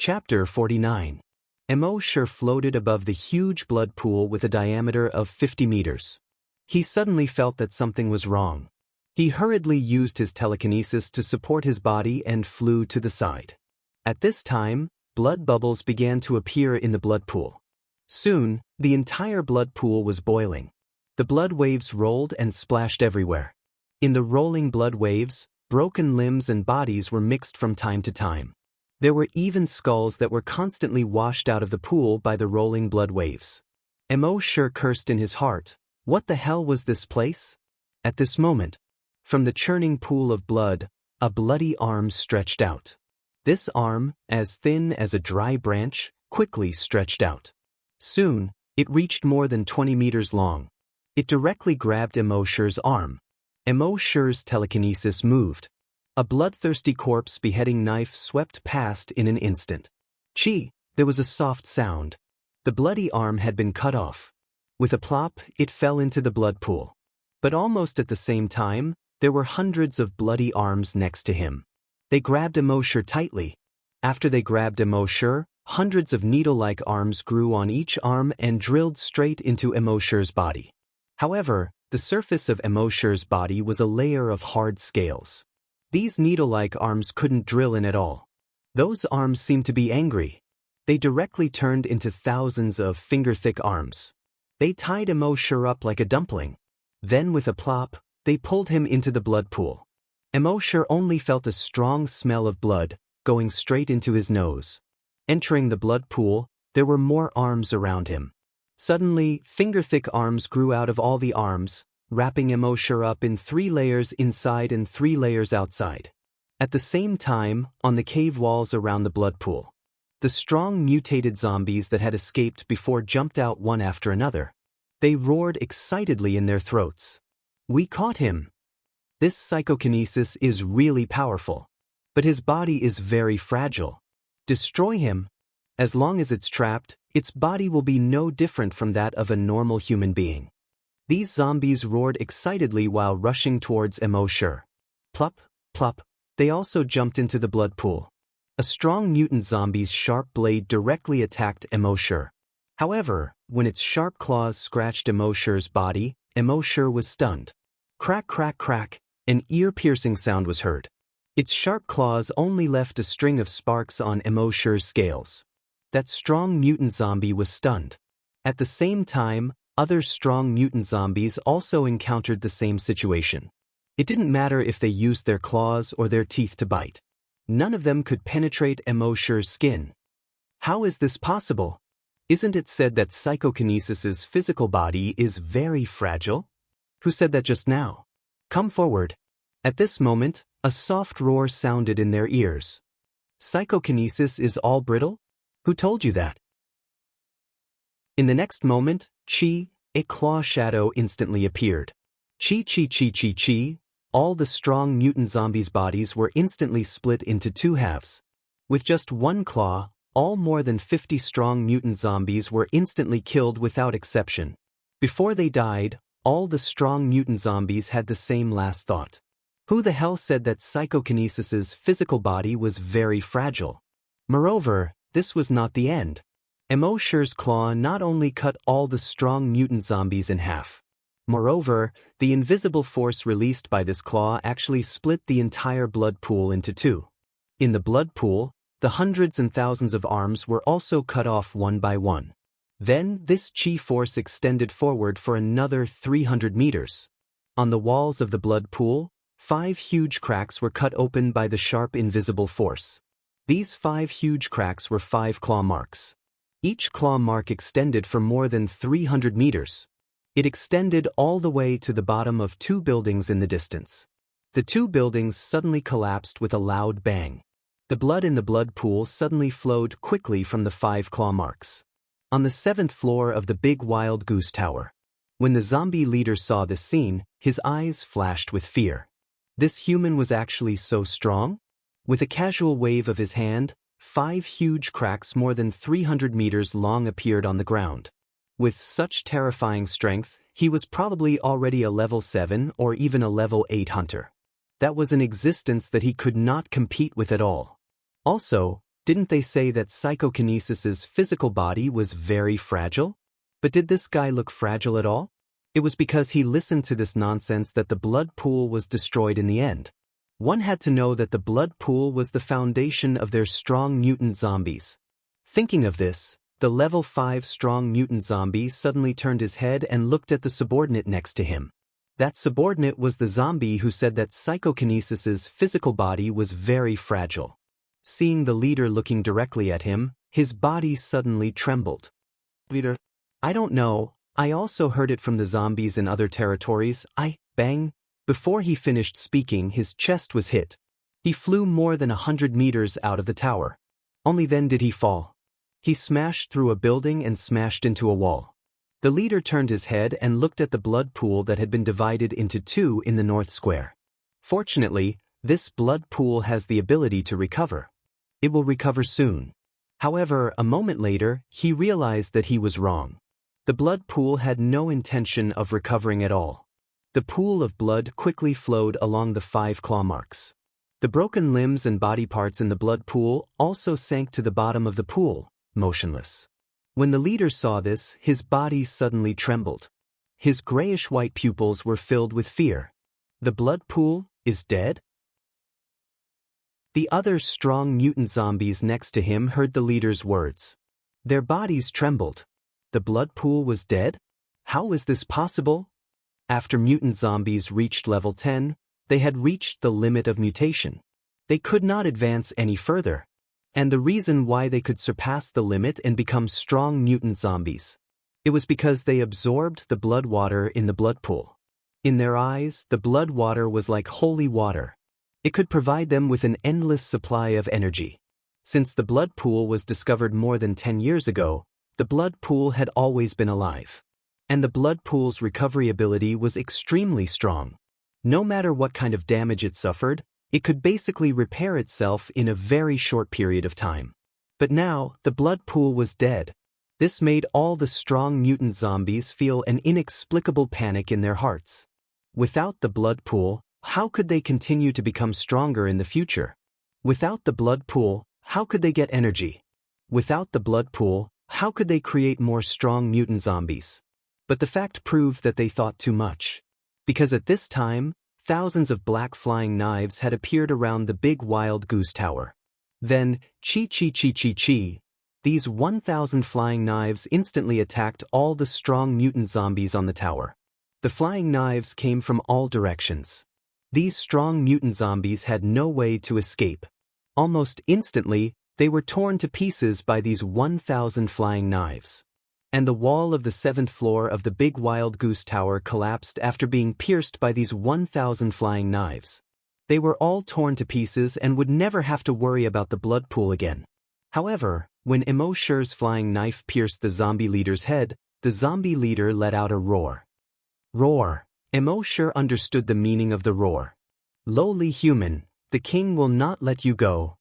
Chapter 49. Immortal floated above the huge blood pool with a diameter of 50 meters. He suddenly felt that something was wrong. He hurriedly used his telekinesis to support his body and flew to the side. At this time, blood bubbles began to appear in the blood pool. Soon, the entire blood pool was boiling. The blood waves rolled and splashed everywhere. In the rolling blood waves, broken limbs and bodies were mixed from time to time. There were even skulls that were constantly washed out of the pool by the rolling blood waves. Immortal cursed in his heart. What the hell was this place? At this moment, from the churning pool of blood, a bloody arm stretched out. This arm, as thin as a dry branch, quickly stretched out. Soon, it reached more than 20 meters long. It directly grabbed Immortal's arm. Immortal's telekinesis moved. A bloodthirsty corpse beheading knife swept past in an instant. Chi! There was a soft sound. The bloody arm had been cut off. With a plop, it fell into the blood pool. But almost at the same time, there were hundreds of bloody arms next to him. They grabbed Immortal tightly. After they grabbed Immortal, hundreds of needle-like arms grew on each arm and drilled straight into Immortal's body. However, the surface of Immortal's body was a layer of hard scales. These needle-like arms couldn't drill in at all. Those arms seemed to be angry. They directly turned into thousands of finger-thick arms. They tied Immortal up like a dumpling. Then with a plop, they pulled him into the blood pool. Immortal only felt a strong smell of blood, going straight into his nose. Entering the blood pool, there were more arms around him. Suddenly, finger-thick arms grew out of all the arms, wrapping Immortal up in 3 layers inside and 3 layers outside. At the same time, on the cave walls around the blood pool, the strong mutated zombies that had escaped before jumped out one after another. They roared excitedly in their throats. "We caught him! This psychokinesis is really powerful. But his body is very fragile. Destroy him. As long as it's trapped, its body will be no different from that of a normal human being." These zombies roared excitedly while rushing towards Immortal. Plop, plop, they also jumped into the blood pool. A strong mutant zombie's sharp blade directly attacked Immortal. However, when its sharp claws scratched Immortal's body, Immortal was stunned. Crack, crack, crack, an ear-piercing sound was heard. Its sharp claws only left a string of sparks on Immortal's scales. That strong mutant zombie was stunned. At the same time, other strong mutant zombies also encountered the same situation. It didn't matter if they used their claws or their teeth to bite. None of them could penetrate Immortal's skin. How is this possible? Isn't it said that psychokinesis's physical body is very fragile? Who said that just now? Come forward. At this moment, a soft roar sounded in their ears. Psychokinesis is all brittle? Who told you that? In the next moment, Chi, a claw shadow instantly appeared. Chi, chi, chi, chi, chi. All the strong mutant zombies' bodies were instantly split into 2 halves. With just 1 claw, all more than 50 strong mutant zombies were instantly killed without exception. Before they died, all the strong mutant zombies had the same last thought. Who the hell said that psychokinesis's physical body was very fragile? Moreover, this was not the end. Immortal's claw not only cut all the strong mutant zombies in half. Moreover, the invisible force released by this claw actually split the entire blood pool into 2. In the blood pool, the hundreds and thousands of arms were also cut off one by one. Then, this chi force extended forward for another 300 meters. On the walls of the blood pool, 5 huge cracks were cut open by the sharp invisible force. These 5 huge cracks were 5 claw marks. Each claw mark extended for more than 300 meters. It extended all the way to the bottom of 2 buildings in the distance. The 2 buildings suddenly collapsed with a loud bang. The blood in the blood pool suddenly flowed quickly from the 5 claw marks. On the 7th floor of the big wild goose tower. When the zombie leader saw this scene, his eyes flashed with fear. This human was actually so strong? With a casual wave of his hand, 5 huge cracks more than 300 meters long appeared on the ground. With such terrifying strength, he was probably already a level 7 or even a level 8 hunter. That was an existence that he could not compete with at all. Also, Didn't they say that psychokinesis's physical body was very fragile? But did this guy look fragile at all? It was because he listened to this nonsense that the blood pool was destroyed in the end. One had to know that the blood pool was the foundation of their strong mutant zombies. Thinking of this, the level 5 strong mutant zombie suddenly turned his head and looked at the subordinate next to him. That subordinate was the zombie who said that psychokinesis's physical body was very fragile. Seeing the leader looking directly at him, his body suddenly trembled. Leader, I don't know, I also heard it from the zombies in other territories. Bang. Before he finished speaking, his chest was hit. He flew more than 100 meters out of the tower. Only then did he fall. He smashed through a building and smashed into a wall. The leader turned his head and looked at the blood pool that had been divided into two in the north square. Fortunately, this blood pool has the ability to recover. It will recover soon. However, a moment later, he realized that he was wrong. The blood pool had no intention of recovering at all. The pool of blood quickly flowed along the 5 claw marks. The broken limbs and body parts in the blood pool also sank to the bottom of the pool, motionless. When the leader saw this, his body suddenly trembled. His grayish-white pupils were filled with fear. The blood pool is dead? The other strong mutant zombies next to him heard the leader's words. Their bodies trembled. The blood pool was dead? How was this possible? After mutant zombies reached level 10, they had reached the limit of mutation. They could not advance any further. And the reason why they could surpass the limit and become strong mutant zombies. It was because they absorbed the blood water in the blood pool. In their eyes, the blood water was like holy water. It could provide them with an endless supply of energy. Since the blood pool was discovered more than 10 years ago, the blood pool had always been alive. And the blood pool's recovery ability was extremely strong. No matter what kind of damage it suffered, it could basically repair itself in a very short period of time. But now, the blood pool was dead. This made all the strong mutant zombies feel an inexplicable panic in their hearts. Without the blood pool, how could they continue to become stronger in the future? Without the blood pool, how could they get energy? Without the blood pool, how could they create more strong mutant zombies? But the fact proved that they thought too much. Because at this time, thousands of black flying knives had appeared around the big wild goose tower. Then, chi, these 1,000 flying knives instantly attacked all the strong mutant zombies on the tower. The flying knives came from all directions. These strong mutant zombies had no way to escape. Almost instantly, they were torn to pieces by these 1,000 flying knives. And the wall of the 7th floor of the big wild goose tower collapsed after being pierced by these 1,000 flying knives. They were all torn to pieces and would never have to worry about the blood pool again. However, when Immortal's flying knife pierced the zombie leader's head, the zombie leader let out a roar. Roar. Immortal understood the meaning of the roar. Lowly human, the king will not let you go.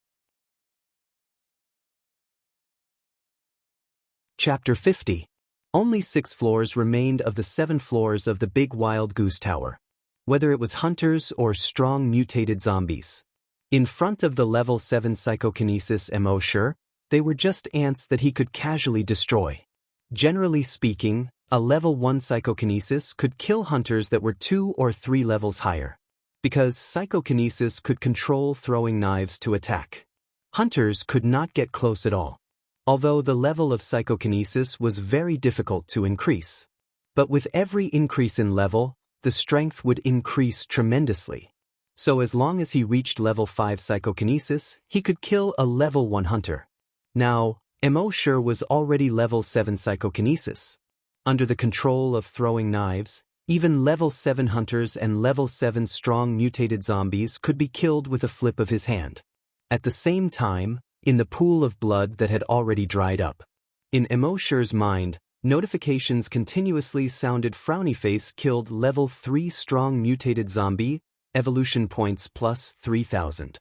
Chapter 50. Only 6 floors remained of the 7 floors of the big wild goose tower. Whether it was hunters or strong mutated zombies. In front of the level 7 psychokinesis Immortal, they were just ants that he could casually destroy. Generally speaking, a level 1 psychokinesis could kill hunters that were 2 or 3 levels higher. Because psychokinesis could control throwing knives to attack. Hunters could not get close at all. Although the level of psychokinesis was very difficult to increase. But with every increase in level, the strength would increase tremendously. So as long as he reached level 5 psychokinesis, he could kill a level 1 hunter. Now, Immortal was already level 7 psychokinesis. Under the control of throwing knives, even level 7 hunters and level 7 strong mutated zombies could be killed with a flip of his hand. At the same time, in the pool of blood that had already dried up. In Immortal's mind, notifications continuously sounded. Frowny face killed level 3 strong mutated zombie, evolution points plus 3,000.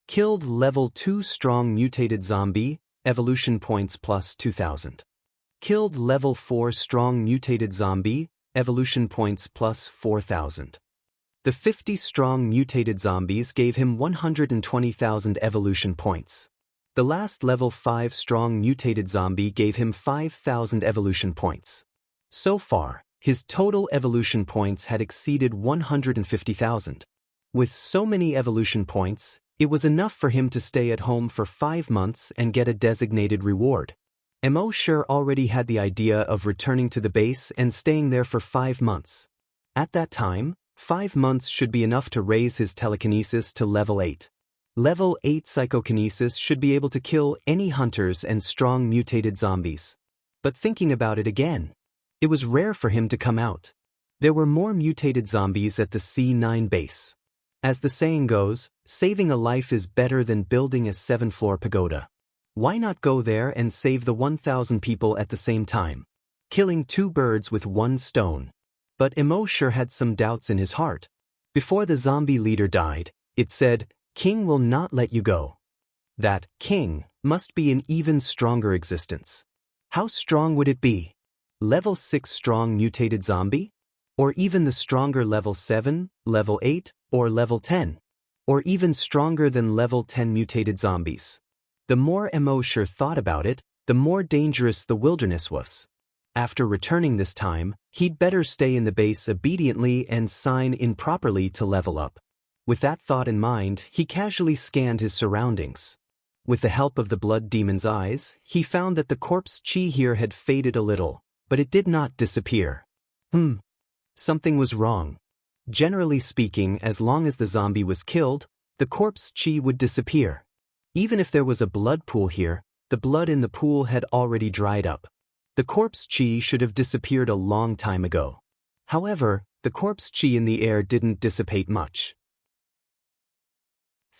Killed level 2 strong mutated zombie, evolution points plus 2,000. Killed level 4 strong mutated zombie, evolution points plus 4,000. The 50 strong mutated zombies gave him 120,000 evolution points. The last level 5 strong mutated zombie gave him 5,000 evolution points. So far, his total evolution points had exceeded 150,000. With so many evolution points, it was enough for him to stay at home for 5 months and get a designated reward. Mo sure already had the idea of returning to the base and staying there for 5 months. At that time, 5 months should be enough to raise his telekinesis to level 8. Level 8 psychokinesis should be able to kill any hunters and strong mutated zombies. But thinking about it again, it was rare for him to come out. There were more mutated zombies at the C9 base. As the saying goes, saving a life is better than building a 7-floor pagoda. Why not go there and save the 1,000 people at the same time? Killing 2 birds with 1 stone. But Mo sure had some doubts in his heart. Before the zombie leader died, it said, "King will not let you go." That king must be an even stronger existence. How strong would it be? Level 6 strong mutated zombie? Or even the stronger level 7, level 8, or level 10? Or even stronger than level 10 mutated zombies? The more Mo sure thought about it, the more dangerous the wilderness was. After returning this time, he'd better stay in the base obediently and sign in properly to level up. With that thought in mind, he casually scanned his surroundings. With the help of the blood demon's eyes, he found that the corpse chi here had faded a little, but it did not disappear. Something was wrong. Generally speaking, as long as the zombie was killed, the corpse chi would disappear. Even if there was a blood pool here, the blood in the pool had already dried up. The corpse chi should have disappeared a long time ago. However, the corpse chi in the air didn't dissipate much.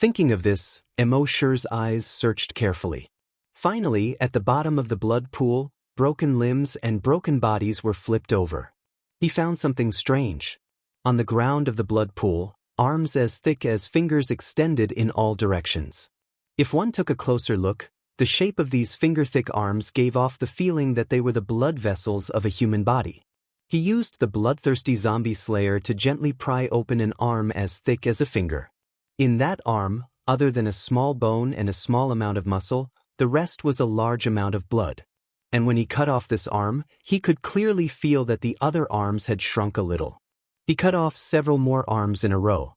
Thinking of this, Mo sure's eyes searched carefully. Finally, at the bottom of the blood pool, broken limbs and broken bodies were flipped over. He found something strange. On the ground of the blood pool, arms as thick as fingers extended in all directions. If one took a closer look, the shape of these finger-thick arms gave off the feeling that they were the blood vessels of a human body. He used the bloodthirsty zombie slayer to gently pry open an arm as thick as a finger. In that arm, other than a small bone and a small amount of muscle, the rest was a large amount of blood. And when he cut off this arm, he could clearly feel that the other arms had shrunk a little. He cut off several more arms in a row.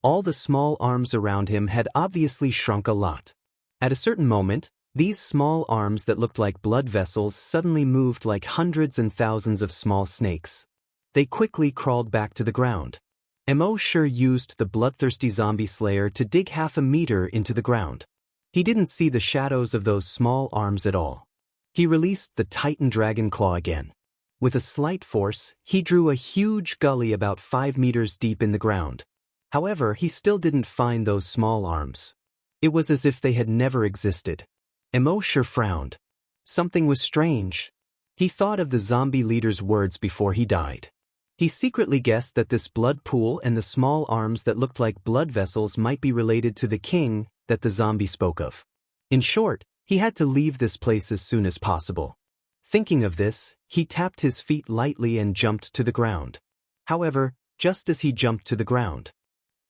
All the small arms around him had obviously shrunk a lot. At a certain moment, these small arms that looked like blood vessels suddenly moved like hundreds and thousands of small snakes. They quickly crawled back to the ground. Mo sure used the bloodthirsty zombie slayer to dig 1/2 meter into the ground. He didn't see the shadows of those small arms at all. He released the Titan Dragon Claw again. With a slight force, he drew a huge gully about 5 meters deep in the ground. However, he still didn't find those small arms. It was as if they had never existed. Mo sure frowned. Something was strange. He thought of the zombie leader's words before he died. He secretly guessed that this blood pool and the small arms that looked like blood vessels might be related to the king that the zombie spoke of. In short, he had to leave this place as soon as possible. Thinking of this, he tapped his feet lightly and jumped to the ground. However, just as he jumped to the ground,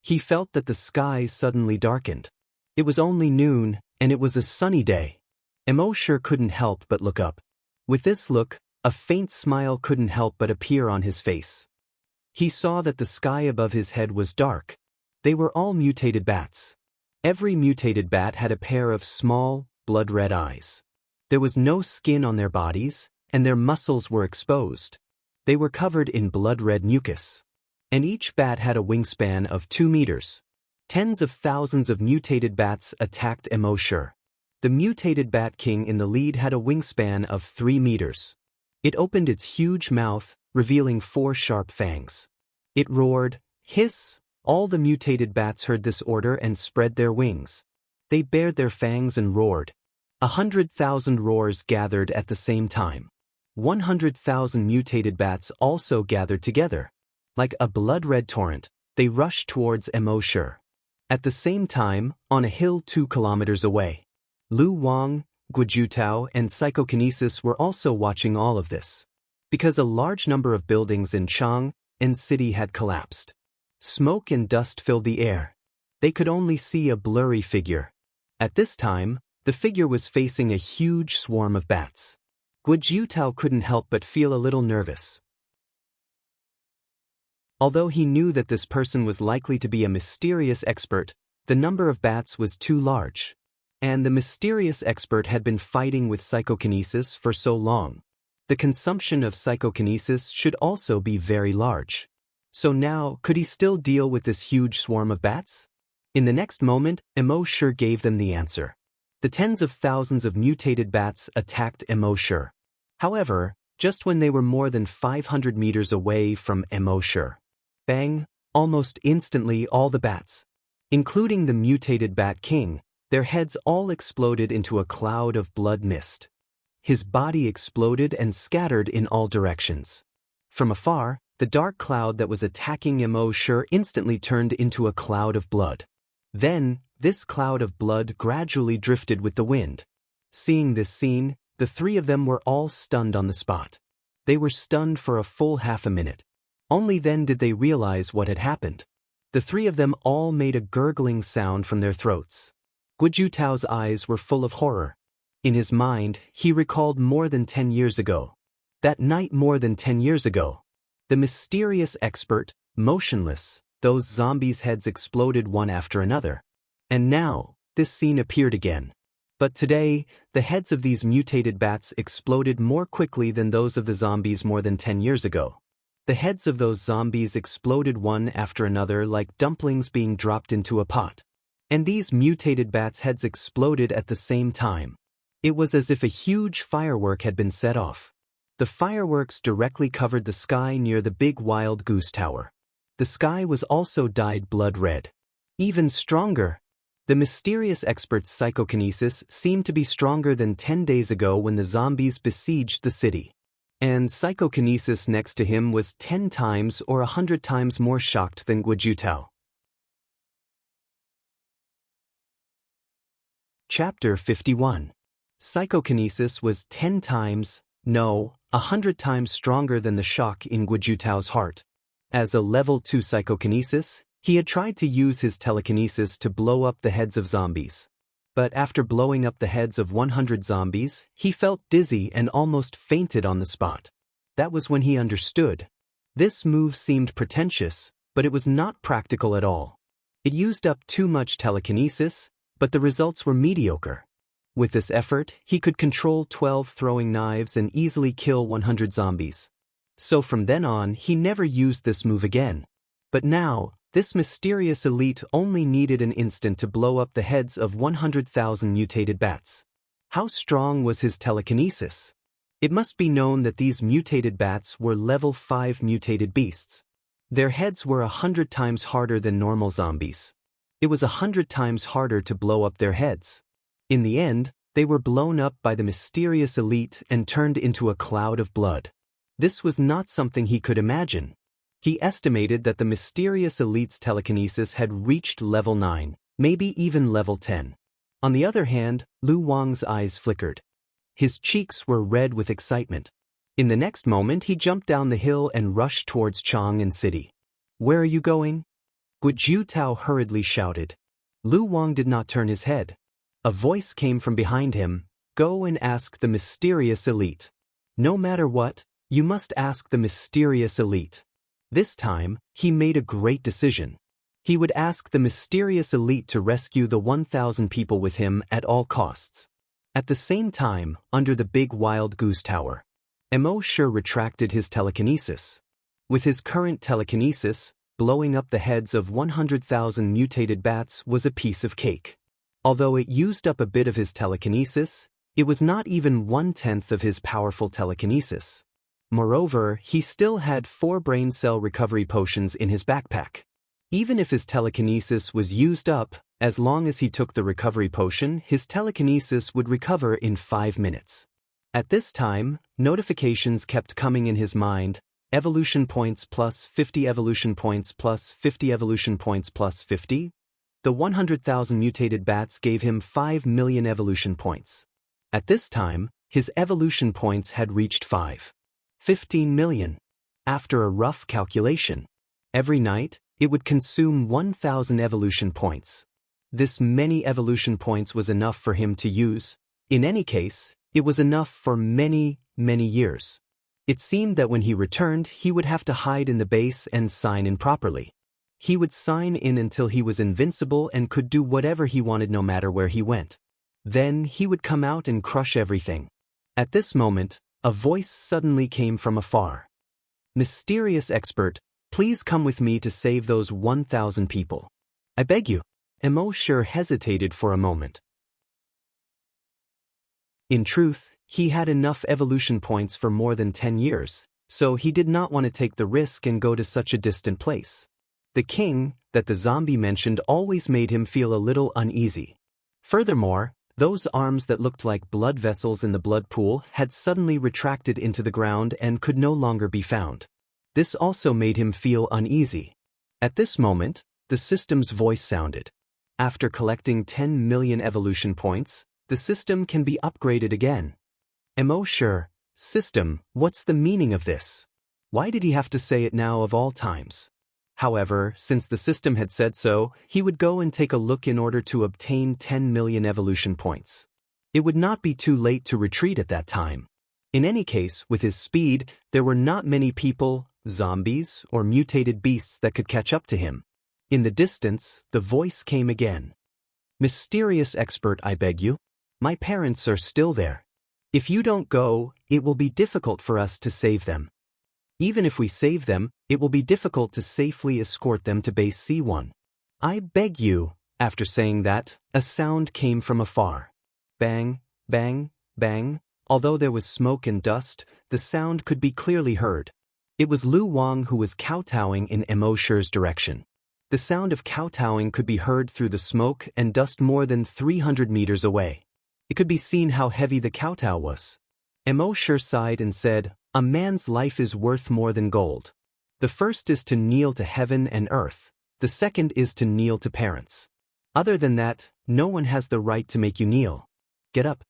he felt that the sky suddenly darkened. It was only noon, and it was a sunny day. Mo sure couldn't help but look up. With this look, a faint smile couldn't help but appear on his face. He saw that the sky above his head was dark. They were all mutated bats. Every mutated bat had a pair of small, blood-red eyes. There was no skin on their bodies, and their muscles were exposed. They were covered in blood-red mucus. And each bat had a wingspan of 2 meters. Tens of thousands of mutated bats attacked Mo sure. The mutated bat king in the lead had a wingspan of 3 meters. It opened its huge mouth, revealing 4 sharp fangs. It roared, "Hiss!" All the mutated bats heard this order and spread their wings. They bared their fangs and roared. 100,000 roars gathered at the same time. 100,000 mutated bats also gathered together. Like a blood-red torrent, they rushed towards Mo sure. At the same time, on a hill 2 kilometers away, Lu Wang, Guojutao, and Psychokinesis were also watching all of this. Because a large number of buildings in Chang'an City had collapsed. Smoke and dust filled the air. They could only see a blurry figure. At this time, The figure was facing a huge swarm of bats. Guo couldn't help but feel a little nervous. Although he knew that this person was likely to be a mysterious expert, the number of bats was too large. And the mysterious expert had been fighting with psychokinesis for so long. The consumption of psychokinesis should also be very large. So now, could he still deal with this huge swarm of bats? In the next moment, Immortal gave them the answer. The tens of thousands of mutated bats attacked Immortal. However, just when they were more than 500 meters away from Immortal, bang, almost instantly all the bats, including the mutated Bat King, their heads all exploded into a cloud of blood mist. His body exploded and scattered in all directions. From afar, the dark cloud that was attacking Immortal instantly turned into a cloud of blood. Then, this cloud of blood gradually drifted with the wind. Seeing this scene, the three of them were all stunned on the spot. They were stunned for a full half a minute. Only then did they realize what had happened. The three of them all made a gurgling sound from their throats. Guo eyes were full of horror. In his mind, he recalled more than 10 years ago. That night more than 10 years ago. The mysterious expert, motionless, those zombies' heads exploded one after another. And now, this scene appeared again. But today, the heads of these mutated bats exploded more quickly than those of the zombies more than 10 years ago. The heads of those zombies exploded one after another like dumplings being dropped into a pot. And these mutated bats' heads exploded at the same time. It was as if a huge firework had been set off. The fireworks directly covered the sky near the big wild goose tower. The sky was also dyed blood red. Even stronger. The mysterious expert's psychokinesis seemed to be stronger than 10 days ago when the zombies besieged the city. And psychokinesis next to him was 10 times or 100 times more shocked than Guo. Chapter 51. Psychokinesis was 10 times, no, 100 times stronger than the shock in Guo heart. As a level 2 psychokinesis, he had tried to use his telekinesis to blow up the heads of zombies. But after blowing up the heads of 100 zombies, he felt dizzy and almost fainted on the spot. That was when he understood. This move seemed pretentious, but it was not practical at all. It used up too much telekinesis, but the results were mediocre. With this effort, he could control 12 throwing knives and easily kill 100 zombies. So from then on, he never used this move again. But now, this mysterious elite only needed an instant to blow up the heads of 100,000 mutated bats. How strong was his telekinesis? It must be known that these mutated bats were level 5 mutated beasts. Their heads were 100 times harder than normal zombies. It was 100 times harder to blow up their heads. In the end, they were blown up by the mysterious elite and turned into a cloud of blood. This was not something he could imagine. He estimated that the mysterious elite's telekinesis had reached level 9, maybe even level 10. On the other hand, Lu Wang's eyes flickered. His cheeks were red with excitement. In the next moment, he jumped down the hill and rushed towards Chang'an City. "Where are you going?" Guo hurriedly shouted. Lu Wang did not turn his head. A voice came from behind him. "Go and ask the mysterious elite. No matter what, you must ask the mysterious elite." This time, he made a great decision. He would ask the mysterious elite to rescue the 1,000 people with him at all costs. At the same time, under the big wild goose tower, Immortal retracted his telekinesis. With his current telekinesis, blowing up the heads of 100,000 mutated bats was a piece of cake. Although it used up a bit of his telekinesis, it was not even 1/10 of his powerful telekinesis. Moreover, he still had 4 brain cell recovery potions in his backpack. Even if his telekinesis was used up, as long as he took the recovery potion, his telekinesis would recover in 5 minutes. At this time, notifications kept coming in his mind: evolution points plus 50, evolution points plus 50, evolution points plus 50. The 100,000 mutated bats gave him 5 million evolution points. At this time, his evolution points had reached 15 million. After a rough calculation, every night, it would consume 1,000 evolution points. This many evolution points was enough for him to use. In any case, it was enough for many, many years. It seemed that when he returned, he would have to hide in the base and sign in properly. He would sign in until he was invincible and could do whatever he wanted no matter where he went. Then he would come out and crush everything. At this moment, a voice suddenly came from afar. "Mysterious expert, please come with me to save those 1,000 people. I beg you." Immortal hesitated for a moment. In truth, he had enough evolution points for more than 10 years, so he did not want to take the risk and go to such a distant place. The king that the zombie mentioned always made him feel a little uneasy. Furthermore, those arms that looked like blood vessels in the blood pool had suddenly retracted into the ground and could no longer be found. This also made him feel uneasy. At this moment, the system's voice sounded. After collecting 10 million evolution points, the system can be upgraded again. Immortal, system, what's the meaning of this? Why did he have to say it now of all times? However, since the system had said so, he would go and take a look in order to obtain 10 million evolution points. It would not be too late to retreat at that time. In any case, with his speed, there were not many people, zombies, or mutated beasts that could catch up to him. In the distance, the voice came again. "Mysterious expert, I beg you. My parents are still there. If you don't go, it will be difficult for us to save them. Even if we save them, it will be difficult to safely escort them to base C1. I beg you." After saying that, a sound came from afar. Bang, bang, bang. Although there was smoke and dust, the sound could be clearly heard. It was Lu Wang who was kowtowing in Immortal's direction. The sound of kowtowing could be heard through the smoke and dust more than 300 meters away. It could be seen how heavy the kowtow was. Immortal sighed and said, "A man's life is worth more than gold. The first is to kneel to heaven and earth. The second is to kneel to parents. Other than that, no one has the right to make you kneel. Get up."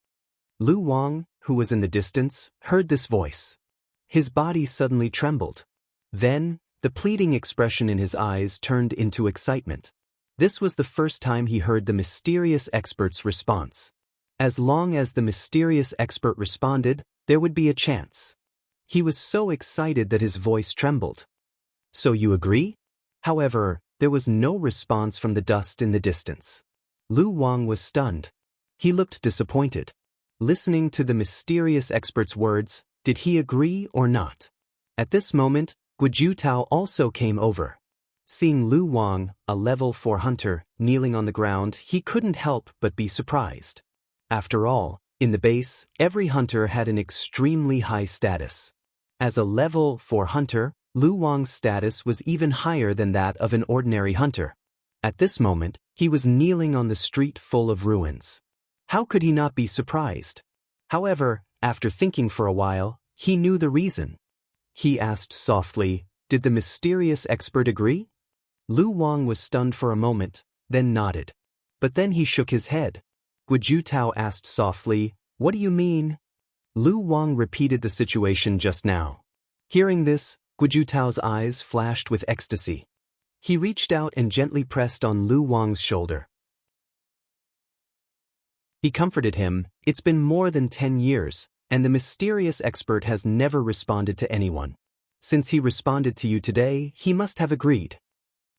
Lu Wang, who was in the distance, heard this voice. His body suddenly trembled. Then, the pleading expression in his eyes turned into excitement. This was the first time he heard the mysterious expert's response. As long as the mysterious expert responded, there would be a chance. He was so excited that his voice trembled. "So you agree?" However, there was no response from the dust in the distance. Lu Wang was stunned. He looked disappointed. Listening to the mysterious expert's words, did he agree or not? At this moment, Guojutao also came over. Seeing Lu Wang, a level 4 hunter, kneeling on the ground, he couldn't help but be surprised. After all, in the base, every hunter had an extremely high status. As a level 4 hunter, Lu Wang's status was even higher than that of an ordinary hunter. At this moment, he was kneeling on the street full of ruins. How could he not be surprised? However, after thinking for a while, he knew the reason. He asked softly, "Did the mysterious expert agree?" Lu Wang was stunned for a moment, then nodded. But then he shook his head. Guojutao asked softly, "What do you mean?" Lu Wang repeated the situation just now. Hearing this, Guojutao's eyes flashed with ecstasy. He reached out and gently pressed on Lu Wang's shoulder. He comforted him. "It's been more than 10 years, and the mysterious expert has never responded to anyone. Since he responded to you today, he must have agreed."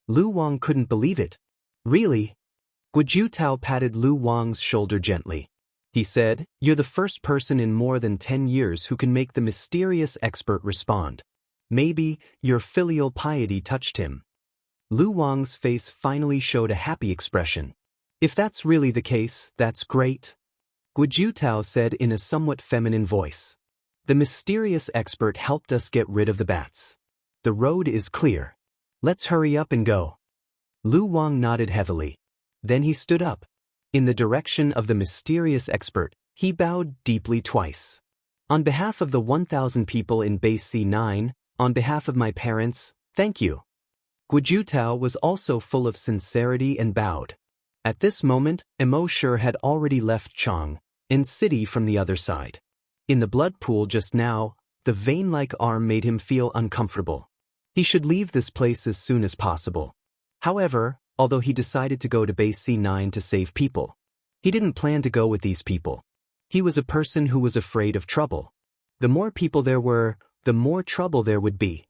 Lu Wang couldn't believe it. "Really?" Guojutao patted Lu Wang's shoulder gently. He said, "You're the first person in more than 10 years who can make the mysterious expert respond. Maybe your filial piety touched him." Lu Wang's face finally showed a happy expression. "If that's really the case, that's great," Guojutao said in a somewhat feminine voice. "The mysterious expert helped us get rid of the bats. The road is clear. Let's hurry up and go." Lu Wang nodded heavily. Then he stood up. In the direction of the mysterious expert, he bowed deeply twice. "On behalf of the 1,000 people in base C9, on behalf of my parents, thank you." Guojutao was also full of sincerity and bowed. At this moment, Immortal had already left Chang and city from the other side. In the blood pool just now, the vein-like arm made him feel uncomfortable. He should leave this place as soon as possible. However, although he decided to go to base C9 to save people. He didn't plan to go with these people. He was a person who was afraid of trouble. The more people there were, the more trouble there would be.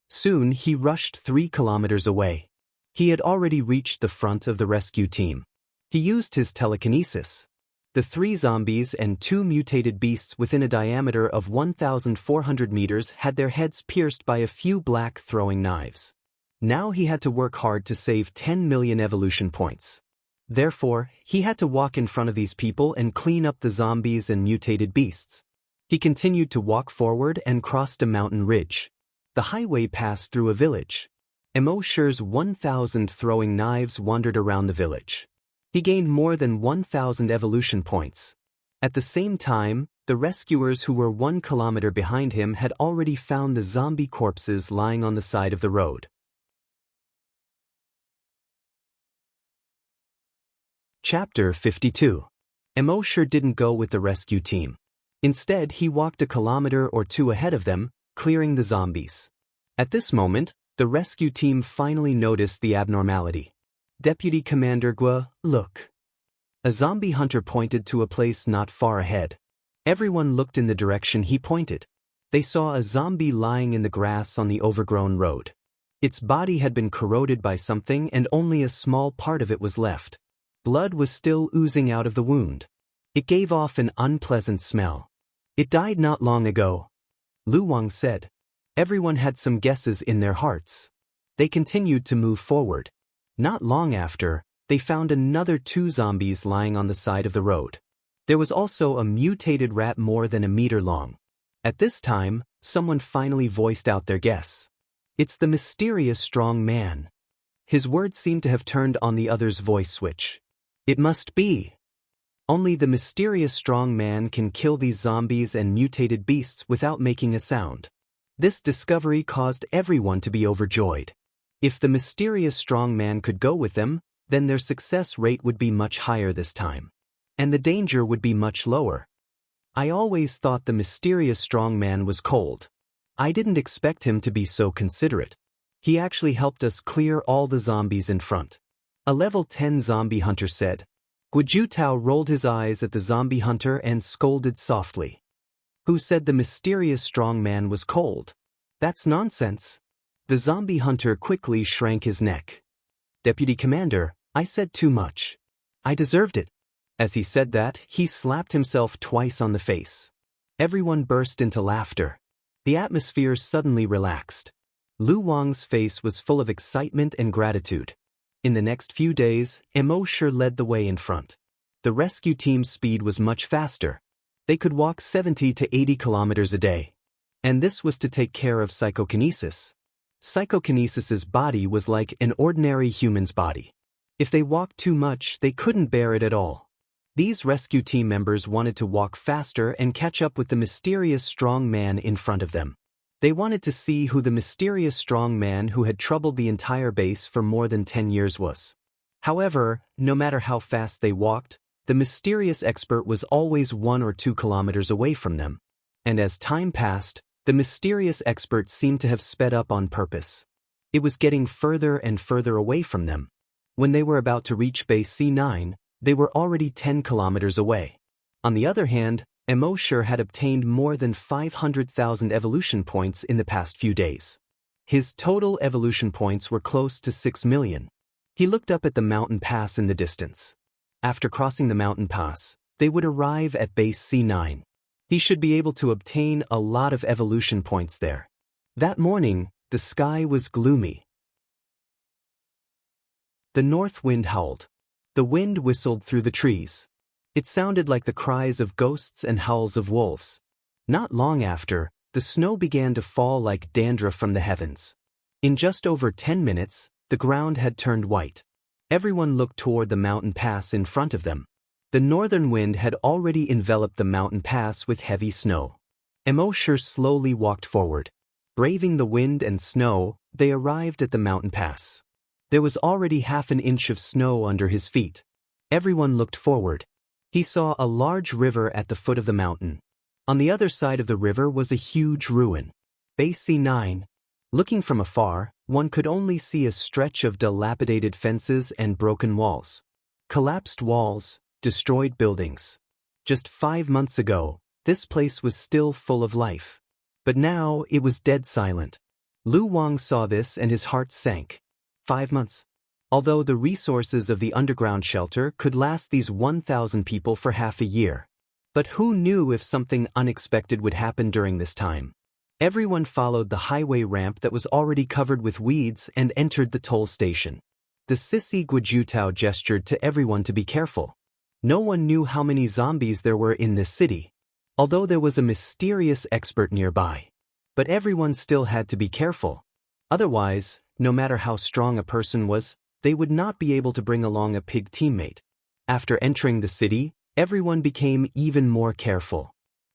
Soon he rushed 3 kilometers away. He had already reached the front of the rescue team. He used his telekinesis. The 3 zombies and 2 mutated beasts within a diameter of 1,400 meters had their heads pierced by a few black throwing knives. Now he had to work hard to save 10 million evolution points. Therefore, he had to walk in front of these people and clean up the zombies and mutated beasts. He continued to walk forward and crossed a mountain ridge. The highway passed through a village. Immortal's 1,000 throwing knives wandered around the village. He gained more than 1,000 evolution points. At the same time, the rescuers who were 1 kilometer behind him had already found the zombie corpses lying on the side of the road. Chapter 52. Immortal didn't go with the rescue team. Instead, he walked a kilometer or 2 ahead of them, clearing the zombies. At this moment, the rescue team finally noticed the abnormality. Deputy Commander Gua, look. A zombie hunter pointed to a place not far ahead. Everyone looked in the direction he pointed. They saw a zombie lying in the grass on the overgrown road. Its body had been corroded by something and only a small part of it was left. Blood was still oozing out of the wound. It gave off an unpleasant smell. It died not long ago, Lu Wang said. Everyone had some guesses in their hearts. They continued to move forward. Not long after, they found another 2 zombies lying on the side of the road. There was also a mutated rat more than a meter long. At this time, someone finally voiced out their guess. It's the mysterious strong man. His words seemed to have turned on the other's voice switch. It must be. Only the mysterious strong man can kill these zombies and mutated beasts without making a sound. This discovery caused everyone to be overjoyed. If the mysterious strong man could go with them, then their success rate would be much higher this time. And the danger would be much lower. I always thought the mysterious strong man was cold. I didn't expect him to be so considerate. He actually helped us clear all the zombies in front. A level 10 zombie hunter said. Gu Jiutao rolled his eyes at the zombie hunter and scolded softly. Who said the mysterious strong man was cold? That's nonsense. The zombie hunter quickly shrank his neck. Deputy Commander, I said too much. I deserved it. As he said that, he slapped himself twice on the face. Everyone burst into laughter. The atmosphere suddenly relaxed. Lu Wang's face was full of excitement and gratitude. In the next few days, Immortal led the way in front. The rescue team's speed was much faster. They could walk 70 to 80 kilometers a day. And this was to take care of psychokinesis. Psychokinesis's body was like an ordinary human's body. If they walked too much, they couldn't bear it at all. These rescue team members wanted to walk faster and catch up with the mysterious strong man in front of them. They wanted to see who the mysterious strong man who had troubled the entire base for more than 10 years was. However, no matter how fast they walked, the mysterious expert was always 1 or 2 kilometers away from them. And as time passed, the mysterious expert seemed to have sped up on purpose. It was getting further and further away from them. When they were about to reach base C9, they were already 10 kilometers away. On the other hand, Immortal had obtained more than 500,000 evolution points in the past few days. His total evolution points were close to 6 million. He looked up at the mountain pass in the distance. After crossing the mountain pass, they would arrive at base C9. He should be able to obtain a lot of evolution points there. That morning, the sky was gloomy. The north wind howled. The wind whistled through the trees. It sounded like the cries of ghosts and howls of wolves. Not long after, the snow began to fall like dandruff from the heavens. In just over 10 minutes, the ground had turned white. Everyone looked toward the mountain pass in front of them. The northern wind had already enveloped the mountain pass with heavy snow. Immortal slowly walked forward. Braving the wind and snow, they arrived at the mountain pass. There was already half an inch of snow under his feet. Everyone looked forward. He saw a large river at the foot of the mountain. On the other side of the river was a huge ruin. Base C9. Looking from afar, one could only see a stretch of dilapidated fences and broken walls. Collapsed walls, destroyed buildings. Just 5 months ago, this place was still full of life. But now it was dead silent. Lu Wang saw this and his heart sank. 5 months. Although the resources of the underground shelter could last these 1,000 people for half a year. But who knew if something unexpected would happen during this time? Everyone followed the highway ramp that was already covered with weeds and entered the toll station. The sissy Guojutao gestured to everyone to be careful. No one knew how many zombies there were in this city, although there was a mysterious expert nearby. But everyone still had to be careful. Otherwise, no matter how strong a person was, they would not be able to bring along a pig teammate. After entering the city, everyone became even more careful.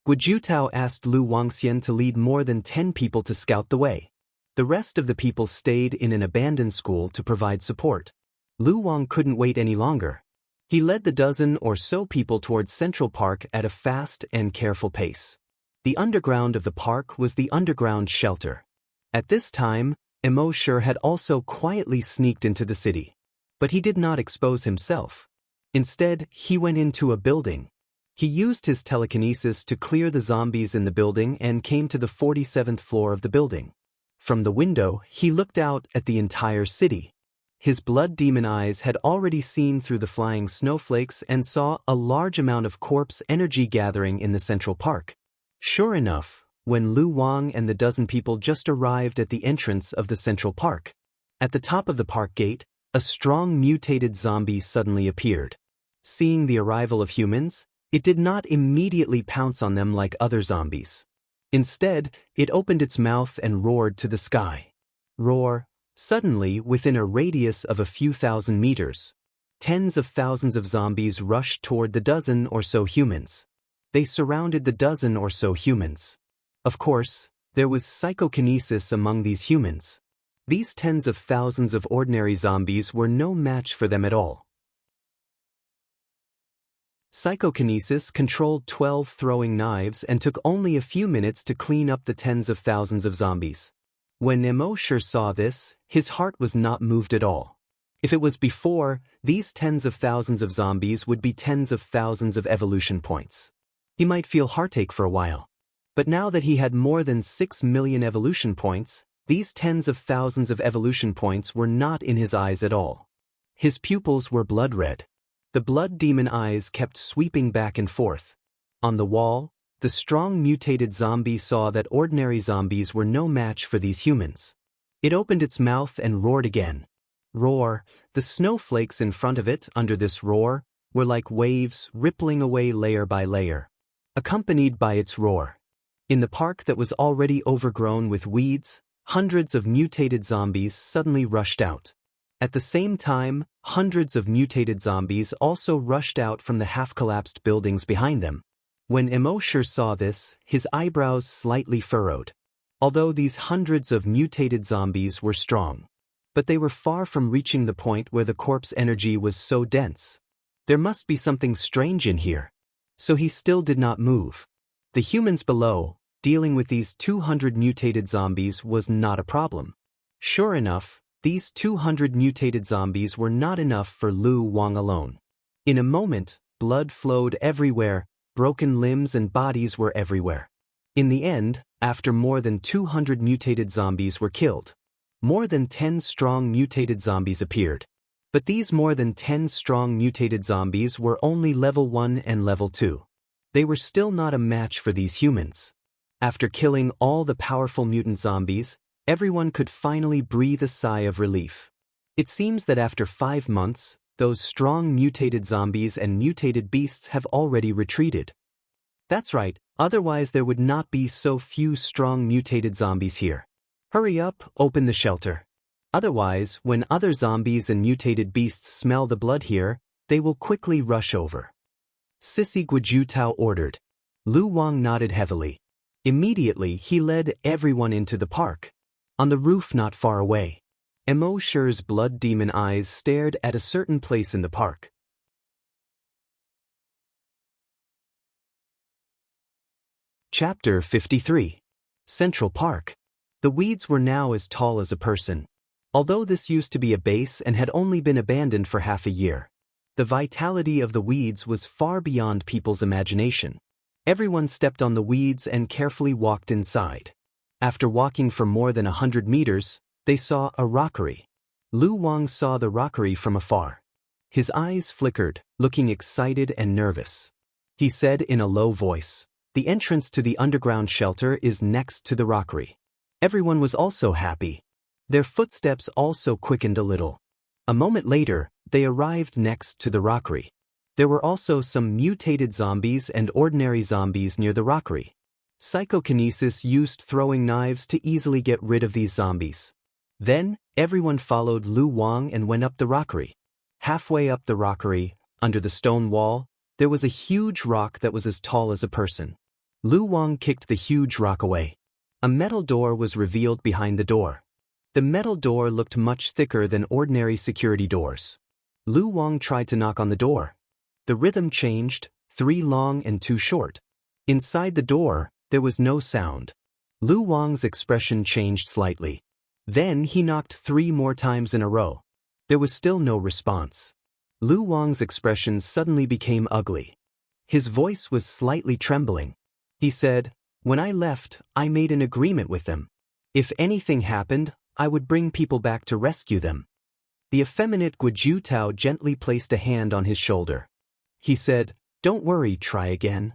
Guojutao asked Lu Wangxian to lead more than 10 people to scout the way. The rest of the people stayed in an abandoned school to provide support. Lu Wang couldn't wait any longer. He led the dozen or so people towards Central Park at a fast and careful pace. The underground of the park was the underground shelter. At this time, Immortal had also quietly sneaked into the city. But he did not expose himself. Instead, he went into a building. He used his telekinesis to clear the zombies in the building and came to the 47th floor of the building. From the window, he looked out at the entire city. His blood demon eyes had already seen through the flying snowflakes and saw a large amount of corpse energy gathering in the Central Park. Sure enough, when Lu Wang and the dozen people just arrived at the entrance of the Central Park. At the top of the park gate, a strong mutated zombie suddenly appeared. Seeing the arrival of humans, it did not immediately pounce on them like other zombies. Instead, it opened its mouth and roared to the sky. Roar. Suddenly, within a radius of a few thousand meters, tens of thousands of zombies rushed toward the dozen or so humans. They surrounded the dozen or so humans. Of course, there was psychokinesis among these humans. These tens of thousands of ordinary zombies were no match for them at all. Psychokinesis controlled 12 throwing knives and took only a few minutes to clean up the tens of thousands of zombies. When Immortal saw this, his heart was not moved at all. If it was before, these tens of thousands of zombies would be tens of thousands of evolution points. He might feel heartache for a while. But now that he had more than 6 million evolution points, these tens of thousands of evolution points were not in his eyes at all. His pupils were blood red. The blood demon eyes kept sweeping back and forth. On the wall, the strong mutated zombie saw that ordinary zombies were no match for these humans. It opened its mouth and roared again. Roar. The snowflakes in front of it, under this roar, were like waves rippling away layer by layer, accompanied by its roar. In the park that was already overgrown with weeds, hundreds of mutated zombies suddenly rushed out. At the same time, hundreds of mutated zombies also rushed out from the half-collapsed buildings behind them. When Immortal saw this, his eyebrows slightly furrowed. Although these hundreds of mutated zombies were strong, but they were far from reaching the point where the corpse energy was so dense. There must be something strange in here. So he still did not move. The humans below, dealing with these 200 mutated zombies was not a problem. Sure enough, these 200 mutated zombies were not enough for Lu Wang alone. In a moment, blood flowed everywhere, broken limbs and bodies were everywhere. In the end, after more than 200 mutated zombies were killed, more than 10 strong mutated zombies appeared. But these more than 10 strong mutated zombies were only level 1 and level 2. They were still not a match for these humans. After killing all the powerful mutant zombies, everyone could finally breathe a sigh of relief. It seems that after 5 months, those strong mutated zombies and mutated beasts have already retreated. That's right, otherwise there would not be so few strong mutated zombies here. Hurry up, open the shelter. Otherwise, when other zombies and mutated beasts smell the blood here, they will quickly rush over. Sissy Guojutao ordered. Lu Wang nodded heavily. Immediately, he led everyone into the park. On the roof not far away, Immortal's blood demon eyes stared at a certain place in the park. Chapter 53. Central Park. The weeds were now as tall as a person. Although this used to be a base and had only been abandoned for half a year, the vitality of the weeds was far beyond people's imagination. Everyone stepped on the weeds and carefully walked inside. After walking for more than 100 meters, they saw a rockery. Lu Wang saw the rockery from afar. His eyes flickered, looking excited and nervous. He said in a low voice, "The entrance to the underground shelter is next to the rockery." Everyone was also happy. Their footsteps also quickened a little. A moment later, they arrived next to the rockery. There were also some mutated zombies and ordinary zombies near the rockery. Psychokinesis used throwing knives to easily get rid of these zombies. Then, everyone followed Lu Wang and went up the rockery. Halfway up the rockery, under the stone wall, there was a huge rock that was as tall as a person. Lu Wang kicked the huge rock away. A metal door was revealed behind the door. The metal door looked much thicker than ordinary security doors. Lu Wang tried to knock on the door. The rhythm changed, 3 long and 2 short. Inside the door, there was no sound. Lu Wang's expression changed slightly. Then he knocked 3 more times in a row. There was still no response. Lu Wang's expression suddenly became ugly. His voice was slightly trembling. He said, "When I left, I made an agreement with them. If anything happened, I would bring people back to rescue them." The effeminate Guizhu Tao gently placed a hand on his shoulder. He said, "Don't worry, try again."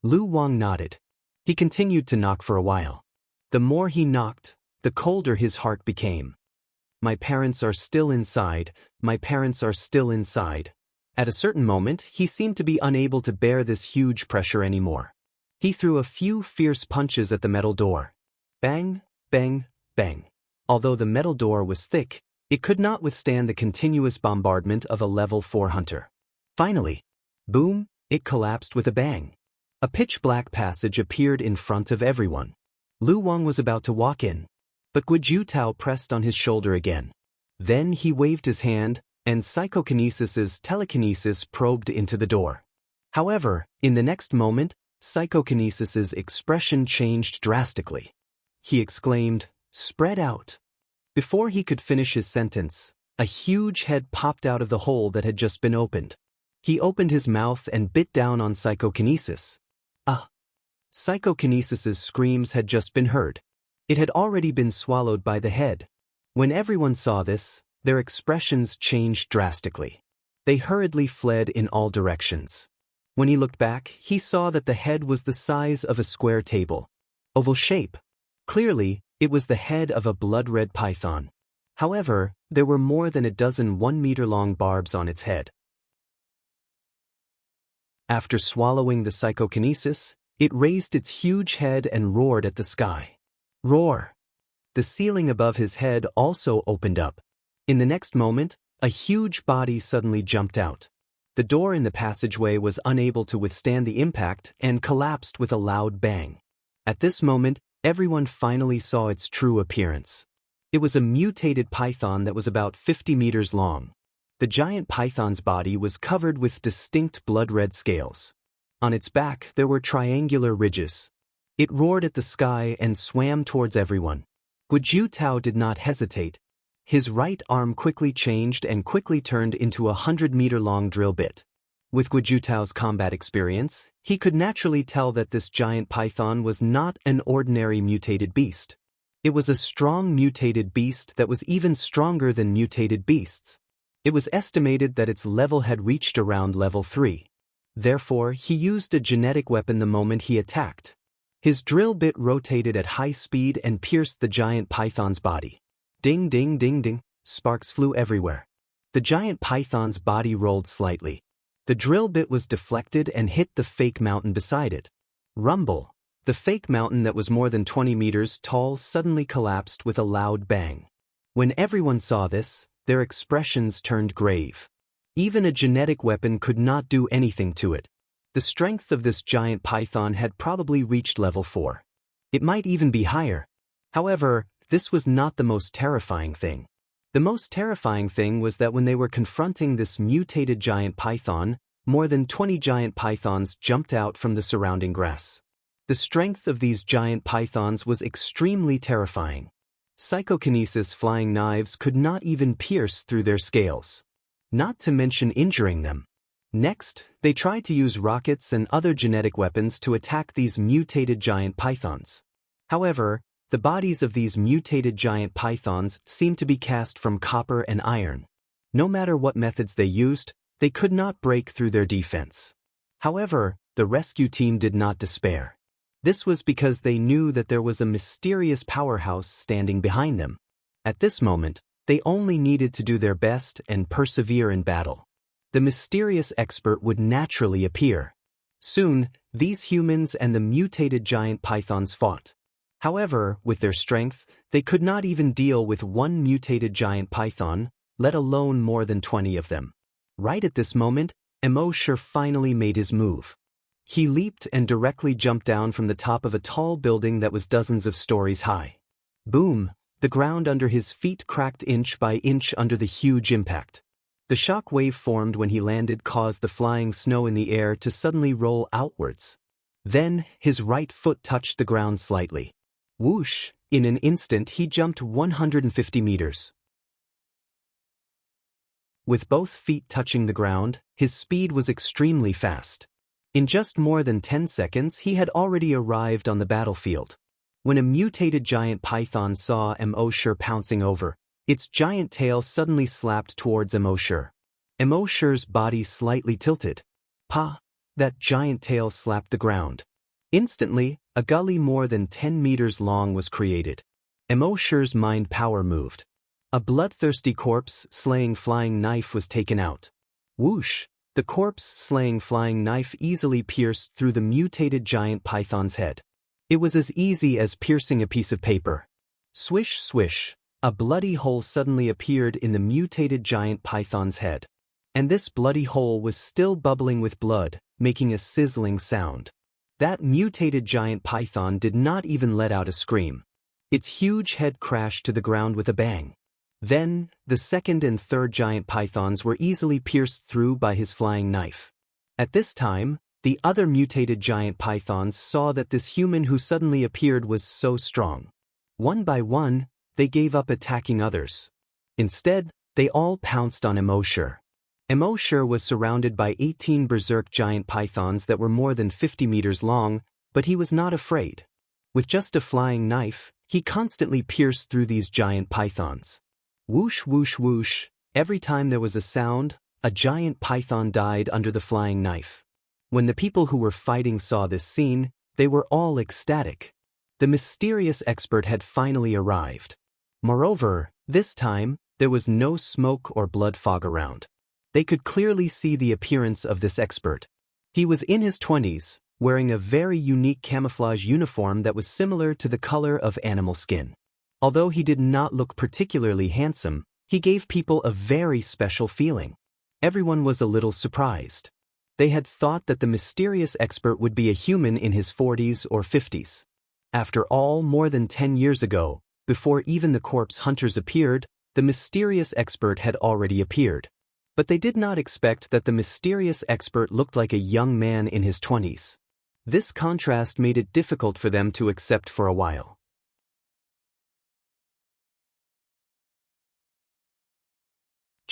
Lu Wang nodded. He continued to knock for a while. The more he knocked, the colder his heart became. "My parents are still inside, my parents are still inside." At a certain moment, he seemed to be unable to bear this huge pressure anymore. He threw a few fierce punches at the metal door. Bang, bang, bang. Although the metal door was thick, it could not withstand the continuous bombardment of a level 4 hunter. Finally, boom, it collapsed with a bang. A pitch-black passage appeared in front of everyone. Lu Wang was about to walk in, but Guizhu Tao pressed on his shoulder again. Then he waved his hand, and Psychokinesis's telekinesis probed into the door. However, in the next moment, Psychokinesis's expression changed drastically. He exclaimed, "Spread out." Before he could finish his sentence, a huge head popped out of the hole that had just been opened. He opened his mouth and bit down on Psychokinesis. Ah! Psychokinesis's screams had just been heard. It had already been swallowed by the head. When everyone saw this, their expressions changed drastically. They hurriedly fled in all directions. When he looked back, he saw that the head was the size of a square table. Oval shape. Clearly, it was the head of a blood-red python. However, there were more than a dozen 1-meter-long barbs on its head. After swallowing the psychokinesis, it raised its huge head and roared at the sky. Roar! The ceiling above his head also opened up. In the next moment, a huge body suddenly jumped out. The door in the passageway was unable to withstand the impact and collapsed with a loud bang. At this moment, everyone finally saw its true appearance. It was a mutated python that was about 50 meters long. The giant python's body was covered with distinct blood-red scales. On its back, there were triangular ridges. It roared at the sky and swam towards everyone. Guizhu Tao did not hesitate. His right arm quickly changed and quickly turned into a 100-meter-long drill bit. With Guizhu Tao's combat experience, he could naturally tell that this giant python was not an ordinary mutated beast. It was a strong mutated beast that was even stronger than mutated beasts. It was estimated that its level had reached around level 3. Therefore, he used a genetic weapon the moment he attacked. His drill bit rotated at high speed and pierced the giant python's body. Ding ding ding ding, sparks flew everywhere. The giant python's body rolled slightly. The drill bit was deflected and hit the fake mountain beside it. Rumble! The fake mountain that was more than 20 meters tall suddenly collapsed with a loud bang. When everyone saw this, their expressions turned grave. Even a genetic weapon could not do anything to it. The strength of this giant python had probably reached level 4. It might even be higher. However, this was not the most terrifying thing. The most terrifying thing was that when they were confronting this mutated giant python, more than 20 giant pythons jumped out from the surrounding grass. The strength of these giant pythons was extremely terrifying. Psychokinesis flying knives could not even pierce through their scales, not to mention injuring them. Next, they tried to use rockets and other genetic weapons to attack these mutated giant pythons. However, the bodies of these mutated giant pythons seemed to be cast from copper and iron. No matter what methods they used, they could not break through their defense. However, the rescue team did not despair. This was because they knew that there was a mysterious powerhouse standing behind them. At this moment, they only needed to do their best and persevere in battle. The mysterious expert would naturally appear. Soon, these humans and the mutated giant pythons fought. However, with their strength, they could not even deal with one mutated giant python, let alone more than 20 of them. Right at this moment, Immortal finally made his move. He leaped and directly jumped down from the top of a tall building that was dozens of stories high. Boom! The ground under his feet cracked inch by inch under the huge impact. The shock wave formed when he landed caused the flying snow in the air to suddenly roll outwards. Then, his right foot touched the ground slightly. Whoosh! In an instant he jumped 150 meters. With both feet touching the ground, his speed was extremely fast. In just more than 10 seconds he had already arrived on the battlefield. When a mutated giant python saw Immortal pouncing over, its giant tail suddenly slapped towards Immortal. Immortal's body slightly tilted. Pa! That giant tail slapped the ground. Instantly, a gully more than 10 meters long was created. Immortal's mind power moved. A bloodthirsty corpse-slaying flying knife was taken out. Whoosh! The corpse-slaying flying knife easily pierced through the mutated giant python's head. It was as easy as piercing a piece of paper. Swish, swish! A bloody hole suddenly appeared in the mutated giant python's head. And this bloody hole was still bubbling with blood, making a sizzling sound. That mutated giant python did not even let out a scream. Its huge head crashed to the ground with a bang. Then, the second and third giant pythons were easily pierced through by his flying knife. At this time, the other mutated giant pythons saw that this human who suddenly appeared was so strong. One by one, they gave up attacking others. Instead, they all pounced on Immortal. Immortal was surrounded by 18 berserk giant pythons that were more than 50 meters long, but he was not afraid. With just a flying knife, he constantly pierced through these giant pythons. Whoosh, whoosh, whoosh! Every time there was a sound, a giant python died under the flying knife. When the people who were fighting saw this scene, they were all ecstatic. The mysterious expert had finally arrived. Moreover, this time, there was no smoke or blood fog around. They could clearly see the appearance of this expert. He was in his 20s, wearing a very unique camouflage uniform that was similar to the color of animal skin. Although he did not look particularly handsome, he gave people a very special feeling. Everyone was a little surprised. They had thought that the mysterious expert would be a human in his 40s or 50s. After all, more than 10 years ago, before even the corpse hunters appeared, the mysterious expert had already appeared. But they did not expect that the mysterious expert looked like a young man in his 20s. This contrast made it difficult for them to accept for a while.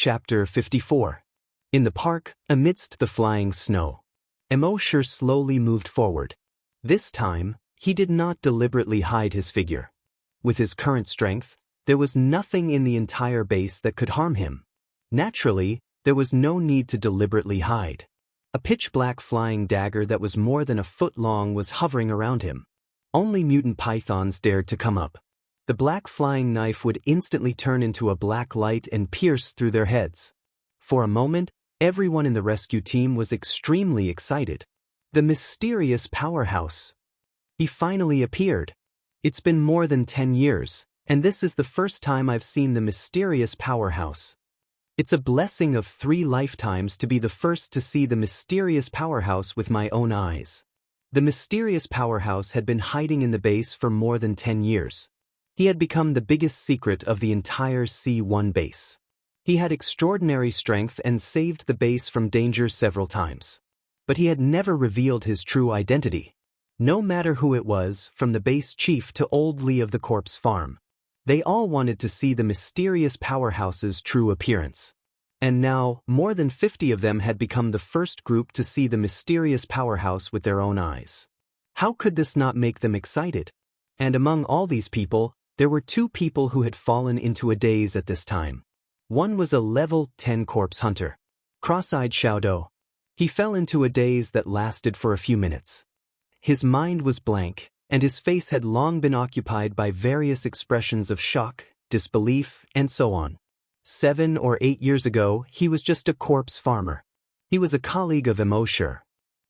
Chapter 54. In the park, amidst the flying snow, Immortal slowly moved forward. This time, he did not deliberately hide his figure. With his current strength, there was nothing in the entire base that could harm him. Naturally, there was no need to deliberately hide. A pitch-black flying dagger that was more than a foot long was hovering around him. Only mutant pythons dared to come up. The black flying knife would instantly turn into a black light and pierce through their heads. For a moment, everyone in the rescue team was extremely excited. The mysterious powerhouse. He finally appeared. It's been more than 10 years, and this is the first time I've seen the mysterious powerhouse. It's a blessing of 3 lifetimes to be the first to see the mysterious powerhouse with my own eyes. The mysterious powerhouse had been hiding in the base for more than 10 years. He had become the biggest secret of the entire C1 base. He had extraordinary strength and saved the base from danger several times. But he had never revealed his true identity. No matter who it was, from the base chief to old Lee of the corpse farm. They all wanted to see the mysterious powerhouse's true appearance. And now, more than 50 of them had become the first group to see the mysterious powerhouse with their own eyes. How could this not make them excited? And among all these people, there were 2 people who had fallen into a daze at this time. One was a level 10 corpse hunter. Cross-eyed Xiaodou. He fell into a daze that lasted for a few minutes. His mind was blank, and his face had long been occupied by various expressions of shock, disbelief, and so on. 7 or 8 years ago, he was just a corpse farmer. He was a colleague of Immortal.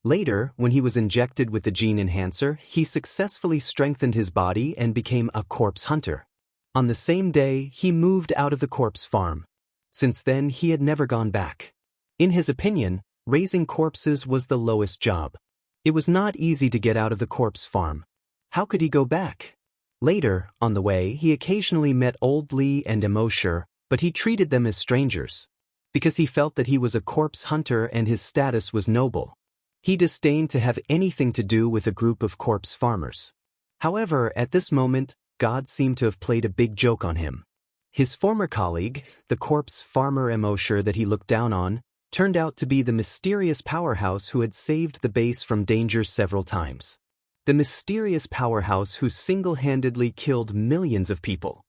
Later, when he was injected with the gene enhancer, he successfully strengthened his body and became a corpse hunter. On the same day, he moved out of the corpse farm. Since then, he had never gone back. In his opinion, raising corpses was the lowest job. It was not easy to get out of the corpse farm. How could he go back? Later, on the way, he occasionally met old Lee and Immortal, but he treated them as strangers. Because he felt that he was a corpse hunter and his status was noble. He disdained to have anything to do with a group of corpse farmers. However, at this moment, God seemed to have played a big joke on him. His former colleague, the corpse farmer Immortal that he looked down on, turned out to be the mysterious powerhouse who had saved the base from danger several times. The mysterious powerhouse who single-handedly killed millions of people.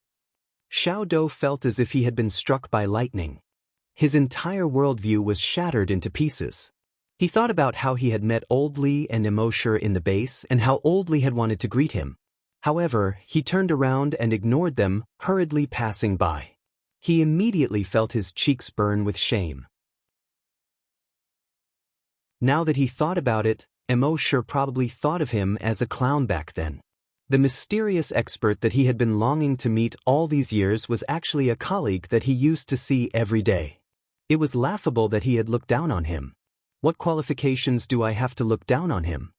Xiaodou felt as if he had been struck by lightning. His entire worldview was shattered into pieces. He thought about how he had met old Lee and Immortal in the base and how old Lee had wanted to greet him. However, he turned around and ignored them, hurriedly passing by. He immediately felt his cheeks burn with shame. Now that he thought about it, Immortal probably thought of him as a clown back then. The mysterious expert that he had been longing to meet all these years was actually a colleague that he used to see every day. It was laughable that he had looked down on him. What qualifications do I have to look down on him?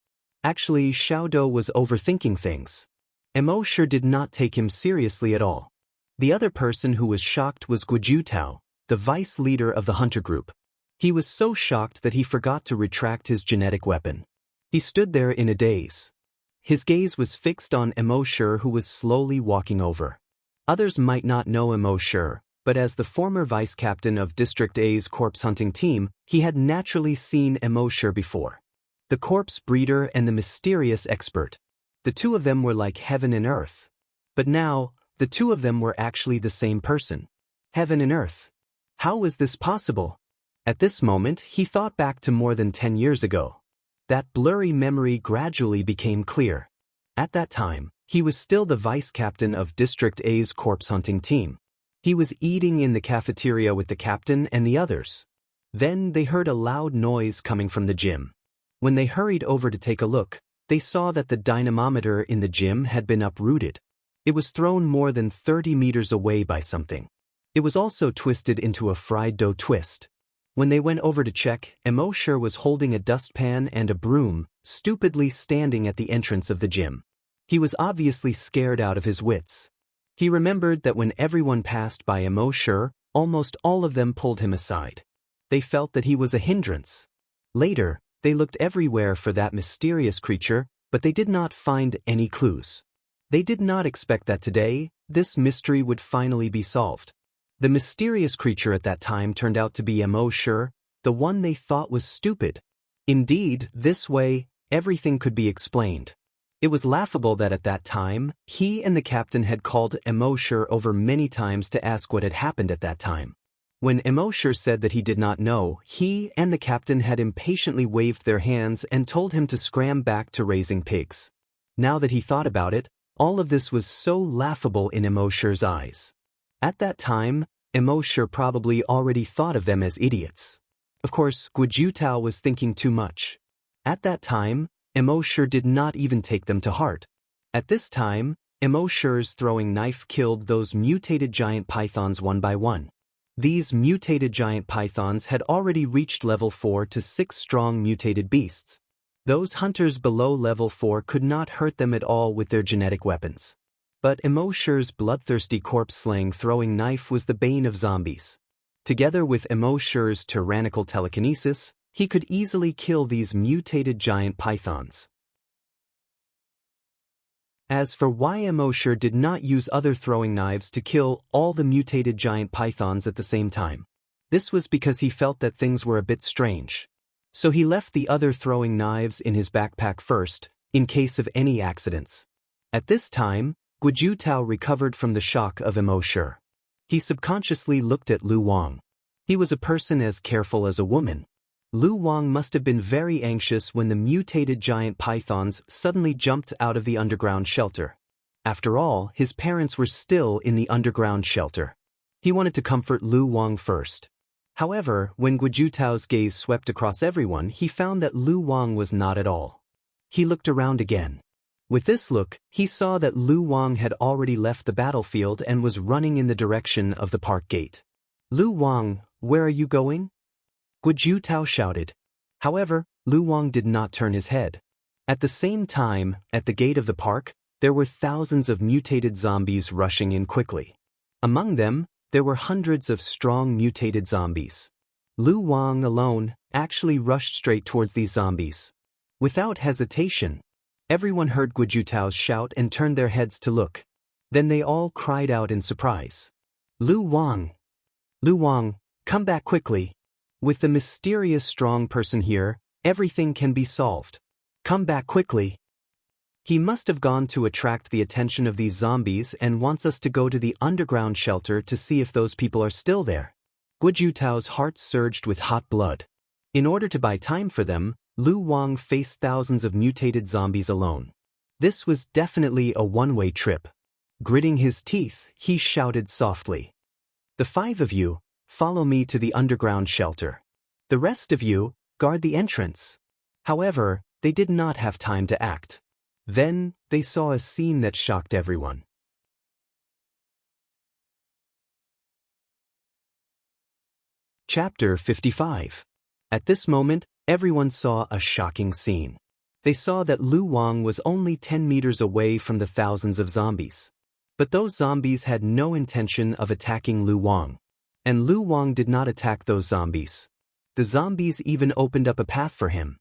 Actually, Xiaodou was overthinking things. Immortal did not take him seriously at all. The other person who was shocked was Guojutao, the vice leader of the hunter group. He was so shocked that he forgot to retract his genetic weapon. He stood there in a daze. His gaze was fixed on Immortal, who was slowly walking over. Others might not know Immortal, but as the former vice-captain of District A's corpse hunting team, he had naturally seen Immortal before. The corpse breeder and the mysterious expert. The 2 of them were like heaven and earth. But now, the 2 of them were actually the same person. Heaven and earth. How was this possible? At this moment, he thought back to more than 10 years ago. That blurry memory gradually became clear. At that time, he was still the vice-captain of District A's corpse hunting team. He was eating in the cafeteria with the captain and the others. Then they heard a loud noise coming from the gym. When they hurried over to take a look, they saw that the dynamometer in the gym had been uprooted. It was thrown more than 30 meters away by something. It was also twisted into a fried dough twist. When they went over to check, Immortal was holding a dustpan and a broom, stupidly standing at the entrance of the gym. He was obviously scared out of his wits. He remembered that when everyone passed by Immortal, almost all of them pulled him aside. They felt that he was a hindrance. Later, they looked everywhere for that mysterious creature, but they did not find any clues. They did not expect that today, this mystery would finally be solved. The mysterious creature at that time turned out to be Immortal, the one they thought was stupid. Indeed, this way, everything could be explained. It was laughable that at that time, he and the captain had called Immortal over many times to ask what had happened at that time. When Immortal said that he did not know, he and the captain had impatiently waved their hands and told him to scram back to raising pigs. Now that he thought about it, all of this was so laughable in Immortal's eyes. At that time, Immortal probably already thought of them as idiots. Of course, Guojutao was thinking too much. At that time, Immortal did not even take them to heart. At this time, Immortal's throwing knife killed those mutated giant pythons one by one. These mutated giant pythons had already reached level 4 to 6 strong mutated beasts. Those hunters below level 4 could not hurt them at all with their genetic weapons. But Immortal's bloodthirsty corpse-slaying throwing knife was the bane of zombies. Together with Immortal's tyrannical telekinesis, he could easily kill these mutated giant pythons. As for why Emosure did not use other throwing knives to kill all the mutated giant pythons at the same time. This was because he felt that things were a bit strange. So he left the other throwing knives in his backpack first, in case of any accidents. At this time, Guojutao recovered from the shock of Emosure. He subconsciously looked at Lu Wang. He was a person as careful as a woman. Lu Wang must have been very anxious when the mutated giant pythons suddenly jumped out of the underground shelter. After all, his parents were still in the underground shelter. He wanted to comfort Lu Wang first. However, when Guojutao's gaze swept across everyone, he found that Lu Wang was not at all. He looked around again. With this look, he saw that Lu Wang had already left the battlefield and was running in the direction of the park gate. Lu Wang, where are you going? Guojutao shouted. However, Lu Wang did not turn his head. At the same time, at the gate of the park, there were thousands of mutated zombies rushing in quickly. Among them, there were hundreds of strong mutated zombies. Lu Wang alone actually rushed straight towards these zombies. Without hesitation, everyone heard Guojutao's shout and turned their heads to look. Then they all cried out in surprise. Lu Wang! Lu Wang, come back quickly! With the mysterious strong person here, everything can be solved. Come back quickly. He must have gone to attract the attention of these zombies and wants us to go to the underground shelter to see if those people are still there. Guojutao's heart surged with hot blood. In order to buy time for them, Lu Wang faced thousands of mutated zombies alone. This was definitely a one-way trip. Gritting his teeth, he shouted softly. The 5 of you, follow me to the underground shelter. The rest of you, guard the entrance. However, they did not have time to act. Then, they saw a scene that shocked everyone. Chapter 55. At this moment, everyone saw a shocking scene. They saw that Lu Wang was only 10 meters away from the thousands of zombies. But those zombies had no intention of attacking Lu Wang. And Lu Wang did not attack those zombies. The zombies even opened up a path for him.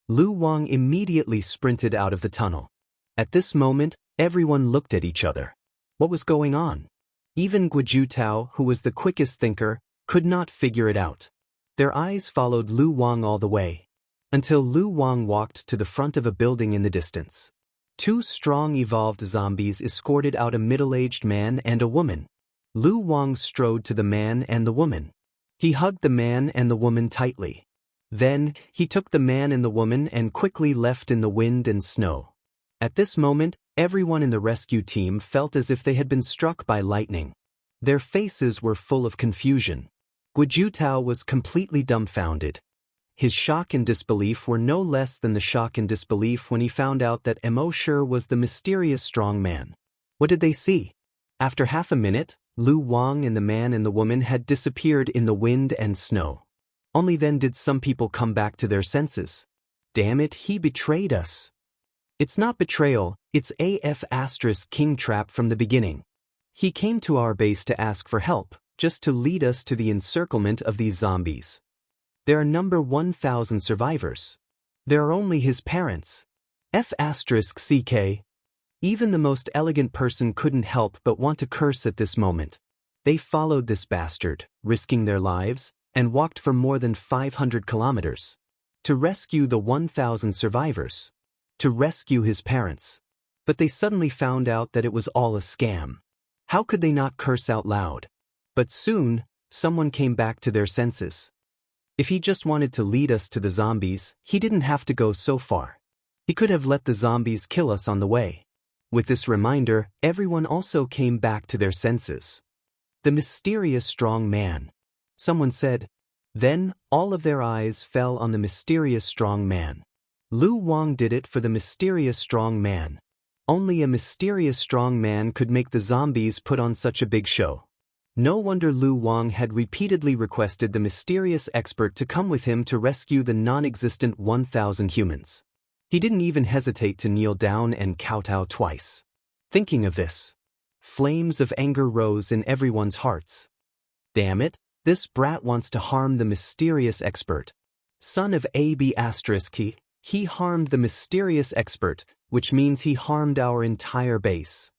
Lu Wang immediately sprinted out of the tunnel. At this moment, everyone looked at each other. What was going on? Even Guojutao, who was the quickest thinker, could not figure it out. Their eyes followed Lu Wang all the way, until Lu Wang walked to the front of a building in the distance. 2 strong evolved zombies escorted out a middle-aged man and a woman. Lu Wang strode to the man and the woman. He hugged the man and the woman tightly. Then, he took the man and the woman and quickly left in the wind and snow. At this moment, everyone in the rescue team felt as if they had been struck by lightning. Their faces were full of confusion. Guojutao was completely dumbfounded. His shock and disbelief were no less than the shock and disbelief when he found out that Emosure was the mysterious strong man. What did they see? After half a minute, Lu Wang and the man and the woman had disappeared in the wind and snow. Only then did some people come back to their senses. Damn it, he betrayed us. It's not betrayal, it's AF** king trap from the beginning. He came to our base to ask for help, just to lead us to the encirclement of these zombies. There are number 1,000 survivors. There are only his parents. F***ck. Even the most elegant person couldn't help but want to curse at this moment. They followed this bastard, risking their lives, and walked for more than 500 kilometers. To rescue the 1,000 survivors. To rescue his parents. But they suddenly found out that it was all a scam. How could they not curse out loud? But soon, someone came back to their senses. If he just wanted to lead us to the zombies, he didn't have to go so far. He could have let the zombies kill us on the way. With this reminder, everyone also came back to their senses. The mysterious strong man. Someone said. Then, all of their eyes fell on the mysterious strong man. Lu Wang did it for the mysterious strong man. Only a mysterious strong man could make the zombies put on such a big show. No wonder Lu Wang had repeatedly requested the mysterious expert to come with him to rescue the non-existent 1,000 humans. He didn't even hesitate to kneel down and kowtow twice. Thinking of this, flames of anger rose in everyone's hearts. Damn it, this brat wants to harm the mysterious expert. Son of AB***, he harmed the mysterious expert, which means he harmed our entire base.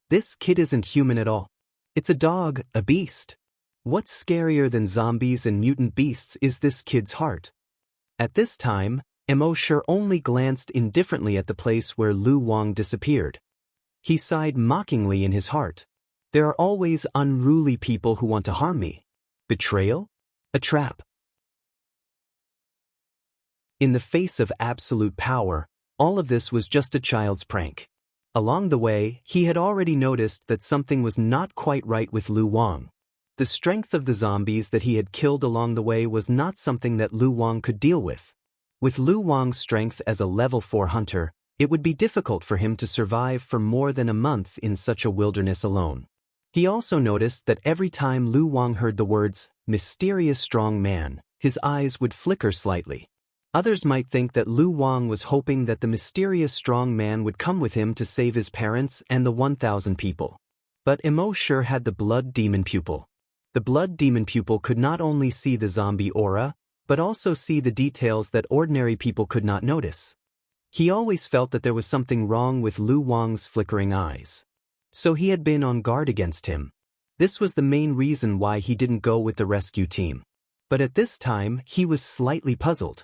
This kid isn't human at all. It's a dog, a beast. What's scarier than zombies and mutant beasts is this kid's heart. At this time, Immortal only glanced indifferently at the place where Lu Wang disappeared. He sighed mockingly in his heart. There are always unruly people who want to harm me. Betrayal? A trap. In the face of absolute power, all of this was just a child's prank. Along the way, he had already noticed that something was not quite right with Lu Wang. The strength of the zombies that he had killed along the way was not something that Lu Wang could deal with. With Lu Wang's strength as a level 4 hunter, it would be difficult for him to survive for more than a month in such a wilderness alone. He also noticed that every time Lu Wang heard the words, "mysterious strong man," his eyes would flicker slightly. Others might think that Lu Wang was hoping that the mysterious strong man would come with him to save his parents and the 1,000 people. But Immortal had the blood demon pupil. The blood demon pupil could not only see the zombie aura, but also see the details that ordinary people could not notice. He always felt that there was something wrong with Lu Wang's flickering eyes. So he had been on guard against him. This was the main reason why he didn't go with the rescue team. But at this time, he was slightly puzzled.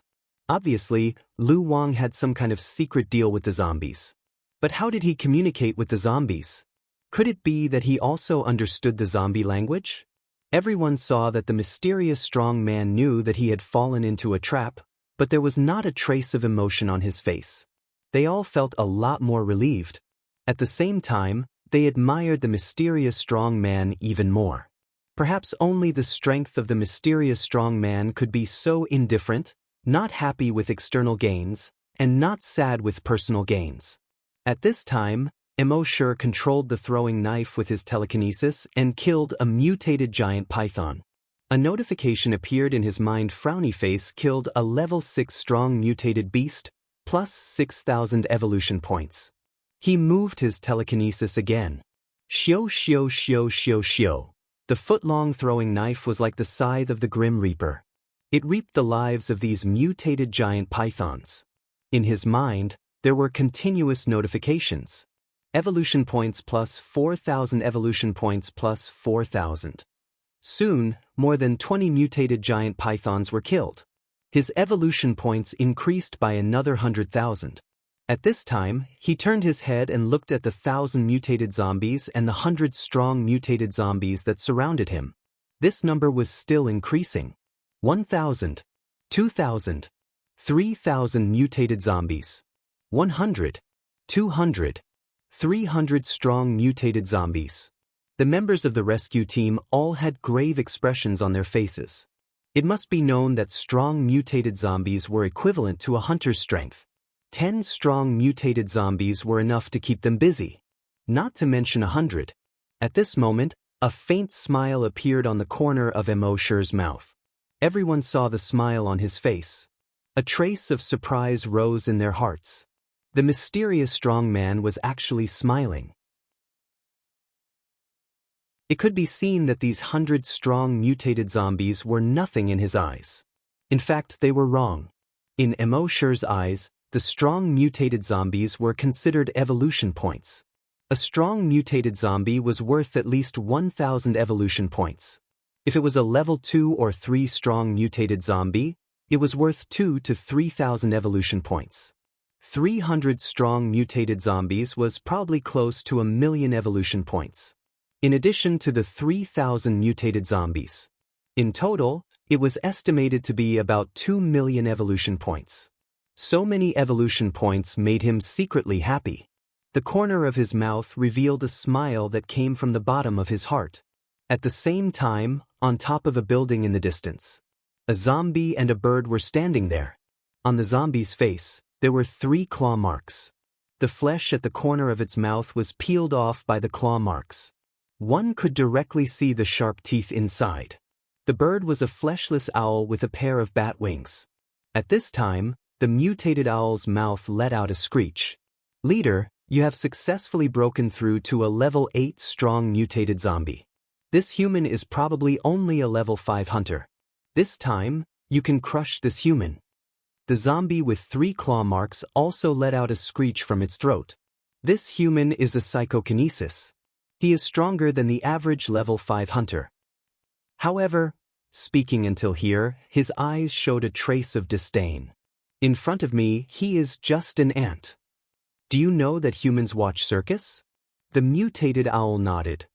Obviously, Lu Wang had some kind of secret deal with the zombies. But how did he communicate with the zombies? Could it be that he also understood the zombie language? Everyone saw that the mysterious strong man knew that he had fallen into a trap, but there was not a trace of emotion on his face. They all felt a lot more relieved. At the same time, they admired the mysterious strong man even more. Perhaps only the strength of the mysterious strong man could be so indifferent, not happy with external gains, and not sad with personal gains. At this time, Immortal controlled the throwing knife with his telekinesis and killed a mutated giant python. A notification appeared in his mind. Frowny face killed a level 6 strong mutated beast, plus 6,000 evolution points. He moved his telekinesis again. Xiao xiao xiao xiao xiao. The foot-long throwing knife was like the scythe of the Grim Reaper. It reaped the lives of these mutated giant pythons. In his mind, there were continuous notifications. Evolution points plus 4,000, evolution points plus 4,000. Soon, more than 20 mutated giant pythons were killed. His evolution points increased by another 100,000. At this time, he turned his head and looked at the 1,000 mutated zombies and the 100 strong mutated zombies that surrounded him. This number was still increasing. 1,000, 2,000, 3,000 mutated zombies. 100, 200, 300 strong mutated zombies. The members of the rescue team all had grave expressions on their faces. It must be known that strong mutated zombies were equivalent to a hunter's strength. 10 strong mutated zombies were enough to keep them busy. Not to mention 100. At this moment, a faint smile appeared on the corner of Immortal's mouth. Everyone saw the smile on his face. A trace of surprise rose in their hearts. The mysterious strong man was actually smiling. It could be seen that these 100 strong mutated zombies were nothing in his eyes. In fact, they were wrong. In Immortal's eyes, the strong mutated zombies were considered evolution points. A strong mutated zombie was worth at least 1,000 evolution points. If it was a level 2 or 3 strong mutated zombie, it was worth 2 to 3,000 evolution points. 300 strong mutated zombies was probably close to 1,000,000 evolution points. In addition to the 3,000 mutated zombies. In total, it was estimated to be about 2,000,000 evolution points. So many evolution points made him secretly happy. The corner of his mouth revealed a smile that came from the bottom of his heart. At the same time, on top of a building in the distance, a zombie and a bird were standing there. On the zombie's face, there were 3 claw marks. The flesh at the corner of its mouth was peeled off by the claw marks. One could directly see the sharp teeth inside. The bird was a fleshless owl with a pair of bat wings. At this time, the mutated owl's mouth let out a screech. Leader, you have successfully broken through to a level 8 strong mutated zombie. This human is probably only a level 5 hunter. This time, you can crush this human. The zombie with 3 claw marks also let out a screech from its throat. This human is a psychokinesis. He is stronger than the average level 5 hunter. However, speaking until here, his eyes showed a trace of disdain. In front of me, he is just an ant. Do you know that humans watch circus? The mutated owl nodded.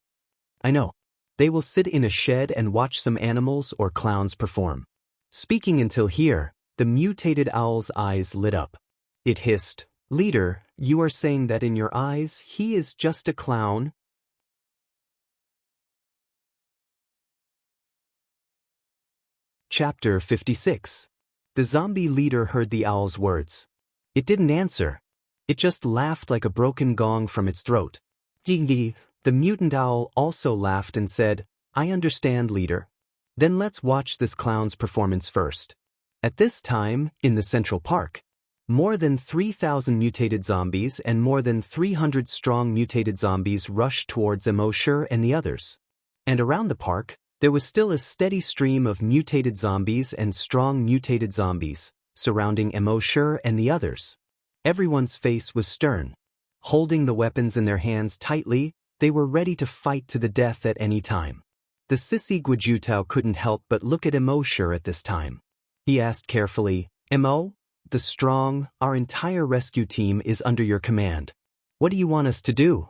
I know. They will sit in a shed and watch some animals or clowns perform. Speaking until here, the mutated owl's eyes lit up. It hissed, Leader, you are saying that in your eyes, he is just a clown? Chapter 56. The zombie leader heard the owl's words. It didn't answer. It just laughed like a broken gong from its throat. Gee, the mutant owl also laughed and said, I understand, leader. Then let's watch this clown's performance first. At this time, in the Central Park, more than 3,000 mutated zombies and more than 300 strong mutated zombies rushed towards Immortal and the others. And around the park, there was still a steady stream of mutated zombies and strong mutated zombies, surrounding Immortal and the others. Everyone's face was stern. Holding the weapons in their hands tightly, they were ready to fight to the death at any time. The sissy Guojutao couldn't help but look at Immortal at this time. He asked carefully, Immo, the strong, our entire rescue team is under your command. What do you want us to do?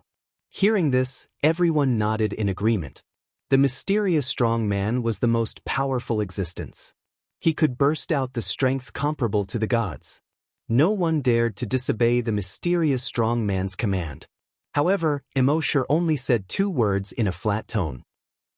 Hearing this, everyone nodded in agreement. The mysterious strong man was the most powerful existence. He could burst out the strength comparable to the gods. No one dared to disobey the mysterious strong man's command. However, Immortal only said 2 words in a flat tone.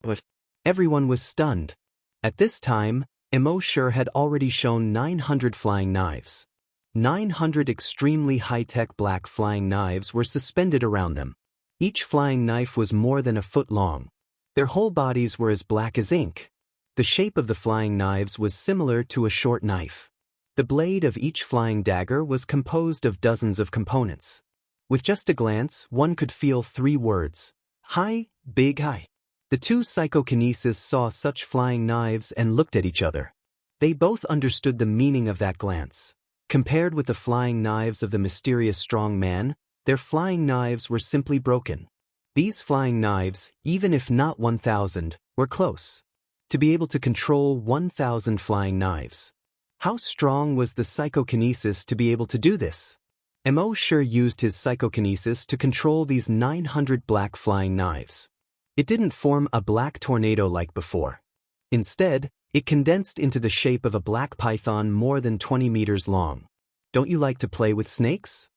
But everyone was stunned. At this time, Immortal had already shown 900 flying knives. 900 extremely high-tech black flying knives were suspended around them. Each flying knife was more than a foot long. Their whole bodies were as black as ink. The shape of the flying knives was similar to a short knife. The blade of each flying dagger was composed of dozens of components. With just a glance, one could feel 3 words. Hi, big hi. The 2 psychokinesis saw such flying knives and looked at each other. They both understood the meaning of that glance. Compared with the flying knives of the mysterious strong man, their flying knives were simply broken. These flying knives, even if not 1,000, were close. To be able to control 1,000 flying knives. How strong was the psychokinesis to be able to do this? Immortal used his psychokinesis to control these 900 black flying knives. It didn't form a black tornado like before. Instead, it condensed into the shape of a black python more than 20 meters long. Don't you like to play with snakes?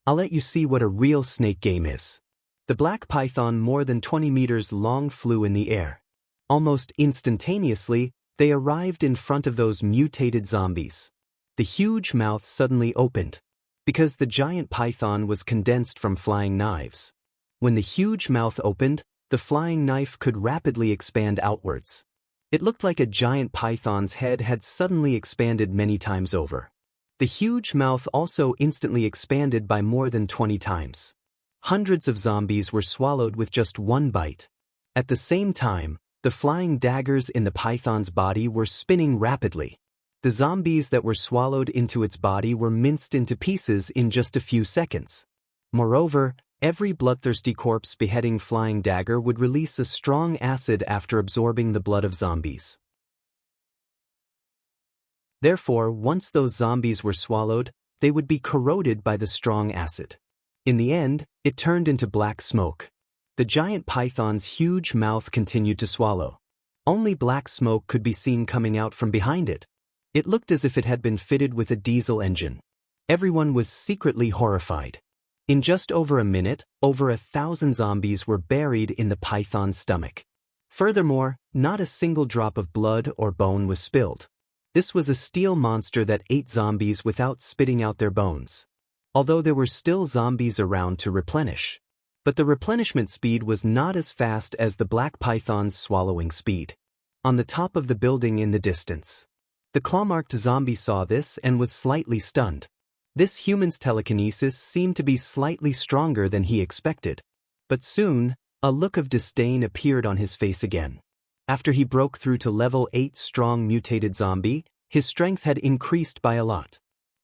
I'll let you see what a real snake game is. The black python more than 20 meters long flew in the air. Almost instantaneously, they arrived in front of those mutated zombies. The huge mouth suddenly opened, because the giant python was condensed from flying knives. When the huge mouth opened, the flying knife could rapidly expand outwards. It looked like a giant python's head had suddenly expanded many times over. The huge mouth also instantly expanded by more than 20 times. Hundreds of zombies were swallowed with just 1 bite. At the same time, the flying daggers in the python's body were spinning rapidly. The zombies that were swallowed into its body were minced into pieces in just a few seconds. Moreover, every bloodthirsty corpse beheading flying dagger would release a strong acid after absorbing the blood of zombies. Therefore, once those zombies were swallowed, they would be corroded by the strong acid. In the end, it turned into black smoke. The giant python's huge mouth continued to swallow. Only black smoke could be seen coming out from behind it. It looked as if it had been fitted with a diesel engine. Everyone was secretly horrified. In just over a minute, over 1,000 zombies were buried in the python's stomach. Furthermore, not a single drop of blood or bone was spilled. This was a steel monster that ate zombies without spitting out their bones. Although there were still zombies around to replenish. But the replenishment speed was not as fast as the black python's swallowing speed. On the top of the building in the distance, the claw-marked zombie saw this and was slightly stunned. This human's telekinesis seemed to be slightly stronger than he expected. But soon, a look of disdain appeared on his face again. After he broke through to level 8 strong mutated zombie, his strength had increased by a lot.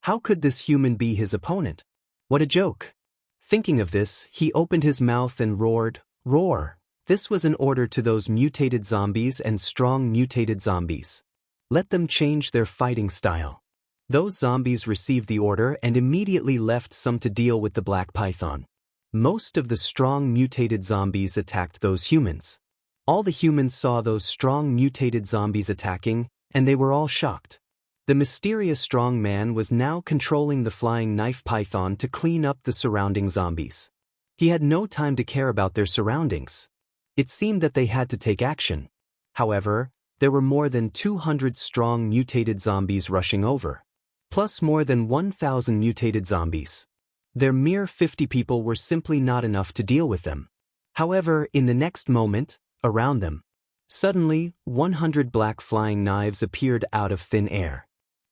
How could this human be his opponent? What a joke. Thinking of this, he opened his mouth and roared, "Roar!" This was an order to those mutated zombies and strong mutated zombies. Let them change their fighting style. Those zombies received the order and immediately left some to deal with the black python. Most of the strong mutated zombies attacked those humans. All the humans saw those strong mutated zombies attacking, and they were all shocked. The mysterious strong man was now controlling the flying knife python to clean up the surrounding zombies. He had no time to care about their surroundings. It seemed that they had to take action. However, there were more than 200 strong mutated zombies rushing over. Plus more than 1,000 mutated zombies. Their mere 50 people were simply not enough to deal with them. However, in the next moment, around them, suddenly, 100 black flying knives appeared out of thin air.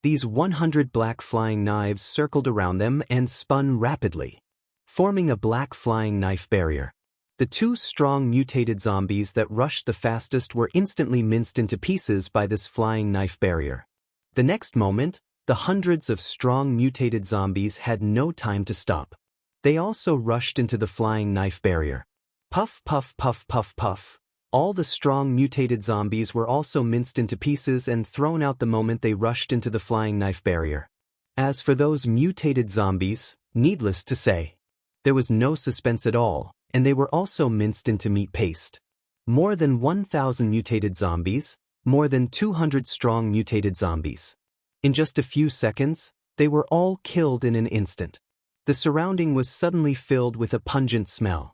These 100 black flying knives circled around them and spun rapidly, forming a black flying knife barrier. The two strong mutated zombies that rushed the fastest were instantly minced into pieces by this flying knife barrier. The next moment, the hundreds of strong mutated zombies had no time to stop. They also rushed into the flying knife barrier. Puff, puff, puff, puff, puff. All the strong mutated zombies were also minced into pieces and thrown out the moment they rushed into the flying knife barrier. As for those mutated zombies, needless to say, there was no suspense at all, and they were also minced into meat paste. More than 1,000 mutated zombies, more than 200 strong mutated zombies. In just a few seconds, they were all killed in an instant. The surrounding was suddenly filled with a pungent smell.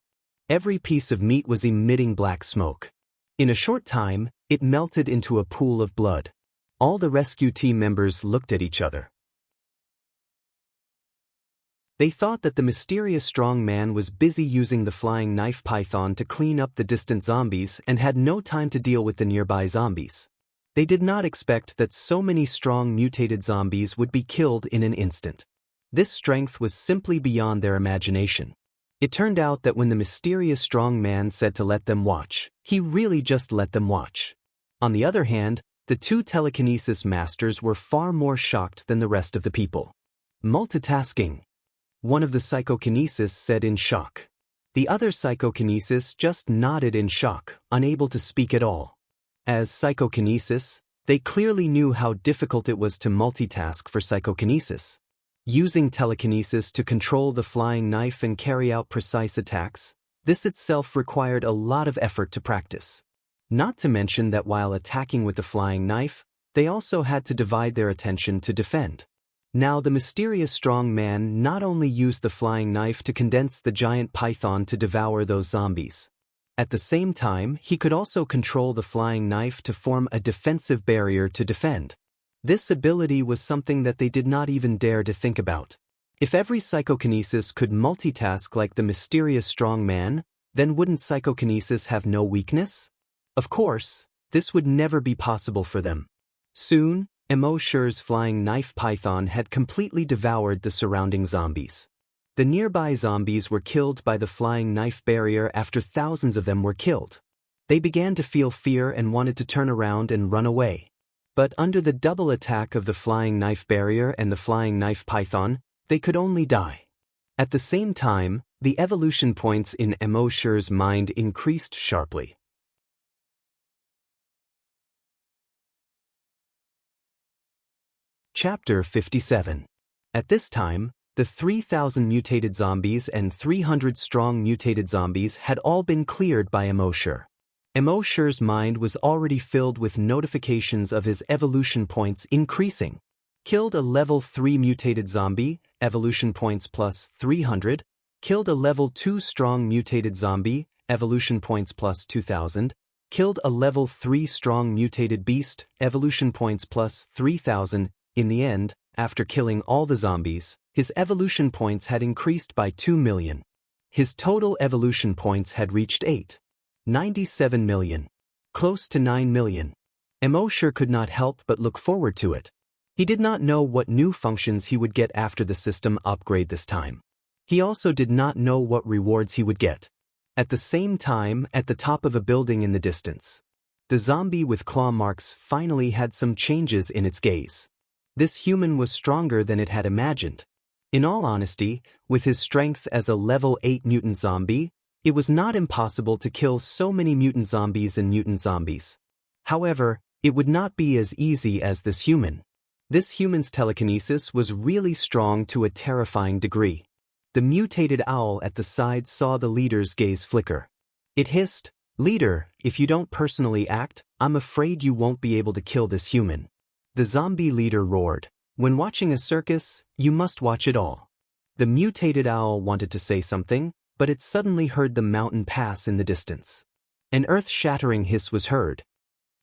Every piece of meat was emitting black smoke. In a short time, it melted into a pool of blood. All the rescue team members looked at each other. They thought that the mysterious strong man was busy using the flying knife python to clean up the distant zombies and had no time to deal with the nearby zombies. They did not expect that so many strong mutated zombies would be killed in an instant. This strength was simply beyond their imagination. It turned out that when the mysterious strong man said to let them watch, he really just let them watch. On the other hand, the two telekinesis masters were far more shocked than the rest of the people. Multitasking. One of the psychokinesis said in shock. The other psychokinesis just nodded in shock, unable to speak at all. As psychokinesis, they clearly knew how difficult it was to multitask for psychokinesis. Using telekinesis to control the flying knife and carry out precise attacks, this itself required a lot of effort to practice. Not to mention that while attacking with the flying knife, they also had to divide their attention to defend. Now the mysterious strong man not only used the flying knife to condense the giant python to devour those zombies. At the same time, he could also control the flying knife to form a defensive barrier to defend. This ability was something that they did not even dare to think about. If every psychokinesis could multitask like the mysterious strong man, then wouldn't psychokinesis have no weakness? Of course, this would never be possible for them. Soon, Immortal's flying knife python had completely devoured the surrounding zombies. The nearby zombies were killed by the flying knife barrier after thousands of them were killed. They began to feel fear and wanted to turn around and run away. But under the double attack of the flying knife barrier and the flying knife python, they could only die. At the same time, the evolution points in Immortal's mind increased sharply. Chapter 57. At this time, the 3,000 mutated zombies and 300 strong mutated zombies had all been cleared by Immortal. Immortal's mind was already filled with notifications of his evolution points increasing. Killed a level 3 mutated zombie, evolution points plus 300. Killed a level 2 strong mutated zombie, evolution points plus 2,000. Killed a level 3 strong mutated beast, evolution points plus 3,000. In the end, after killing all the zombies, his evolution points had increased by 2 million. His total evolution points had reached 97 million. Close to 9 million. Immortal could not help but look forward to it. He did not know what new functions he would get after the system upgrade this time. He also did not know what rewards he would get. At the same time, at the top of a building in the distance, the zombie with claw marks finally had some changes in its gaze. This human was stronger than it had imagined. In all honesty, with his strength as a level 8 mutant zombie, it was not impossible to kill so many mutant zombies and mutant zombies. However, it would not be as easy as this human. This human's telekinesis was really strong to a terrifying degree. The mutated owl at the side saw the leader's gaze flicker. It hissed, "Leader, if you don't personally act, I'm afraid you won't be able to kill this human." The zombie leader roared, "When watching a circus, you must watch it all." The mutated owl wanted to say something, but it suddenly heard the mountain pass in the distance. An earth-shattering hiss was heard.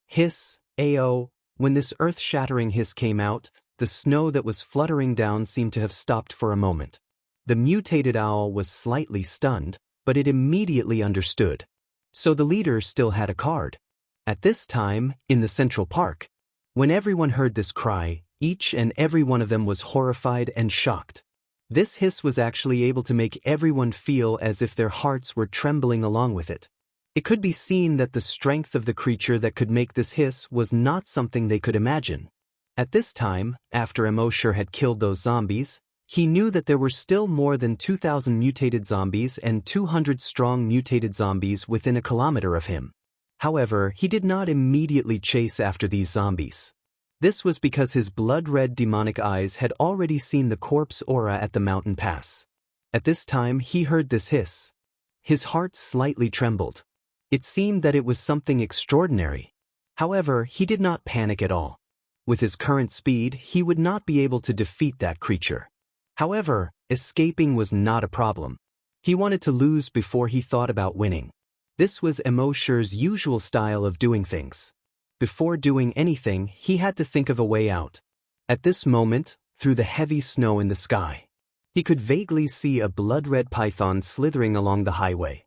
Hiss, Ao. When this earth-shattering hiss came out, the snow that was fluttering down seemed to have stopped for a moment. The mutated owl was slightly stunned, but it immediately understood. So the leader still had a card. At this time, in the Central Park, when everyone heard this cry, each and every one of them was horrified and shocked. This hiss was actually able to make everyone feel as if their hearts were trembling along with it. It could be seen that the strength of the creature that could make this hiss was not something they could imagine. At this time, after Immortal had killed those zombies, he knew that there were still more than 2,000 mutated zombies and 200 strong mutated zombies within a kilometer of him. However, he did not immediately chase after these zombies. This was because his blood-red demonic eyes had already seen the corpse aura at the mountain pass. At this time he heard this hiss. His heart slightly trembled. It seemed that it was something extraordinary. However, he did not panic at all. With his current speed, he would not be able to defeat that creature. However, escaping was not a problem. He wanted to lose before he thought about winning. This was Immortal's usual style of doing things. Before doing anything, he had to think of a way out. At this moment, through the heavy snow in the sky, he could vaguely see a blood-red python slithering along the highway.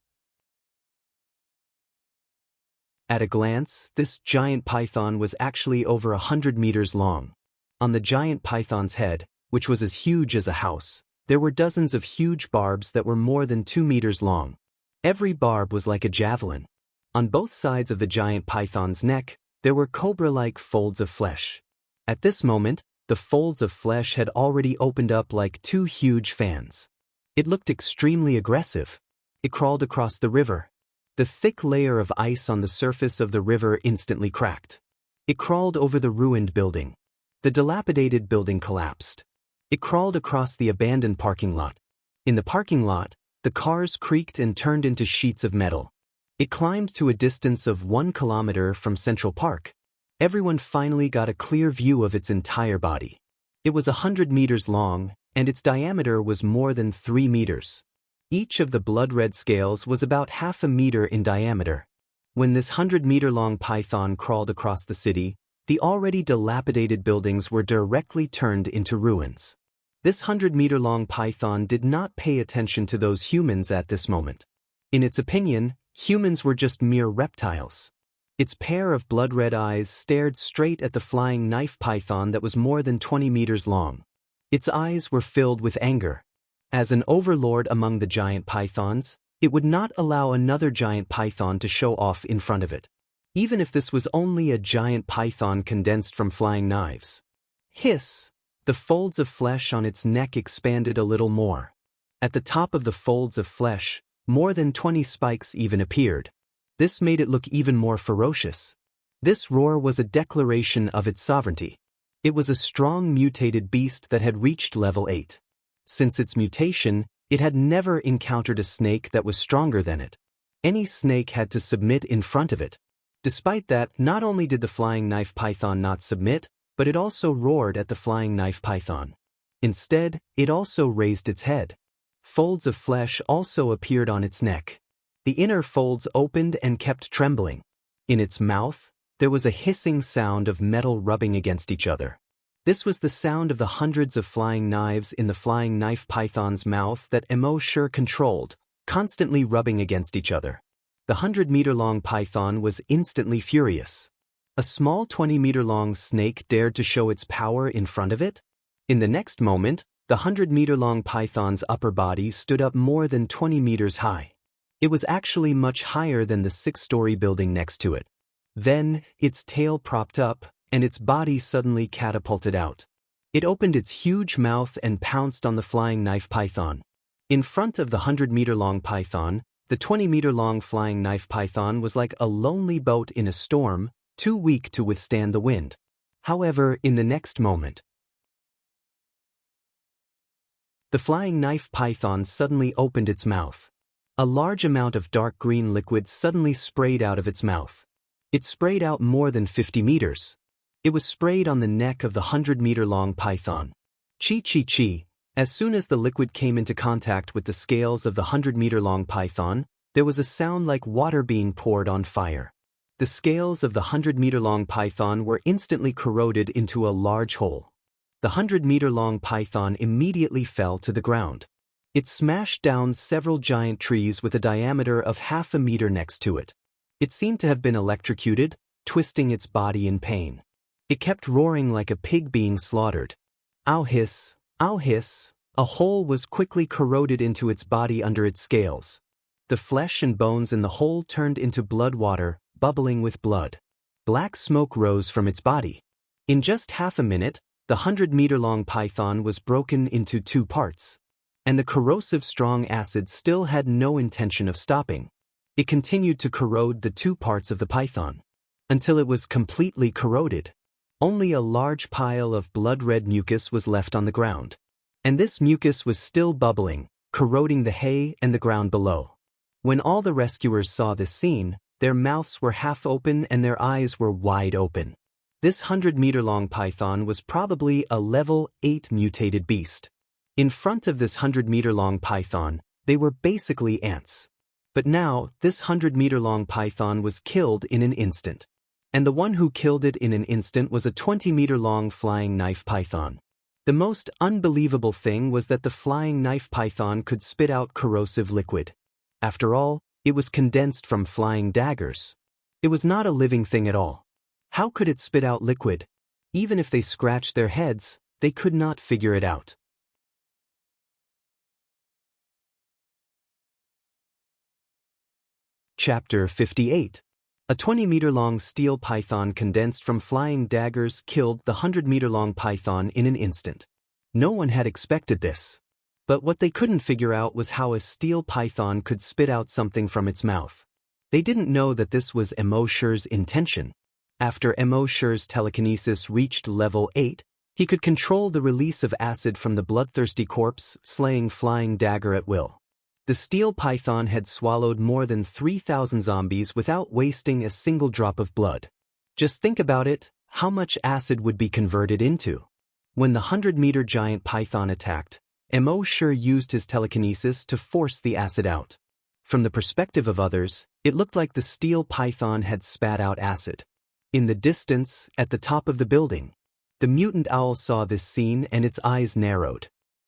At a glance, this giant python was actually over 100 meters long. On the giant python's head, which was as huge as a house, there were dozens of huge barbs that were more than 2 meters long. Every barb was like a javelin. On both sides of the giant python's neck, there were cobra-like folds of flesh. At this moment, the folds of flesh had already opened up like 2 huge fans. It looked extremely aggressive. It crawled across the river. The thick layer of ice on the surface of the river instantly cracked. It crawled over the ruined building. The dilapidated building collapsed. It crawled across the abandoned parking lot. In the parking lot, the cars creaked and turned into sheets of metal. It climbed to a distance of 1 kilometer from Central Park. Everyone finally got a clear view of its entire body. It was 100 meters long, and its diameter was more than 3 meters. Each of the blood-red scales was about half a meter in diameter. When this 100-meter-long python crawled across the city, the already dilapidated buildings were directly turned into ruins. This 100-meter-long python did not pay attention to those humans at this moment. In its opinion, humans were just mere reptiles. Its pair of blood-red eyes stared straight at the flying knife python that was more than 20 meters long. Its eyes were filled with anger. As an overlord among the giant pythons, it would not allow another giant python to show off in front of it, even if this was only a giant python condensed from flying knives. Hiss! The folds of flesh on its neck expanded a little more. At the top of the folds of flesh, more than 20 spikes even appeared. This made it look even more ferocious. This roar was a declaration of its sovereignty. It was a strong mutated beast that had reached level 8. Since its mutation, it had never encountered a snake that was stronger than it. Any snake had to submit in front of it. Despite that, not only did the flying knife python not submit, but it also roared at the flying knife python. Instead, it also raised its head. Folds of flesh also appeared on its neck. The inner folds opened and kept trembling. In its mouth, there was a hissing sound of metal rubbing against each other. This was the sound of the hundreds of flying knives in the flying knife python's mouth that Immortal controlled, constantly rubbing against each other. The 100-meter-long python was instantly furious. A small 20-meter-long snake dared to show its power in front of it? In the next moment, the 100-meter-long python's upper body stood up more than 20 meters high. It was actually much higher than the 6-story building next to it. Then, its tail propped up, and its body suddenly catapulted out. It opened its huge mouth and pounced on the flying knife python. In front of the 100-meter-long python, the 20-meter-long flying knife python was like a lonely boat in a storm, too weak to withstand the wind. However, in the next moment, the flying knife python suddenly opened its mouth. A large amount of dark green liquid suddenly sprayed out of its mouth. It sprayed out more than 50 meters. It was sprayed on the neck of the 100-meter-long python. Chi. As soon as the liquid came into contact with the scales of the 100-meter-long python, there was a sound like water being poured on fire. The scales of the 100-meter-long python were instantly corroded into a large hole. The 100-meter-long python immediately fell to the ground. It smashed down several giant trees with a diameter of half a meter next to it. It seemed to have been electrocuted, twisting its body in pain. It kept roaring like a pig being slaughtered. Ow hiss, ow hiss. A hole was quickly corroded into its body under its scales. The flesh and bones in the hole turned into blood water, bubbling with blood. Black smoke rose from its body. In just half a minute, the 100-meter-long python was broken into 2 parts. And the corrosive strong acid still had no intention of stopping. It continued to corrode the 2 parts of the python until it was completely corroded. Only a large pile of blood-red mucus was left on the ground. And this mucus was still bubbling, corroding the hay and the ground below. When all the rescuers saw this scene, their mouths were half open and their eyes were wide open. This 100-meter-long python was probably a level 8 mutated beast. In front of this 100-meter-long python, they were basically ants. But now, this 100-meter-long python was killed in an instant. And the one who killed it in an instant was a 20-meter-long flying knife python. The most unbelievable thing was that the flying knife python could spit out corrosive liquid. After all, it was condensed from flying daggers. It was not a living thing at all. How could it spit out liquid? Even if they scratched their heads, they could not figure it out. Chapter 58. A 20-meter-long steel python condensed from flying daggers killed the 100-meter-long python in an instant. No one had expected this. But what they couldn't figure out was how a steel python could spit out something from its mouth. They didn't know that this was Emo Shi's intention. After Emo Shi's telekinesis reached level 8, he could control the release of acid from the bloodthirsty corpse, slaying flying dagger at will. The steel python had swallowed more than 3,000 zombies without wasting a single drop of blood. Just think about it, how much acid would be converted into? When the 100-meter giant python attacked, Emo Shi used his telekinesis to force the acid out. From the perspective of others, it looked like the steel python had spat out acid. In the distance, at the top of the building, the mutant owl saw this scene and its eyes narrowed.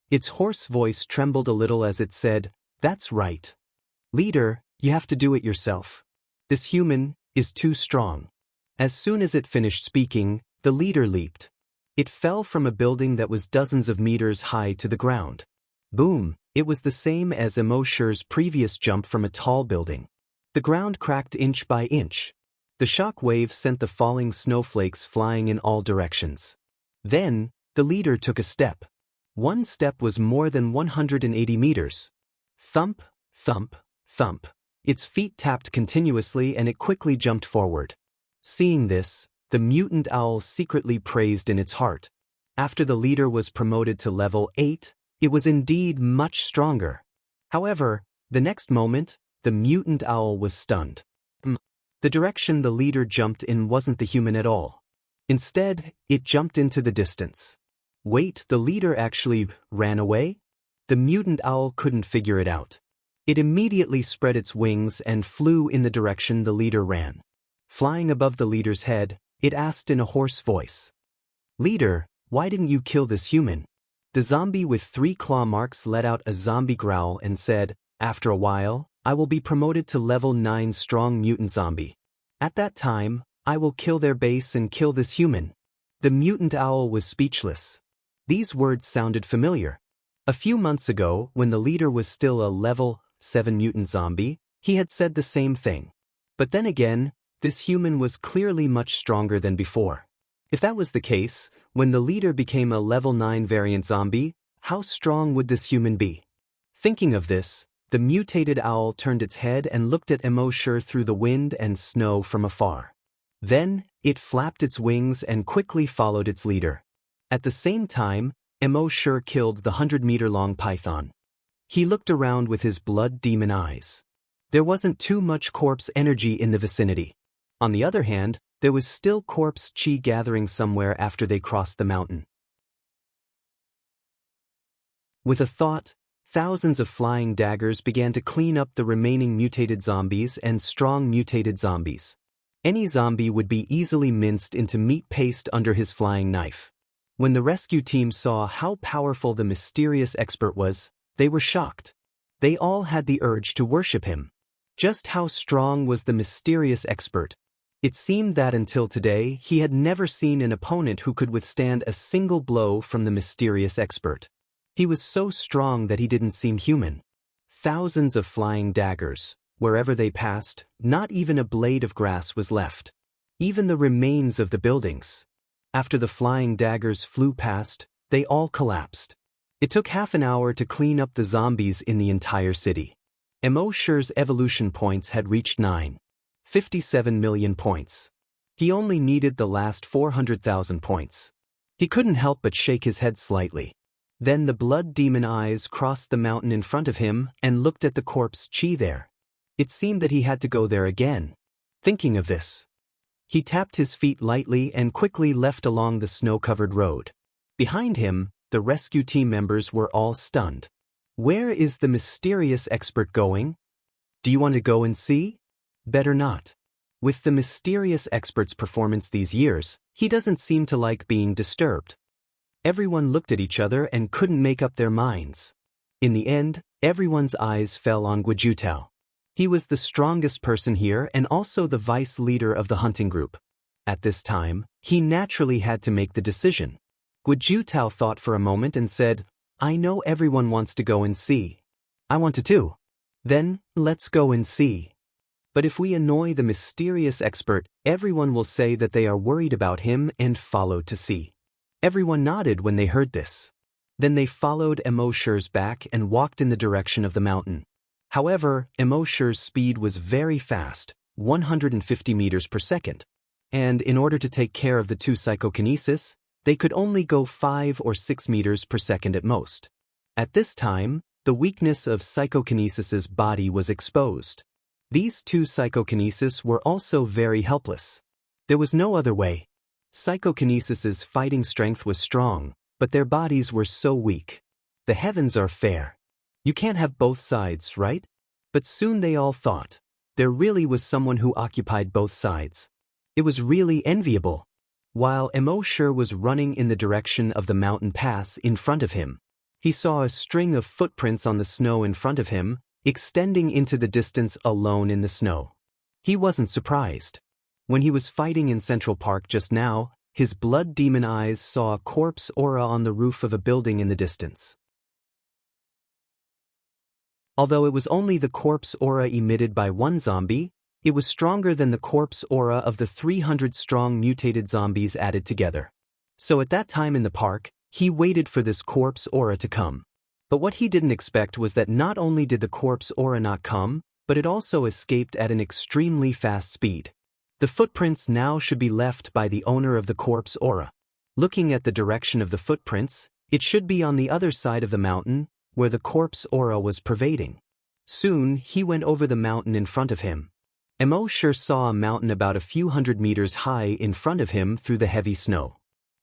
Its hoarse voice trembled a little as it said, "That's right. Leader, you have to do it yourself. This human is too strong." As soon as it finished speaking, the leader leaped. It fell from a building that was dozens of meters high to the ground. Boom! It was the same as Emo Shi's previous jump from a tall building. The ground cracked inch by inch. The shock wave sent the falling snowflakes flying in all directions. Then, the leader took a step. One step was more than 180 meters. Thump, thump, thump. Its feet tapped continuously and it quickly jumped forward. Seeing this, the mutant owl secretly praised in its heart. After the leader was promoted to level 8, it was indeed much stronger. However, the next moment, the mutant owl was stunned. The direction the leader jumped in wasn't the human at all. Instead, it jumped into the distance. Wait, the leader actually ran away? The mutant owl couldn't figure it out. It immediately spread its wings and flew in the direction the leader ran. Flying above the leader's head, it asked in a hoarse voice, "Leader, why didn't you kill this human?" The zombie with 3 claw marks let out a zombie growl and said, "After a while, I will be promoted to level 9 strong mutant zombie. At that time, I will kill their base and kill this human." The mutant owl was speechless. These words sounded familiar. A few months ago, when the leader was still a level 7 mutant zombie, he had said the same thing. But then again, this human was clearly much stronger than before. If that was the case, when the leader became a level 9 variant zombie, how strong would this human be? Thinking of this, the mutated owl turned its head and looked at Immortal through the wind and snow from afar. Then, it flapped its wings and quickly followed its leader. At the same time, Immortal killed the 100-meter-long python. He looked around with his blood demon eyes. There wasn't too much corpse energy in the vicinity. On the other hand, there was still corpse chi gathering somewhere after they crossed the mountain. With a thought, thousands of flying daggers began to clean up the remaining mutated zombies and strong mutated zombies. Any zombie would be easily minced into meat paste under his flying knife. When the rescue team saw how powerful the mysterious expert was, they were shocked. They all had the urge to worship him. Just how strong was the mysterious expert? It seemed that until today he had never seen an opponent who could withstand a single blow from the mysterious expert. He was so strong that he didn't seem human. Thousands of flying daggers. Wherever they passed, not even a blade of grass was left. Even the remains of the buildings. After the flying daggers flew past, they all collapsed. It took half an hour to clean up the zombies in the entire city. Immortal's evolution points had reached 57 million points. He only needed the last 400,000 points. He couldn't help but shake his head slightly. Then the blood demon eyes crossed the mountain in front of him and looked at the corpse chi there. It seemed that he had to go there again. Thinking of this, he tapped his feet lightly and quickly left along the snow-covered road. Behind him, the rescue team members were all stunned. Where is the mysterious expert going? Do you want to go and see? Better not. With the mysterious expert's performance these years, he doesn't seem to like being disturbed. Everyone looked at each other and couldn't make up their minds. In the end, everyone's eyes fell on Guojutao. He was the strongest person here and also the vice leader of the hunting group. At this time, he naturally had to make the decision. Guojutao thought for a moment and said, "I know everyone wants to go and see. I want to too. Then, let's go and see. But if we annoy the mysterious expert, everyone will say that they are worried about him and follow to see." Everyone nodded when they heard this. Then they followed Immortal's back and walked in the direction of the mountain. However, Immortal's speed was very fast, 150 meters per second. And in order to take care of the two psychokinesis, they could only go 5 or 6 meters per second at most. At this time, the weakness of psychokinesis's body was exposed. These two psychokinesis were also very helpless. There was no other way. Psychokinesis's fighting strength was strong, but their bodies were so weak. The heavens are fair. You can't have both sides, right? But soon they all thought, there really was someone who occupied both sides. It was really enviable. While Immortal was running in the direction of the mountain pass in front of him, he saw a string of footprints on the snow in front of him, extending into the distance alone in the snow. He wasn't surprised. When he was fighting in Central Park just now, his blood demon eyes saw a corpse aura on the roof of a building in the distance. Although it was only the corpse aura emitted by one zombie, it was stronger than the corpse aura of the 300-strong mutated zombies added together. So at that time in the park, he waited for this corpse aura to come. But what he didn't expect was that not only did the corpse aura not come, but it also escaped at an extremely fast speed. The footprints now should be left by the owner of the corpse aura. Looking at the direction of the footprints, it should be on the other side of the mountain, where the corpse aura was pervading. Soon, he went over the mountain in front of him. Immortal saw a mountain about a few hundred meters high in front of him through the heavy snow.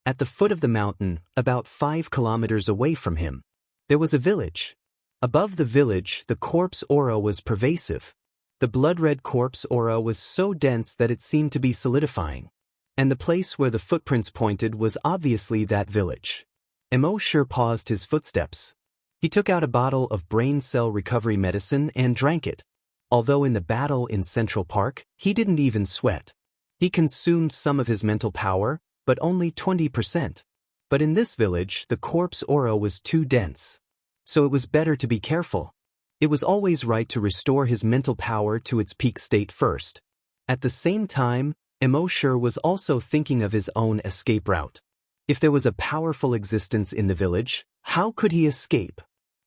At the foot of the mountain, about 5 kilometers away from him, there was a village. Above the village, the corpse aura was pervasive. The blood-red corpse aura was so dense that it seemed to be solidifying. And the place where the footprints pointed was obviously that village. Immortal paused his footsteps. He took out a bottle of brain cell recovery medicine and drank it. Although in the battle in Central Park, he didn't even sweat. He consumed some of his mental power, but only 20%. But in this village, the corpse aura was too dense. So it was better to be careful. It was always right to restore his mental power to its peak state first. At the same time, Emosure was also thinking of his own escape route. If there was a powerful existence in the village, how could he escape?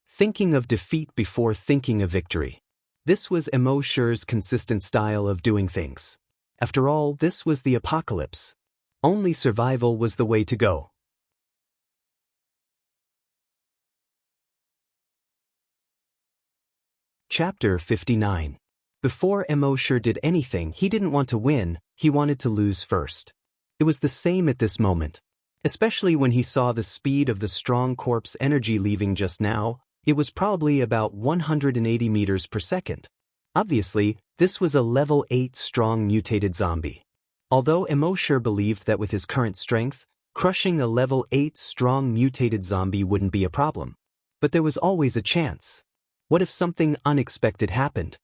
Thinking of defeat before thinking of victory. This was Emosure's consistent style of doing things. After all, this was the apocalypse. Only survival was the way to go. Chapter 59. Before Emosure did anything, he didn't want to win, he wanted to lose first. It was the same at this moment. Especially when he saw the speed of the strong corpse energy leaving just now, it was probably about 180 meters per second. Obviously, this was a level 8 strong mutated zombie. Although Emosure believed that with his current strength, crushing a level 8 strong mutated zombie wouldn't be a problem. But there was always a chance. What if something unexpected happened?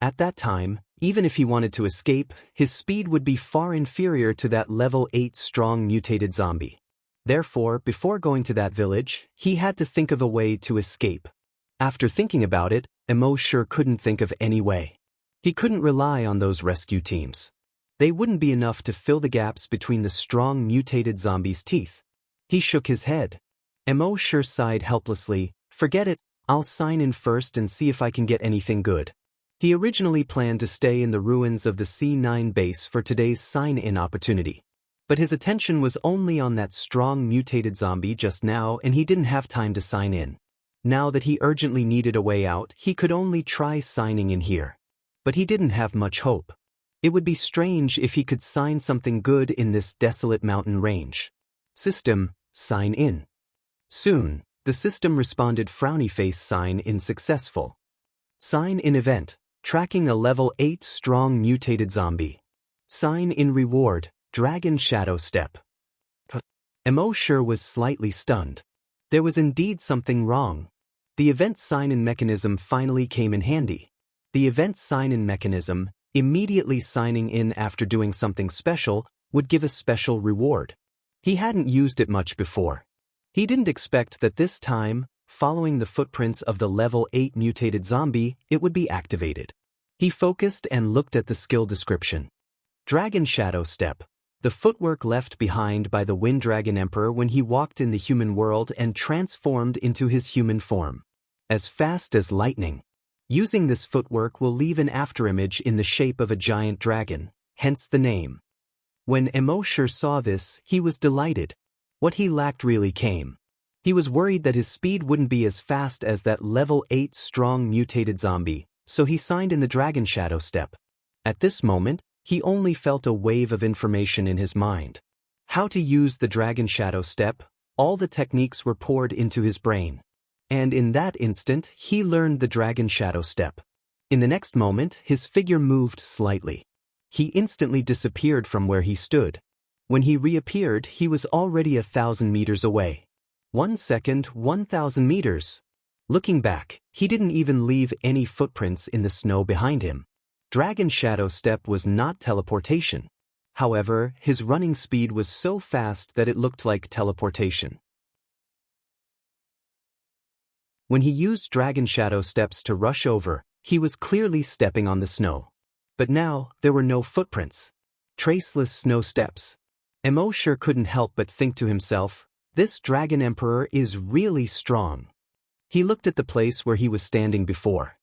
At that time, even if he wanted to escape, his speed would be far inferior to that level 8 strong mutated zombie. Therefore, before going to that village, he had to think of a way to escape. After thinking about it, Emosure couldn't think of any way. He couldn't rely on those rescue teams. They wouldn't be enough to fill the gaps between the strong mutated zombie's teeth. He shook his head. Emosure sighed helplessly. Forget it, I'll sign in first and see if I can get anything good. He originally planned to stay in the ruins of the C9 base for today's sign-in opportunity. But his attention was only on that strong mutated zombie just now, and he didn't have time to sign in. Now that he urgently needed a way out, he could only try signing in here. But he didn't have much hope. It would be strange if he could sign something good in this desolate mountain range. System, sign in. Soon, the system responded frowny face sign in successful. Sign in event, tracking a level 8 strong mutated zombie. Sign in reward, dragon shadow step. Emosure was slightly stunned. There was indeed something wrong. The event sign-in mechanism finally came in handy. The event sign-in mechanism, immediately signing in after doing something special, would give a special reward. He hadn't used it much before. He didn't expect that this time, following the footprints of the level 8 mutated zombie, it would be activated. He focused and looked at the skill description. Dragon Shadow Step. The footwork left behind by the Wind Dragon Emperor when he walked in the human world and transformed into his human form. As fast as lightning. Using this footwork will leave an afterimage in the shape of a giant dragon, hence the name. When Emosure saw this, he was delighted. What he lacked really came. He was worried that his speed wouldn't be as fast as that level 8 strong mutated zombie, so he signed in the Dragon Shadow Step. At this moment, he only felt a wave of information in his mind. How to use the Dragon Shadow Step, all the techniques were poured into his brain. And in that instant, he learned the Dragon Shadow Step. In the next moment, his figure moved slightly. He instantly disappeared from where he stood. When he reappeared, he was already 1,000 meters away. 1 second, 1,000 meters. Looking back, he didn't even leave any footprints in the snow behind him. Dragon Shadow Step was not teleportation. However, his running speed was so fast that it looked like teleportation. When he used Dragon Shadow Steps to rush over, he was clearly stepping on the snow. But now, there were no footprints. Traceless snow steps. Emosure couldn't help but think to himself, this Dragon Emperor is really strong. He looked at the place where he was standing before.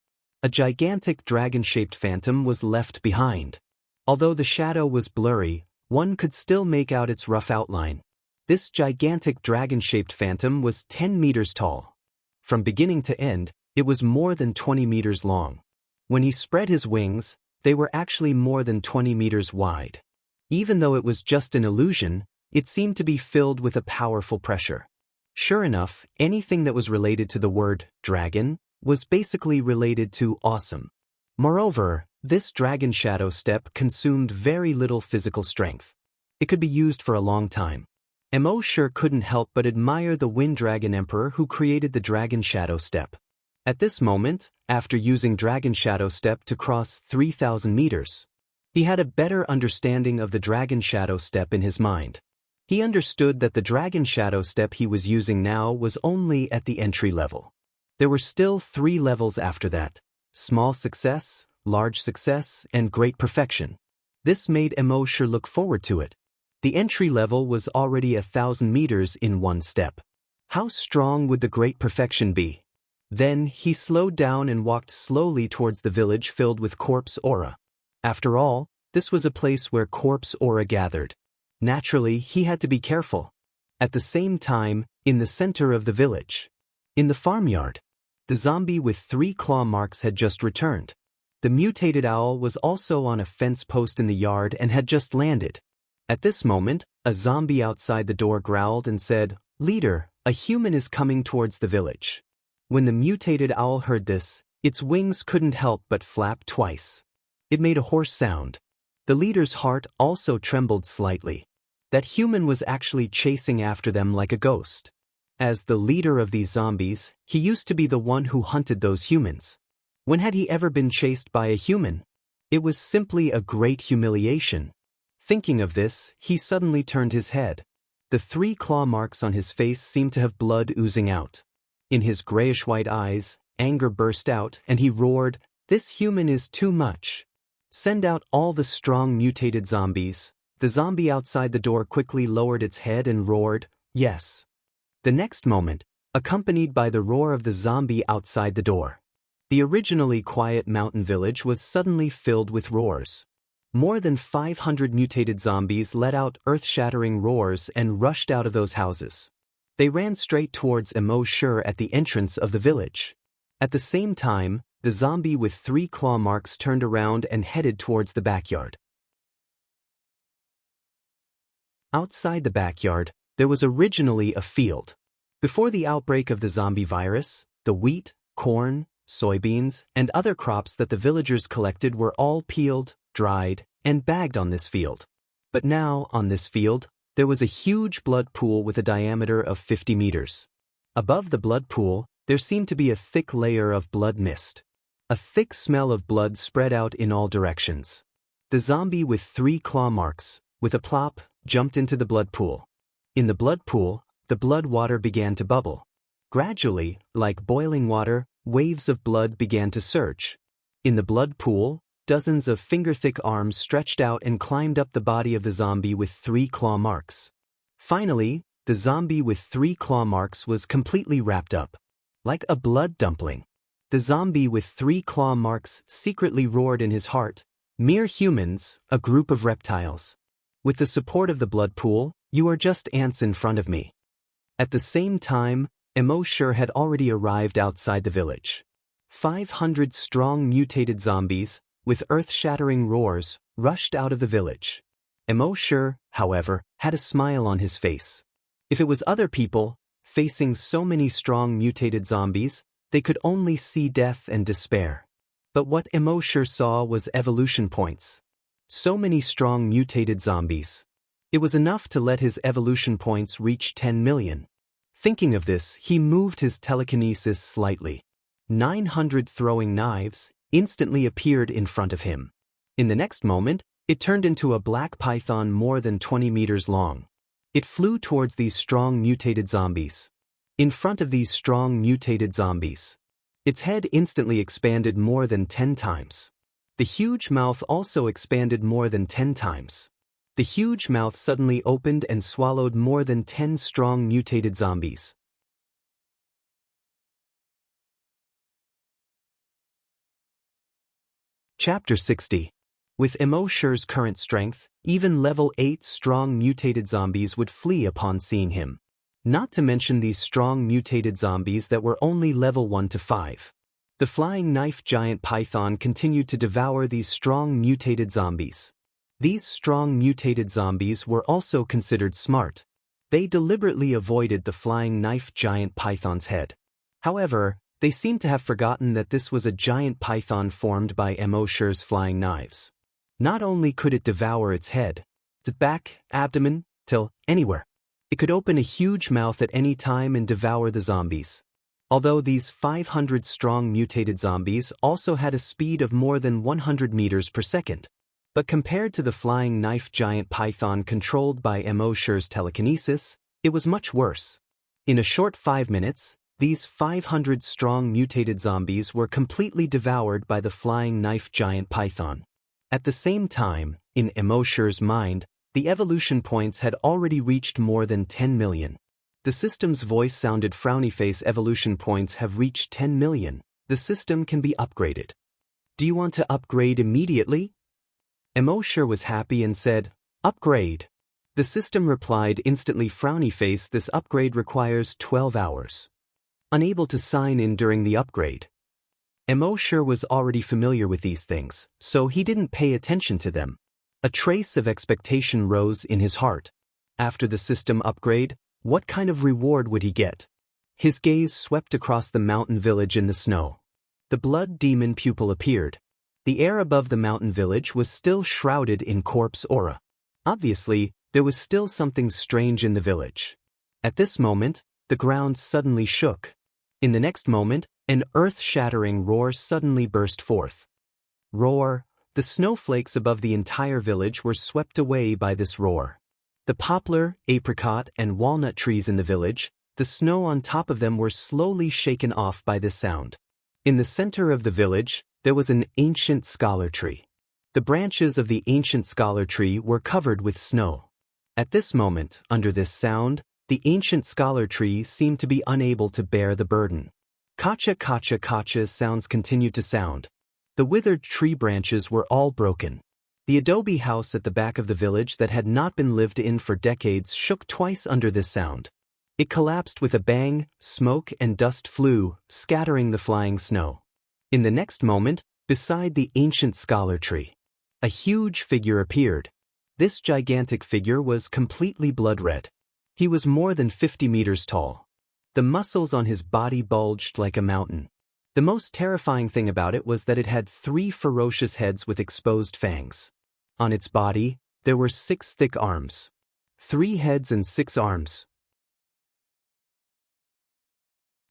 A gigantic dragon-shaped phantom was left behind. Although the shadow was blurry, one could still make out its rough outline. This gigantic dragon-shaped phantom was 10 meters tall. From beginning to end, it was more than 20 meters long. When he spread his wings, they were actually more than 20 meters wide. Even though it was just an illusion, it seemed to be filled with a powerful pressure. Sure enough, anything that was related to the word dragon was basically related to awesome. Moreover, this Dragon Shadow Step consumed very little physical strength. It could be used for a long time. Emosure couldn't help but admire the Wind Dragon Emperor who created the Dragon Shadow Step. At this moment, after using Dragon Shadow Step to cross 3,000 meters, he had a better understanding of the Dragon Shadow Step in his mind. He understood that the Dragon Shadow Step he was using now was only at the entry level. There were still 3 levels after that: small success, large success, and great perfection. This made Immortal look forward to it. The entry level was already 1,000 meters in one step. How strong would the great perfection be? Then he slowed down and walked slowly towards the village filled with corpse aura. After all, this was a place where corpse aura gathered. Naturally, he had to be careful. At the same time, in the center of the village, in the farmyard, the zombie with 3 claw marks had just returned. The mutated owl was also on a fence post in the yard and had just landed. At this moment, a zombie outside the door growled and said, "Leader, a human is coming towards the village." When the mutated owl heard this, its wings couldn't help but flap twice. It made a hoarse sound. The leader's heart also trembled slightly. That human was actually chasing after them like a ghost. As the leader of these zombies, he used to be the one who hunted those humans. When had he ever been chased by a human? It was simply a great humiliation. Thinking of this, he suddenly turned his head. The 3 claw marks on his face seemed to have blood oozing out. In his grayish-white eyes, anger burst out, and he roared, "This human is too much. Send out all the strong mutated zombies." The zombie outside the door quickly lowered its head and roared, "Yes." The next moment, accompanied by the roar of the zombie outside the door, the originally quiet mountain village was suddenly filled with roars. More than 500 mutated zombies let out earth-shattering roars and rushed out of those houses. They ran straight towards Immortal at the entrance of the village. At the same time, the zombie with 3 claw marks turned around and headed towards the backyard. Outside the backyard, there was originally a field. Before the outbreak of the zombie virus, the wheat, corn, soybeans, and other crops that the villagers collected were all peeled, dried, and bagged on this field. But now, on this field, there was a huge blood pool with a diameter of 50 meters. Above the blood pool, there seemed to be a thick layer of blood mist. A thick smell of blood spread out in all directions. The zombie with 3 claw marks, with a plop, jumped into the blood pool. In the blood pool, the blood water began to bubble. Gradually, like boiling water, waves of blood began to surge. In the blood pool, dozens of finger-thick arms stretched out and climbed up the body of the zombie with 3 claw marks. Finally, the zombie with 3 claw marks was completely wrapped up. Like a blood dumpling. The zombie with 3 claw marks secretly roared in his heart, "Mere humans, a group of reptiles. With the support of the blood pool, you are just ants in front of me." At the same time, Immortal had already arrived outside the village. 500 strong mutated zombies, with earth-shattering roars, rushed out of the village. Immortal, however, had a smile on his face. If it was other people, facing so many strong mutated zombies, they could only see death and despair. But what Immortal saw was evolution points. So many strong mutated zombies. It was enough to let his evolution points reach 10 million. Thinking of this, he moved his telekinesis slightly. 900 throwing knives instantly appeared in front of him. In the next moment, it turned into a black python more than 20 meters long. It flew towards these strong mutated zombies. In front of these strong mutated zombies, its head instantly expanded more than 10 times. The huge mouth also expanded more than 10 times. The huge mouth suddenly opened and swallowed more than 10 strong mutated zombies. Chapter 60. With Immortal's current strength, even level 8 strong mutated zombies would flee upon seeing him. Not to mention these strong mutated zombies that were only level 1 to 5. The flying knife giant python continued to devour these strong mutated zombies. These strong mutated zombies were also considered smart. They deliberately avoided the flying knife giant python's head. However, they seemed to have forgotten that this was a giant python formed by Immortal's flying knives. Not only could it devour its head, its back, abdomen, tail, anywhere. It could open a huge mouth at any time and devour the zombies. Although these 500 strong mutated zombies also had a speed of more than 100 meters per second. But compared to the flying knife giant python controlled by Immortal's telekinesis, it was much worse. In a short 5 minutes, these 500 strong mutated zombies were completely devoured by the flying knife giant python. At the same time, In Immorshire's mind, the evolution points had already reached more than 10 million. The system's voice sounded frowny face. Evolution points have reached 10 million. The system can be upgraded. Do you want to upgrade immediately? Immorsher was happy and said, upgrade. The system replied instantly, frowny face, this upgrade requires 12 hours. Unable to sign in during the upgrade. Immorsher was already familiar with these things, so he didn't pay attention to them. A trace of expectation rose in his heart. After the system upgrade, what kind of reward would he get? His gaze swept across the mountain village in the snow. The blood demon pupil appeared. The air above the mountain village was still shrouded in corpse aura. Obviously, there was still something strange in the village. At this moment, the ground suddenly shook. In the next moment, an earth-shattering roar suddenly burst forth. Roar! The snowflakes above the entire village were swept away by this roar. The poplar, apricot, and walnut trees in the village, the snow on top of them were slowly shaken off by this sound. In the center of the village, there was an ancient scholar tree. The branches of the ancient scholar tree were covered with snow. At this moment, under this sound, the ancient scholar tree seemed to be unable to bear the burden. Kacha kacha kacha sounds continued to sound. The withered tree branches were all broken. The adobe house at the back of the village that had not been lived in for decades shook twice under this sound. It collapsed with a bang, smoke and dust flew, scattering the flying snow. In the next moment, beside the ancient scholar tree, a huge figure appeared. This gigantic figure was completely blood red. He was more than 50 meters tall. The muscles on his body bulged like a mountain. The most terrifying thing about it was that it had 3 ferocious heads with exposed fangs. On its body, there were 6 thick arms. 3 heads and 6 arms.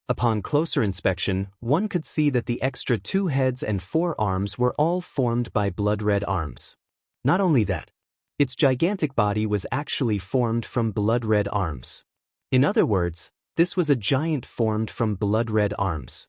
Upon closer inspection, one could see that the extra 2 heads and 4 arms were all formed by blood-red arms. Not only that, its gigantic body was actually formed from blood-red arms. In other words, this was a giant formed from blood-red arms.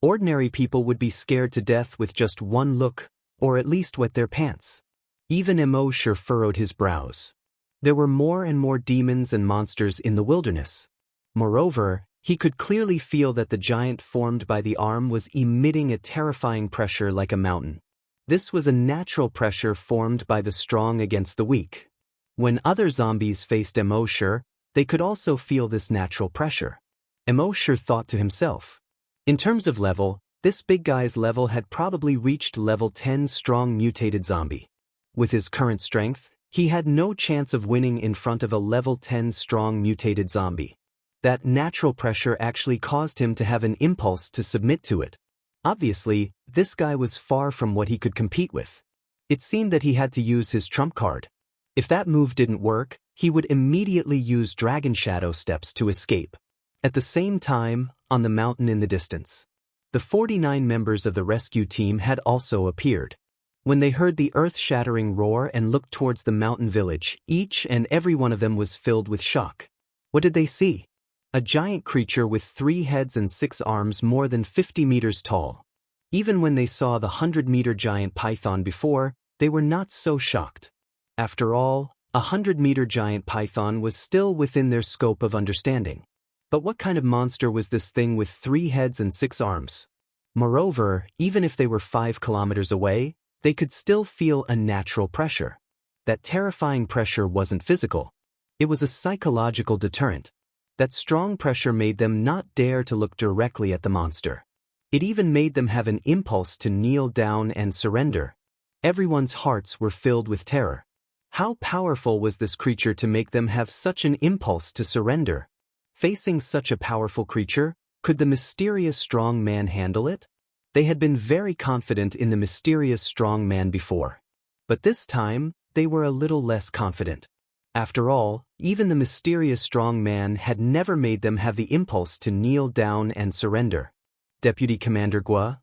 Ordinary people would be scared to death with just one look, or at least wet their pants. Even Immorsher furrowed his brows. There were more and more demons and monsters in the wilderness. Moreover, he could clearly feel that the giant formed by the arm was emitting a terrifying pressure like a mountain. This was a natural pressure formed by the strong against the weak. When other zombies faced Immorsher, they could also feel this natural pressure. Immorsher thought to himself. In terms of level, this big guy's level had probably reached level 10 strong mutated zombie. With his current strength, he had no chance of winning in front of a level 10 strong mutated zombie. That natural pressure actually caused him to have an impulse to submit to it. Obviously, this guy was far from what he could compete with. It seemed that he had to use his trump card. If that move didn't work, he would immediately use Dragon Shadow steps to escape. At the same time, on the mountain in the distance, the 49 members of the rescue team had also appeared. When they heard the earth-shattering roar and looked towards the mountain village, each and every one of them was filled with shock. What did they see? A giant creature with 3 heads and 6 arms more than 50 meters tall. Even when they saw the 100-meter giant python before, they were not so shocked. After all, a 100-meter giant python was still within their scope of understanding. But what kind of monster was this thing with 3 heads and 6 arms? Moreover, even if they were 5 kilometers away, they could still feel a natural pressure. That terrifying pressure wasn't physical. It was a psychological deterrent. That strong pressure made them not dare to look directly at the monster. It even made them have an impulse to kneel down and surrender. Everyone's hearts were filled with terror. How powerful was this creature to make them have such an impulse to surrender? Facing such a powerful creature, could the mysterious strong man handle it? They had been very confident in the mysterious strong man before. But this time, they were a little less confident. After all, even the mysterious strong man had never made them have the impulse to kneel down and surrender. Deputy Commander Gua,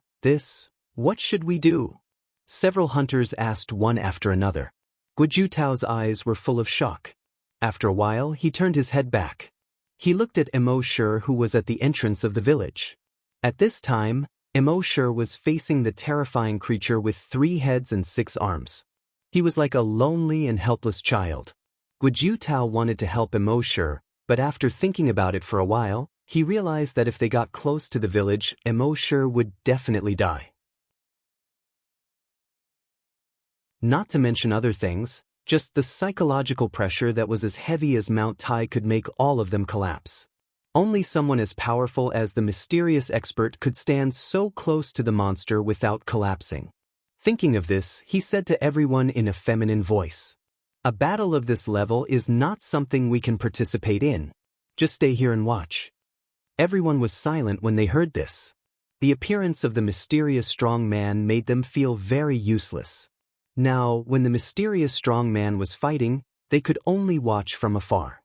what should we do? Several hunters asked one after another. Guojutao's eyes were full of shock. After a while, he turned his head back. He looked at Immorsher, who was at the entrance of the village. At this time, Immorsher was facing the terrifying creature with 3 heads and 6 arms. He was like a lonely and helpless child. Guo Tao wanted to help Immortal, but after thinking about it for a while, he realized that if they got close to the village, Immortal would definitely die. Not to mention other things, just the psychological pressure that was as heavy as Mount Tai could make all of them collapse. Only someone as powerful as the mysterious expert could stand so close to the monster without collapsing. Thinking of this, he said to everyone in a feminine voice, "A battle of this level is not something we can participate in. Just stay here and watch." Everyone was silent when they heard this. The appearance of the mysterious strong man made them feel very useless. Now, when the mysterious strong man was fighting, they could only watch from afar.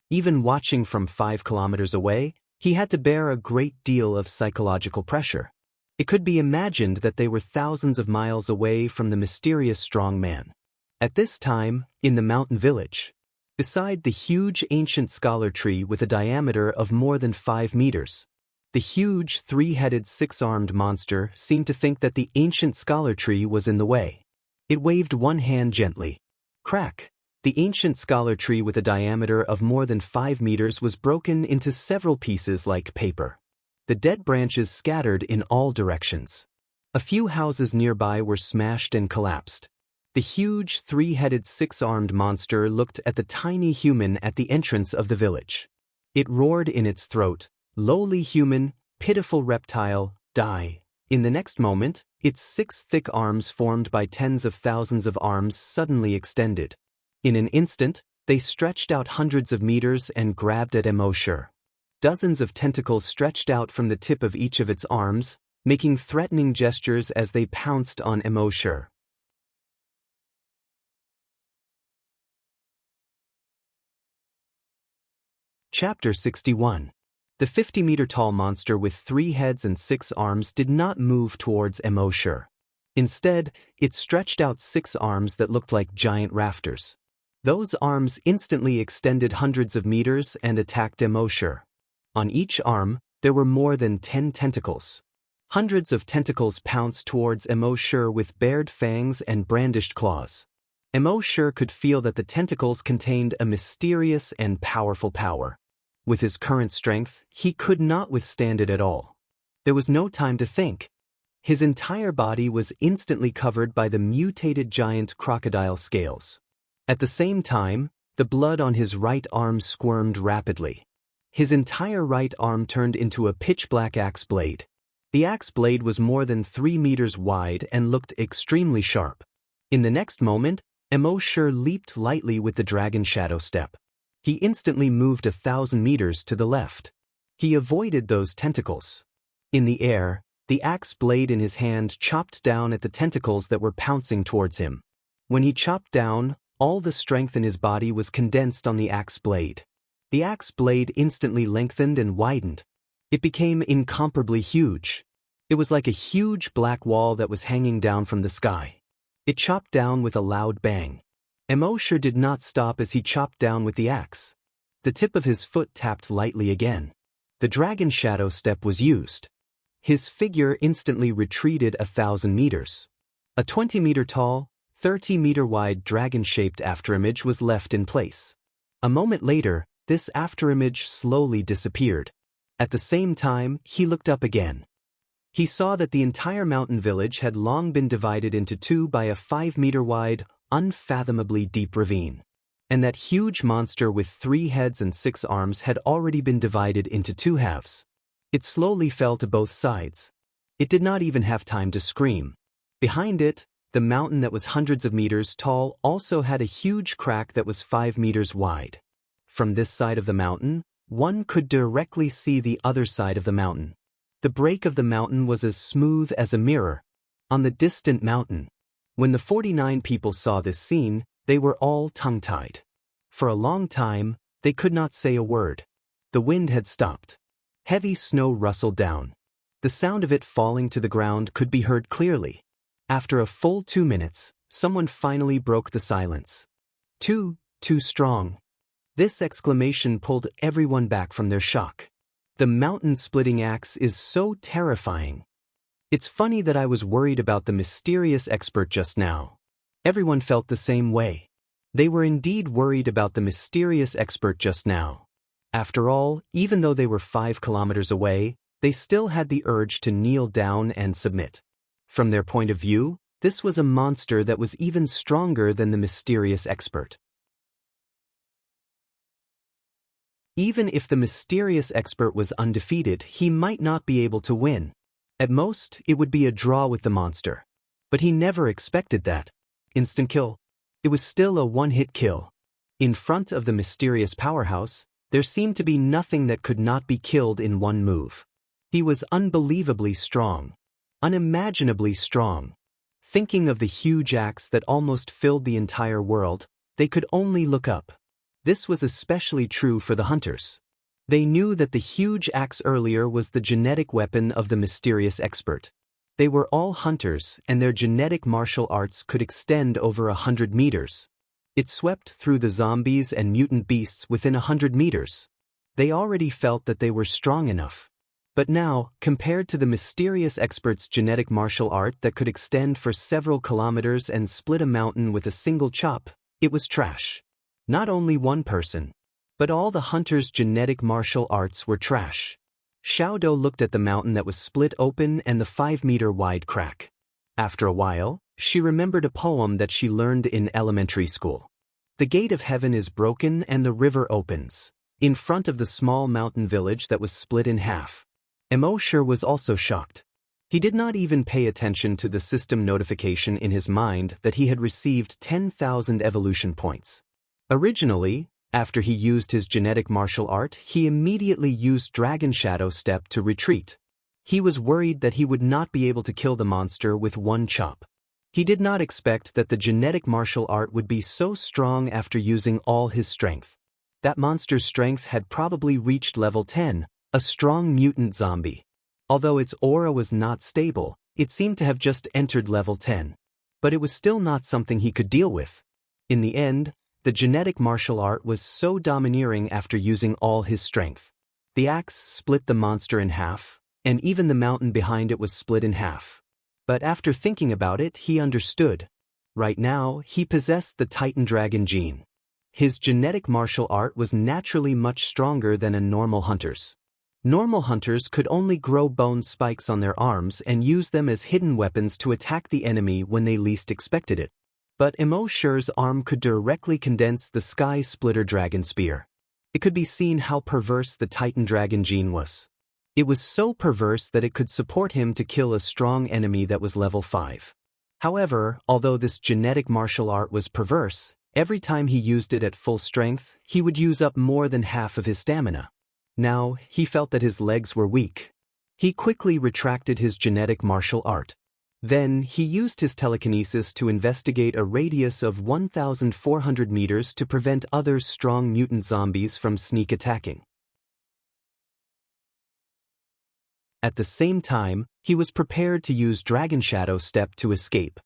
Even watching from 5 kilometers away, he had to bear a great deal of psychological pressure. It could be imagined that they were thousands of miles away from the mysterious strong man. At this time, in the mountain village, beside the huge ancient scholar tree with a diameter of more than 5 meters, the huge 3-headed 6-armed monster seemed to think that the ancient scholar tree was in the way. It waved one hand gently. Crack! The ancient scholar tree with a diameter of more than 5 meters was broken into several pieces like paper. The dead branches scattered in all directions. A few houses nearby were smashed and collapsed. The huge 3-headed 6-armed monster looked at the tiny human at the entrance of the village. It roared in its throat, "Lowly human, pitiful reptile, die." In the next moment, its 6 thick arms formed by tens of thousands of arms suddenly extended. In an instant, they stretched out hundreds of meters and grabbed at Immortal. Dozens of tentacles stretched out from the tip of each of its arms, making threatening gestures as they pounced on Immortal. Chapter 61. The 50-meter-tall monster with 3 heads and 6 arms did not move towards Immortal. Instead, it stretched out 6 arms that looked like giant rafters. Those arms instantly extended hundreds of meters and attacked Immortal. On each arm, there were more than 10 tentacles. Hundreds of tentacles pounced towards Immortal with bared fangs and brandished claws. Immortal could feel that the tentacles contained a mysterious and powerful power. With his current strength, he could not withstand it at all. There was no time to think. His entire body was instantly covered by the mutated giant crocodile scales. At the same time, the blood on his right arm squirmed rapidly. His entire right arm turned into a pitch-black axe blade. The axe blade was more than 3 meters wide and looked extremely sharp. In the next moment, Immortal leaped lightly with the dragon shadow step. He instantly moved 1,000 meters to the left. He avoided those tentacles. In the air, the axe blade in his hand chopped down at the tentacles that were pouncing towards him. When he chopped down, all the strength in his body was condensed on the axe blade. The axe blade instantly lengthened and widened. It became incomparably huge. It was like a huge black wall that was hanging down from the sky. It chopped down with a loud bang. Immortal did not stop as he chopped down with the axe. The tip of his foot tapped lightly again. The dragon shadow step was used. His figure instantly retreated 1,000 meters. A 20-meter-tall, 30-meter-wide dragon-shaped afterimage was left in place. A moment later, this afterimage slowly disappeared. At the same time, he looked up again. He saw that the entire mountain village had long been divided into 2 by a 5-meter-wide, unfathomably deep ravine. And that huge monster with 3 heads and 6 arms had already been divided into 2 halves. It slowly fell to both sides. It did not even have time to scream. Behind it, the mountain that was hundreds of meters tall also had a huge crack that was 5 meters wide. From this side of the mountain, one could directly see the other side of the mountain. The break of the mountain was as smooth as a mirror. On the distant mountain, when the 49 people saw this scene, they were all tongue-tied. For a long time, they could not say a word. The wind had stopped. Heavy snow rustled down. The sound of it falling to the ground could be heard clearly. After a full 2 minutes, someone finally broke the silence. Too strong. This exclamation pulled everyone back from their shock. The mountain-splitting axe is so terrifying. It's funny that I was worried about the mysterious expert just now. Everyone felt the same way. They were indeed worried about the mysterious expert just now. After all, even though they were 5 kilometers away, they still had the urge to kneel down and submit. From their point of view, this was a monster that was even stronger than the mysterious expert. Even if the mysterious expert was undefeated, he might not be able to win. At most, it would be a draw with the monster. But he never expected that. Instant kill. It was still a one-hit kill. In front of the mysterious powerhouse, there seemed to be nothing that could not be killed in one move. He was unbelievably strong. Unimaginably strong. Thinking of the huge axe that almost filled the entire world, they could only look up. This was especially true for the hunters. They knew that the huge axe earlier was the genetic weapon of the mysterious expert. They were all hunters, and their genetic martial arts could extend over 100 meters. It swept through the zombies and mutant beasts within 100 meters. They already felt that they were strong enough. But now, compared to the mysterious expert's genetic martial art that could extend for several kilometers and split a mountain with a single chop, it was trash. Not only one person, but all the hunters' genetic martial arts were trash. Xiaodo looked at the mountain that was split open and the 5-meter-wide crack. After a while, she remembered a poem that she learned in elementary school. The gate of heaven is broken and the river opens, in front of the small mountain village that was split in half. Immortal was also shocked. He did not even pay attention to the system notification in his mind that he had received 10,000 evolution points. Originally, after he used his genetic martial art, he immediately used Dragon Shadow Step to retreat. He was worried that he would not be able to kill the monster with one chop. He did not expect that the genetic martial art would be so strong after using all his strength. That monster's strength had probably reached level 10, a strong mutant zombie. Although its aura was not stable, it seemed to have just entered level 10. But it was still not something he could deal with. In the end, the genetic martial art was so domineering after using all his strength. The axe split the monster in half, and even the mountain behind it was split in half. But after thinking about it, he understood. Right now, he possessed the Titan Dragon gene. His genetic martial art was naturally much stronger than a normal hunter's. Normal hunters could only grow bone spikes on their arms and use them as hidden weapons to attack the enemy when they least expected it. But Immortal's arm could directly condense the Sky Splitter Dragon Spear. It could be seen how perverse the Titan Dragon gene was. It was so perverse that it could support him to kill a strong enemy that was level 5. However, although this genetic martial art was perverse, every time he used it at full strength, he would use up more than half of his stamina. Now, he felt that his legs were weak. He quickly retracted his genetic martial art. Then, he used his telekinesis to investigate a radius of 1,400 meters to prevent other strong mutant zombies from sneak attacking. At the same time, he was prepared to use Dragon Shadow Step to escape.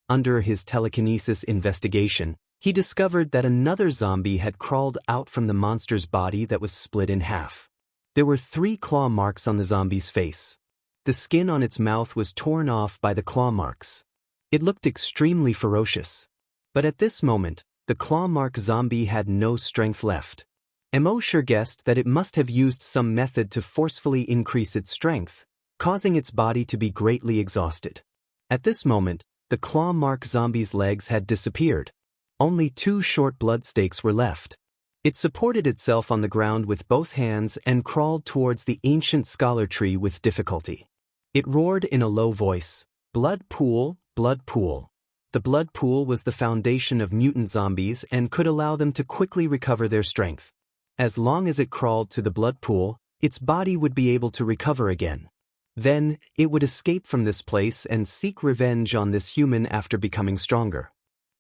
Under his telekinesis investigation, he discovered that another zombie had crawled out from the monster's body that was split in half. There were 3 claw marks on the zombie's face. The skin on its mouth was torn off by the claw marks. It looked extremely ferocious. But at this moment, the claw mark zombie had no strength left. Immortal guessed that it must have used some method to forcefully increase its strength, causing its body to be greatly exhausted. At this moment, the claw mark zombie's legs had disappeared. Only 2 short blood stakes were left. It supported itself on the ground with both hands and crawled towards the ancient scholar tree with difficulty. It roared in a low voice, "Blood pool, blood pool." The blood pool was the foundation of mutant zombies and could allow them to quickly recover their strength. As long as it crawled to the blood pool, its body would be able to recover again. Then, it would escape from this place and seek revenge on this human after becoming stronger.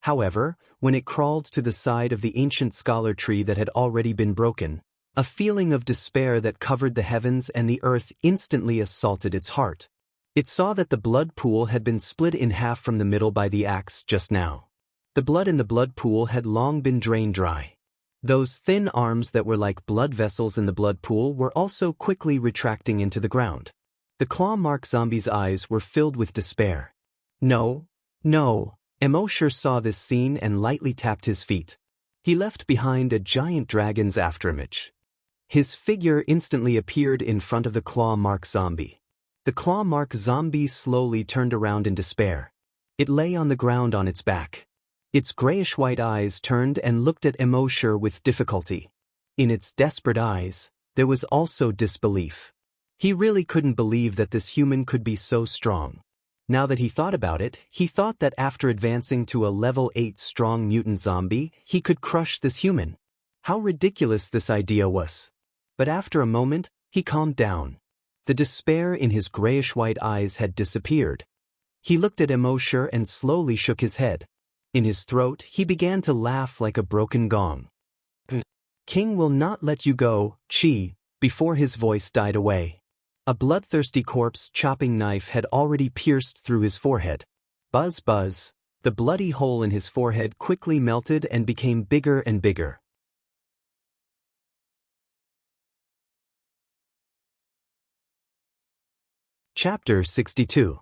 However, when it crawled to the side of the ancient scholar tree that had already been broken, a feeling of despair that covered the heavens and the earth instantly assaulted its heart. It saw that the blood pool had been split in half from the middle by the axe just now. The blood in the blood pool had long been drained dry. Those thin arms that were like blood vessels in the blood pool were also quickly retracting into the ground. The claw mark zombie's eyes were filled with despair. No, no, Emosher saw this scene and lightly tapped his feet. He left behind a giant dragon's afterimage. His figure instantly appeared in front of the claw mark zombie. The claw mark zombie slowly turned around in despair. It lay on the ground on its back. Its grayish-white eyes turned and looked at Emosher with difficulty. In its desperate eyes, there was also disbelief. He really couldn't believe that this human could be so strong. Now that he thought about it, he thought that after advancing to a level 8 strong mutant zombie, he could crush this human. How ridiculous this idea was. But after a moment, he calmed down. The despair in his grayish-white eyes had disappeared. He looked at Emosher and slowly shook his head. In his throat, he began to laugh like a broken gong. King will not let you go, Chi, before his voice died away. A bloodthirsty corpse-chopping knife had already pierced through his forehead. Buzz buzz, the bloody hole in his forehead quickly melted and became bigger and bigger. Chapter 62.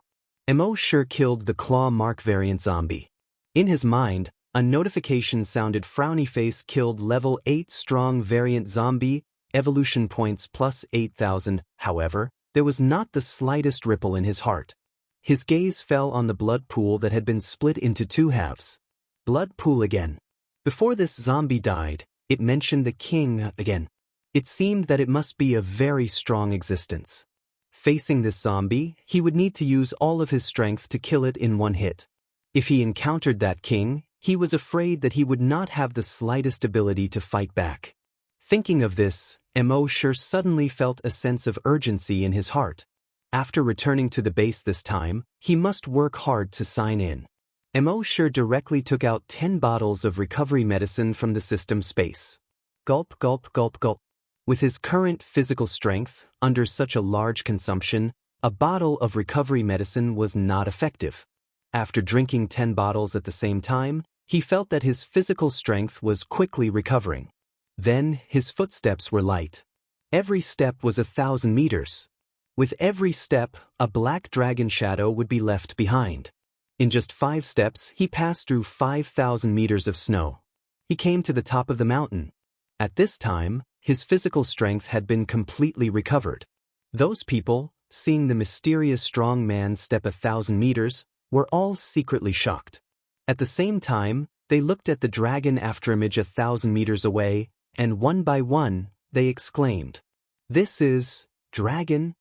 Emosher killed the claw mark variant zombie. In his mind, a notification sounded. Frowny face killed level 8 strong variant zombie, evolution points plus 8,000. However, there was not the slightest ripple in his heart. His gaze fell on the blood pool that had been split into 2 halves. Blood pool again. Before this zombie died, it mentioned the king again. It seemed that it must be a very strong existence. Facing this zombie, he would need to use all of his strength to kill it in one hit. If he encountered that king, he was afraid that he would not have the slightest ability to fight back. Thinking of this, Emosher suddenly felt a sense of urgency in his heart. After returning to the base this time, he must work hard to sign in. Emosher directly took out 10 bottles of recovery medicine from the system space. Gulp, gulp, gulp, gulp. With his current physical strength, under such a large consumption, a bottle of recovery medicine was not effective. After drinking 10 bottles at the same time, he felt that his physical strength was quickly recovering. Then, his footsteps were light. Every step was 1,000 meters. With every step, a black dragon shadow would be left behind. In just 5 steps, he passed through 5,000 meters of snow. He came to the top of the mountain. At this time, his physical strength had been completely recovered. Those people, seeing the mysterious strong man step 1,000 meters, were all secretly shocked. At the same time, they looked at the dragon afterimage 1,000 meters away, and one by one, they exclaimed, "This is dragon?"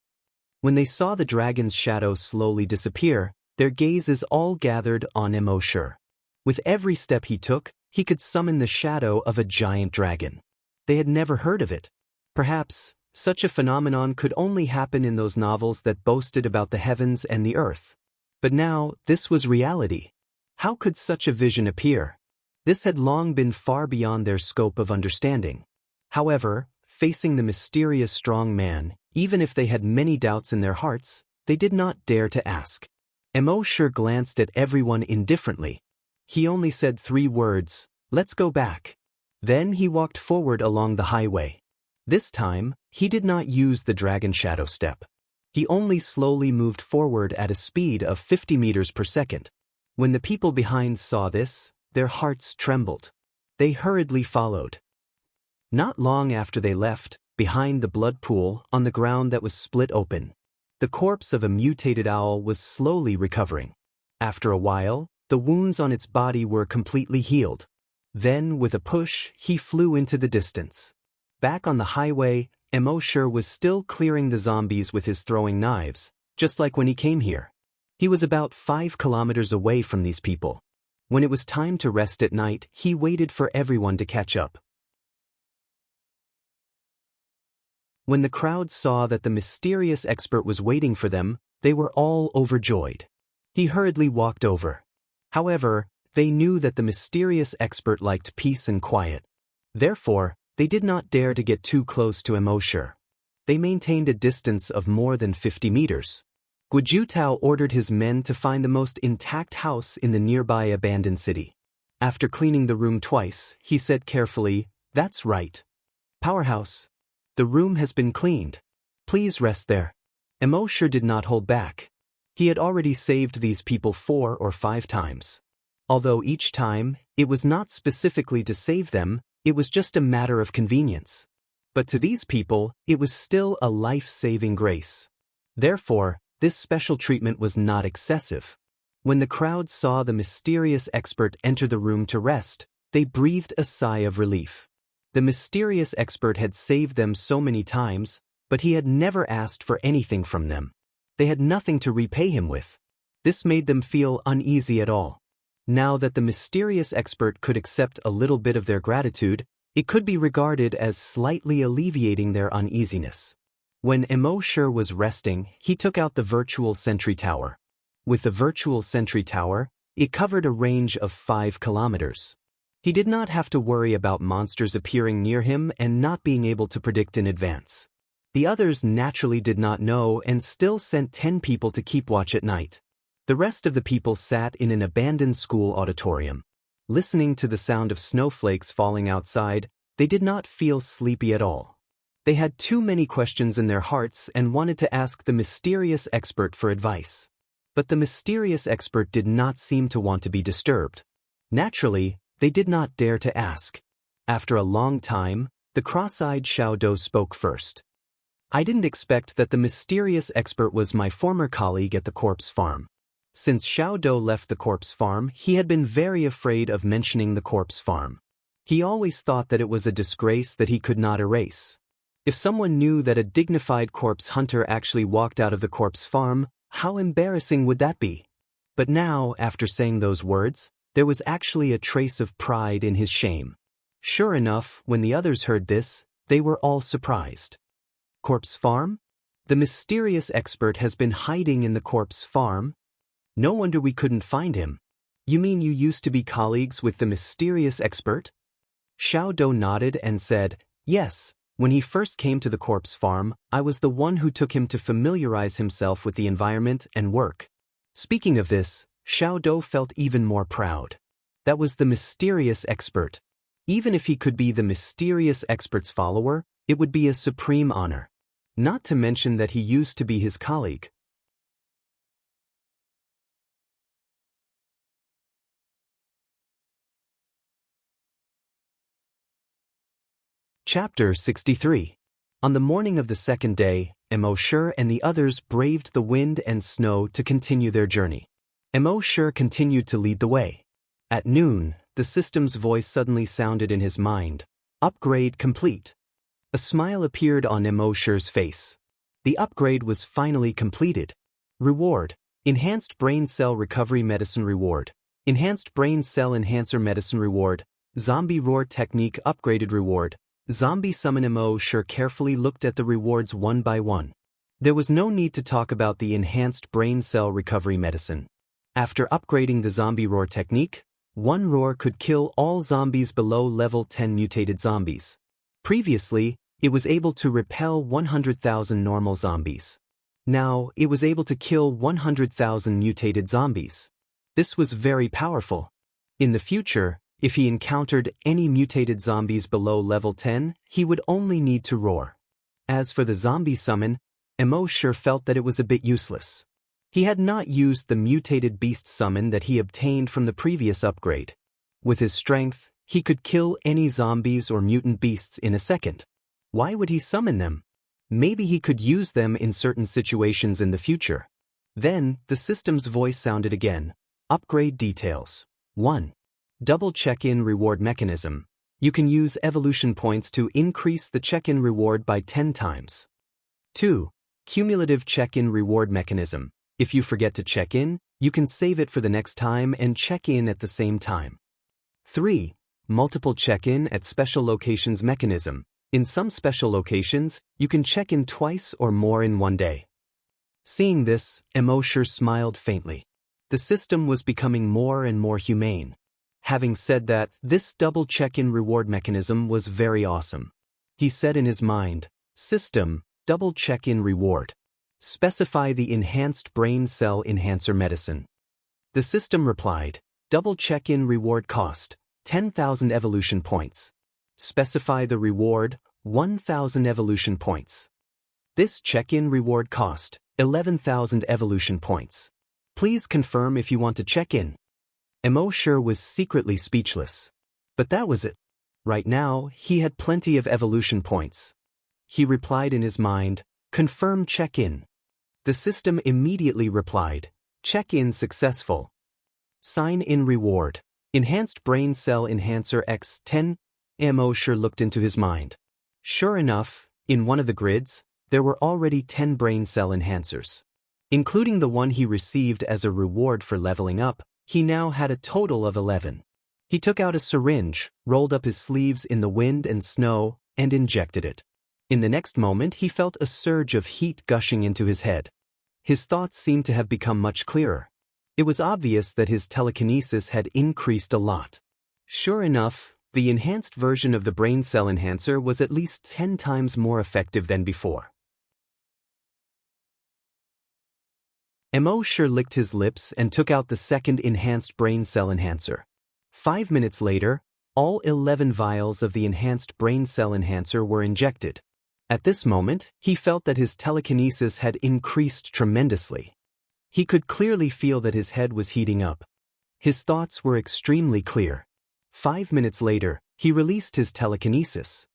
When they saw the dragon's shadow slowly disappear, their gazes all gathered on Emosher. With every step he took, he could summon the shadow of a giant dragon. They had never heard of it. Perhaps, such a phenomenon could only happen in those novels that boasted about the heavens and the earth. But now, this was reality. How could such a vision appear? This had long been far beyond their scope of understanding. However, facing the mysterious strong man, even if they had many doubts in their hearts, they did not dare to ask. Emosher glanced at everyone indifferently. He only said 3 words, "Let's go back." Then he walked forward along the highway. This time, he did not use the dragon shadow step. He only slowly moved forward at a speed of 50 meters per second. When the people behind saw this, their hearts trembled. They hurriedly followed. Not long after they left, behind the blood pool on the ground that was split open, the corpse of a mutated owl was slowly recovering. After a while, the wounds on its body were completely healed. Then, with a push, he flew into the distance. Back on the highway, Emosher was still clearing the zombies with his throwing knives, just like when he came here. He was about 5 kilometers away from these people. When it was time to rest at night, he waited for everyone to catch up. When the crowd saw that the mysterious expert was waiting for them, they were all overjoyed. He hurriedly walked over. However, they knew that the mysterious expert liked peace and quiet. Therefore, they did not dare to get too close to Emosher. They maintained a distance of more than 50 meters. Guojutao ordered his men to find the most intact house in the nearby abandoned city. After cleaning the room twice, he said carefully, "That's right. Powerhouse. The room has been cleaned. Please rest there." Emosher did not hold back. He had already saved these people 4 or 5 times. Although each time, it was not specifically to save them, it was just a matter of convenience. But to these people, it was still a life-saving grace. Therefore, this special treatment was not excessive. When the crowd saw the mysterious expert enter the room to rest, they breathed a sigh of relief. The mysterious expert had saved them so many times, but he had never asked for anything from them. They had nothing to repay him with. This made them feel uneasy at all. Now that the mysterious expert could accept a little bit of their gratitude, it could be regarded as slightly alleviating their uneasiness. When Immortal was resting, he took out the virtual sentry tower. With the virtual sentry tower, it covered a range of 5 kilometers. He did not have to worry about monsters appearing near him and not being able to predict in advance. The others naturally did not know and still sent 10 people to keep watch at night. The rest of the people sat in an abandoned school auditorium. Listening to the sound of snowflakes falling outside, they did not feel sleepy at all. They had too many questions in their hearts and wanted to ask the mysterious expert for advice. But the mysterious expert did not seem to want to be disturbed. Naturally, they did not dare to ask. After a long time, the cross-eyed Xiaodou spoke first. I didn't expect that the mysterious expert was my former colleague at the corpse farm. Since Xiaodou left the corpse farm, he had been very afraid of mentioning the corpse farm. He always thought that it was a disgrace that he could not erase. If someone knew that a dignified corpse hunter actually walked out of the corpse farm, how embarrassing would that be? But now, after saying those words, there was actually a trace of pride in his shame. Sure enough, when the others heard this, they were all surprised. Corpse farm? The mysterious expert has been hiding in the corpse farm? No wonder we couldn't find him. You mean you used to be colleagues with the mysterious expert? Xiaodou nodded and said, yes, when he first came to the corpse farm, I was the one who took him to familiarize himself with the environment and work. Speaking of this, Xiaodou felt even more proud. That was the mysterious expert. Even if he could be the mysterious expert's follower, it would be a supreme honor. Not to mention that he used to be his colleague. Chapter 63. On the morning of the second day, Immortal and the others braved the wind and snow to continue their journey. Immortal continued to lead the way. At noon, the system's voice suddenly sounded in his mind. Upgrade complete. A smile appeared on Immortal's face. The upgrade was finally completed. Reward: Enhanced Brain Cell Recovery Medicine Reward. Enhanced Brain Cell Enhancer Medicine Reward. Zombie Roar Technique Upgraded Reward. Zombie Summon. Immortal carefully looked at the rewards one by one. There was no need to talk about the Enhanced Brain Cell Recovery Medicine. After upgrading the Zombie Roar technique, one roar could kill all zombies below level 10 mutated zombies. Previously, it was able to repel 100,000 normal zombies. Now, it was able to kill 100,000 mutated zombies. This was very powerful. In the future, if he encountered any mutated zombies below level 10, he would only need to roar. As for the zombie summon, Immortal felt that it was a bit useless. He had not used the mutated beast summon that he obtained from the previous upgrade. With his strength, he could kill any zombies or mutant beasts in a second. Why would he summon them? Maybe he could use them in certain situations in the future. Then, the system's voice sounded again. Upgrade details. 1. Double check-in reward mechanism. You can use evolution points to increase the check-in reward by 10 times. 2. Cumulative check-in reward mechanism. If you forget to check in, you can save it for the next time and check in at the same time. 3. Multiple check-in at special locations mechanism. In some special locations, you can check in twice or more in one day. Seeing this, Immortal smiled faintly. The system was becoming more and more humane. Having said that, this double check-in reward mechanism was very awesome. He said in his mind, System, double check-in reward. Specify the Enhanced Brain Cell Enhancer Medicine. The system replied, double check-in reward cost, 10,000 evolution points. Specify the reward, 1,000 evolution points. This check-in reward cost, 11,000 evolution points. Please confirm if you want to check in. Emosure was secretly speechless. But that was it. Right now, he had plenty of evolution points. He replied in his mind, "Confirm check-in." The system immediately replied, "Check-in successful. Sign in reward. Enhanced Brain Cell Enhancer X10. Emosure looked into his mind. Sure enough, in one of the grids, there were already 10 brain cell enhancers. Including the one he received as a reward for leveling up, he now had a total of 11. He took out a syringe, rolled up his sleeves in the wind and snow, and injected it. In the next moment he felt a surge of heat gushing into his head. His thoughts seemed to have become much clearer. It was obvious that his telekinesis had increased a lot. Sure enough, the enhanced version of the brain cell enhancer was at least 10 times more effective than before. Emosure licked his lips and took out the second enhanced brain cell enhancer. 5 minutes later, all 11 vials of the enhanced brain cell enhancer were injected. At this moment, he felt that his telekinesis had increased tremendously. He could clearly feel that his head was heating up. His thoughts were extremely clear. 5 minutes later, he released his telekinesis.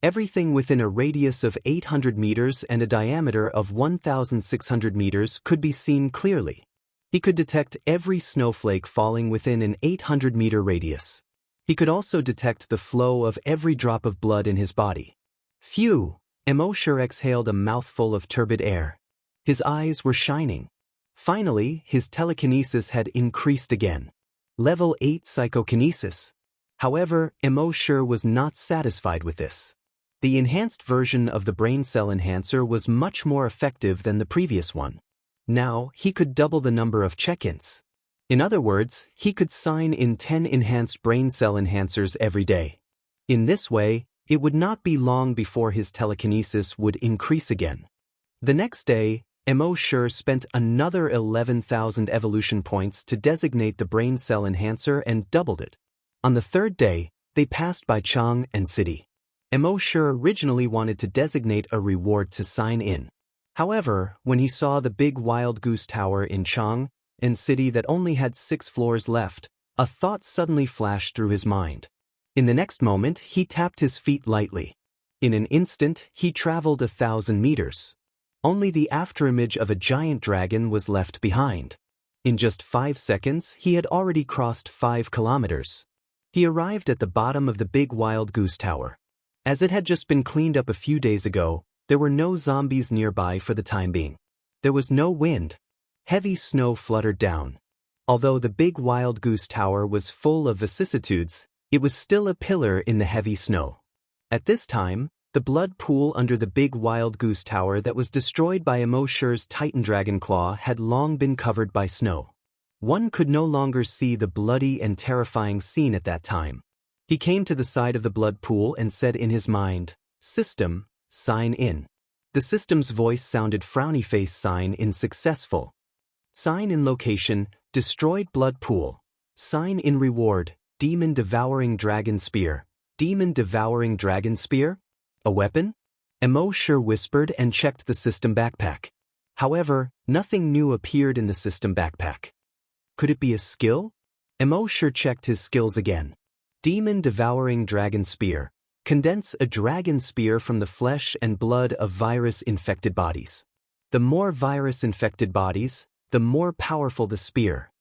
Everything within a radius of 800 meters and a diameter of 1,600 meters could be seen clearly. He could detect every snowflake falling within an 800-meter radius. He could also detect the flow of every drop of blood in his body. Phew! Emosure exhaled a mouthful of turbid air. His eyes were shining. Finally, his telekinesis had increased again. Level 8 psychokinesis. However, Emosure was not satisfied with this. The enhanced version of the brain cell enhancer was much more effective than the previous one. Now, he could double the number of check-ins. In other words, he could sign in 10 enhanced brain cell enhancers every day. In this way, it would not be long before his telekinesis would increase again. The next day, Emosure spent another 11,000 evolution points to designate the brain cell enhancer and doubled it. On the third day, they passed by Chang and City. Emosure originally wanted to designate a reward to sign in. However, when he saw the big wild goose tower in Chang and City that only had 6 floors left, a thought suddenly flashed through his mind. In the next moment, he tapped his feet lightly. In an instant, he traveled 1,000 meters. Only the afterimage of a giant dragon was left behind. In just 5 seconds, he had already crossed 5 kilometers. He arrived at the bottom of the big wild goose tower. As it had just been cleaned up a few days ago, there were no zombies nearby for the time being. There was no wind. Heavy snow fluttered down. Although the big wild goose tower was full of vicissitudes, it was still a pillar in the heavy snow. At this time, the blood pool under the big wild goose tower that was destroyed by Emosure's Titan Dragon Claw had long been covered by snow. One could no longer see the bloody and terrifying scene at that time. He came to the side of the blood pool and said in his mind, "System, sign in." The system's voice sounded frowny face. Sign in successful. Sign in location, destroyed blood pool. Sign in reward, demon devouring dragon spear. Demon devouring dragon spear? A weapon? Emosure whispered and checked the system backpack. However, nothing new appeared in the system backpack. Could it be a skill? Emosure checked his skills again. Demon devouring dragon spear. Condense a dragon spear from the flesh and blood of virus-infected bodies. The more virus-infected bodies, the more powerful the spear.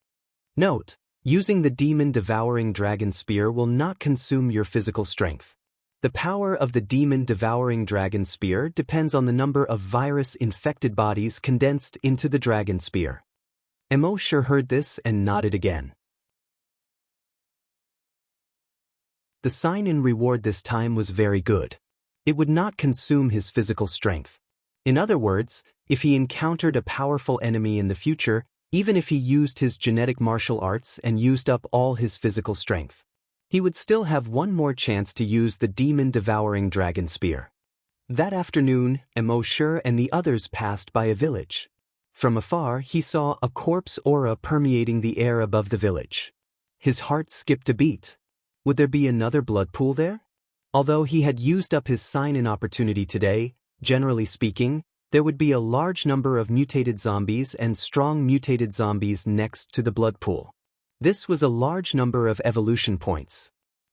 Note: using the demon devouring dragon spear will not consume your physical strength. The power of the demon devouring dragon spear depends on the number of virus-infected bodies condensed into the dragon spear. Emosure heard this and nodded again. The sign-in reward this time was very good. It would not consume his physical strength. In other words, if he encountered a powerful enemy in the future, even if he used his genetic martial arts and used up all his physical strength, he would still have one more chance to use the demon-devouring dragon spear. That afternoon, Emosure and the others passed by a village. From afar, he saw a corpse aura permeating the air above the village. His heart skipped a beat. Would there be another blood pool there? Although he had used up his sign-in opportunity today, generally speaking, there would be a large number of mutated zombies and strong mutated zombies next to the blood pool. This was a large number of evolution points.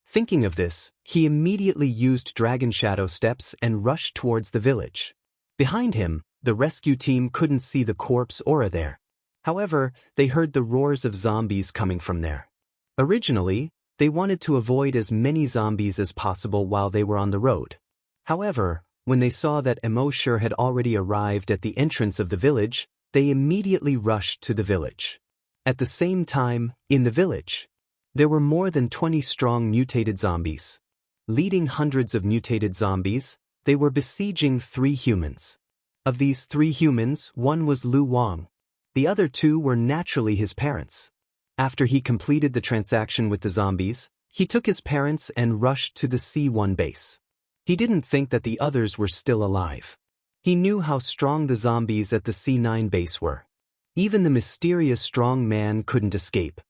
Thinking of this, he immediately used Dragon Shadow steps and rushed towards the village. Behind him, the rescue team couldn't see the corpse aura there. However, they heard the roars of zombies coming from there. Originally, they wanted to avoid as many zombies as possible while they were on the road. However, when they saw that Immortal had already arrived at the entrance of the village, they immediately rushed to the village. At the same time, in the village, there were more than 20 strong mutated zombies. Leading hundreds of mutated zombies, they were besieging 3 humans. Of these 3 humans, one was Lu Wang. The other 2 were naturally his parents. After he completed the transaction with the zombies, he took his parents and rushed to the C1 base. He didn't think that the others were still alive. He knew how strong the zombies at the C9 base were. Even the mysterious strong man couldn't escape.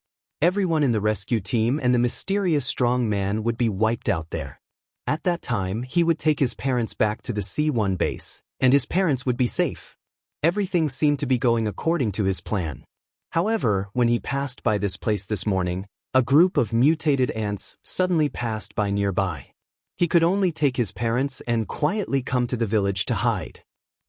Everyone in the rescue team and the mysterious strong man would be wiped out there. At that time, he would take his parents back to the C1 base, and his parents would be safe. Everything seemed to be going according to his plan. However, when he passed by this place this morning, a group of mutated ants suddenly passed by nearby. He could only take his parents and quietly come to the village to hide.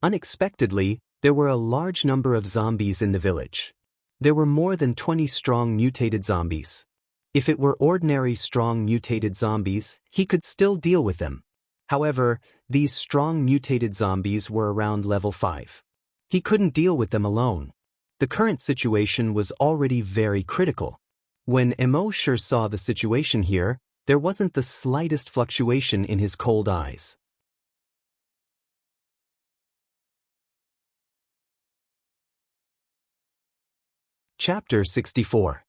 Unexpectedly, there were a large number of zombies in the village. There were more than 20 strong mutated zombies. If it were ordinary strong mutated zombies, he could still deal with them. However, these strong mutated zombies were around level 5. He couldn't deal with them alone. The current situation was already very critical. When Immortal saw the situation here, there wasn't the slightest fluctuation in his cold eyes. Chapter 64.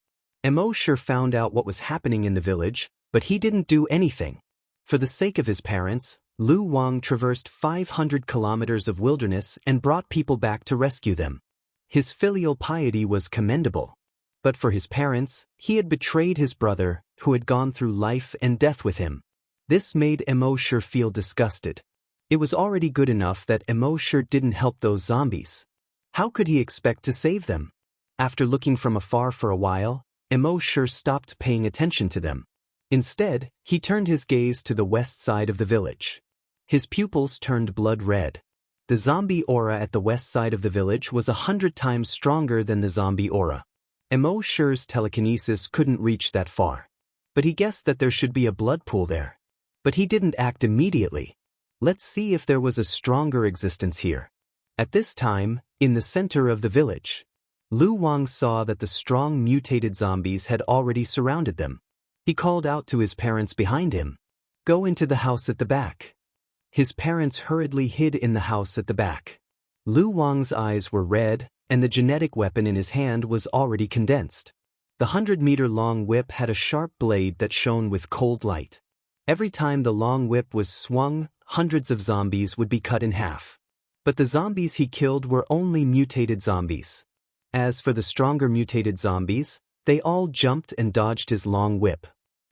Immortal found out what was happening in the village, but he didn't do anything. For the sake of his parents, Lu Wang traversed 500 kilometers of wilderness and brought people back to rescue them. His filial piety was commendable. But for his parents, he had betrayed his brother, who had gone through life and death with him. This made Immortal feel disgusted. It was already good enough that Immortal didn't help those zombies. How could he expect to save them? After looking from afar for a while, Immortal stopped paying attention to them. Instead, he turned his gaze to the west side of the village. His pupils turned blood red. The zombie aura at the west side of the village was 100 times stronger than the zombie aura. Immortal's telekinesis couldn't reach that far. But he guessed that there should be a blood pool there. But he didn't act immediately. Let's see if there was a stronger existence here. At this time, in the center of the village, Lu Wang saw that the strong mutated zombies had already surrounded them. He called out to his parents behind him, "Go into the house at the back." His parents hurriedly hid in the house at the back. Lu Wang's eyes were red, and the genetic weapon in his hand was already condensed. The 100-meter-long whip had a sharp blade that shone with cold light. Every time the long whip was swung, hundreds of zombies would be cut in half. But the zombies he killed were only mutated zombies. As for the stronger mutated zombies, they all jumped and dodged his long whip.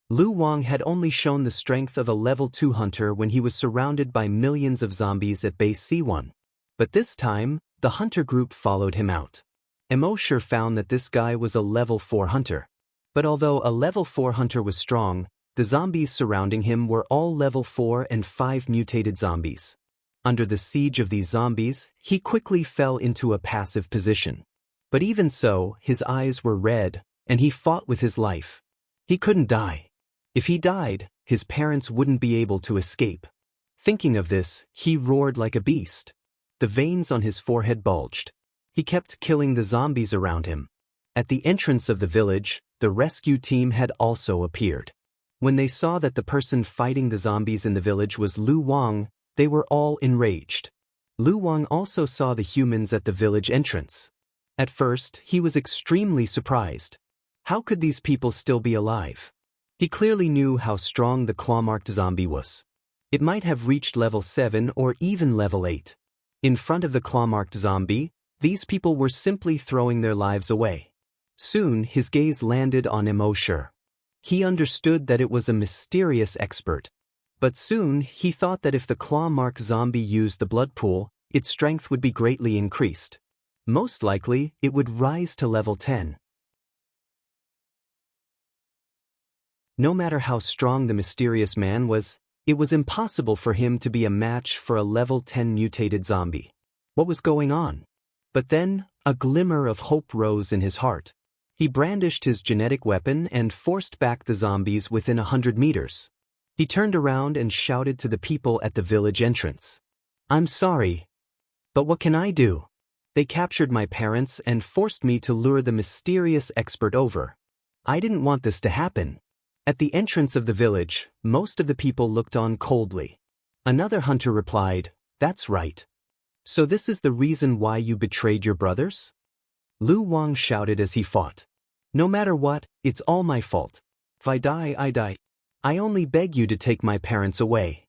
Lu Wang had only shown the strength of a level 2 hunter when he was surrounded by millions of zombies at base C1. But this time, the hunter group followed him out. Immortal found that this guy was a level 4 hunter. But although a level 4 hunter was strong, the zombies surrounding him were all level 4 and 5 mutated zombies. Under the siege of these zombies, he quickly fell into a passive position. But even so, his eyes were red, and he fought with his life. He couldn't die. If he died, his parents wouldn't be able to escape. Thinking of this, he roared like a beast. The veins on his forehead bulged. He kept killing the zombies around him. At the entrance of the village, the rescue team had also appeared. When they saw that the person fighting the zombies in the village was Lu Wang, they were all enraged. Lu Wang also saw the humans at the village entrance. At first, he was extremely surprised. How could these people still be alive? He clearly knew how strong the claw-marked zombie was. It might have reached level 7 or even level 8. In front of the claw-marked zombie, these people were simply throwing their lives away. Soon, his gaze landed on Immortal. He understood that it was a mysterious expert. But soon, he thought that if the claw-marked zombie used the blood pool, its strength would be greatly increased. Most likely, it would rise to level 10. No matter how strong the mysterious man was, it was impossible for him to be a match for a level 10 mutated zombie. What was going on? But then, a glimmer of hope rose in his heart. He brandished his genetic weapon and forced back the zombies within 100 meters. He turned around and shouted to the people at the village entrance. "I'm sorry, but what can I do? They captured my parents and forced me to lure the mysterious expert over. I didn't want this to happen." At the entrance of the village, most of the people looked on coldly. Another hunter replied, "That's right. So this is the reason why you betrayed your brothers?" Lu Wang shouted as he fought. "No matter what, it's all my fault. If I die, I die. I only beg you to take my parents away."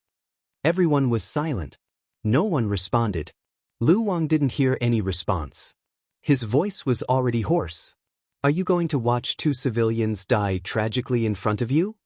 Everyone was silent. No one responded. Lu Wang didn't hear any response. His voice was already hoarse. "Are you going to watch two civilians die tragically in front of you?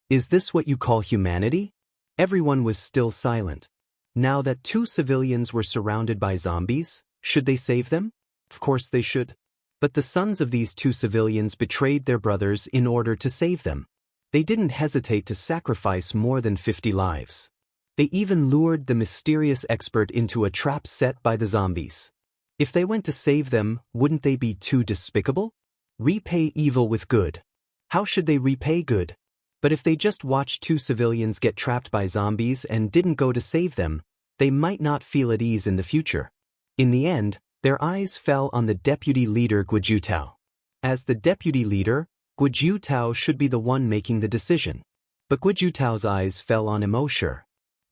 Is this what you call humanity?" Everyone was still silent. Now that two civilians were surrounded by zombies, should they save them? Of course they should. But the sons of these two civilians betrayed their brothers in order to save them. They didn't hesitate to sacrifice more than 50 lives. They even lured the mysterious expert into a trap set by the zombies. If they went to save them, wouldn't they be too despicable? Repay evil with good. How should they repay good? But if they just watched two civilians get trapped by zombies and didn't go to save them, they might not feel at ease in the future. In the end, their eyes fell on the deputy leader Guojutao. As the deputy leader, Guojutao should be the one making the decision. But Guojutao's eyes fell on Immortal.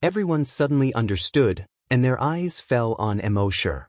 Everyone suddenly understood, and their eyes fell on Immortal.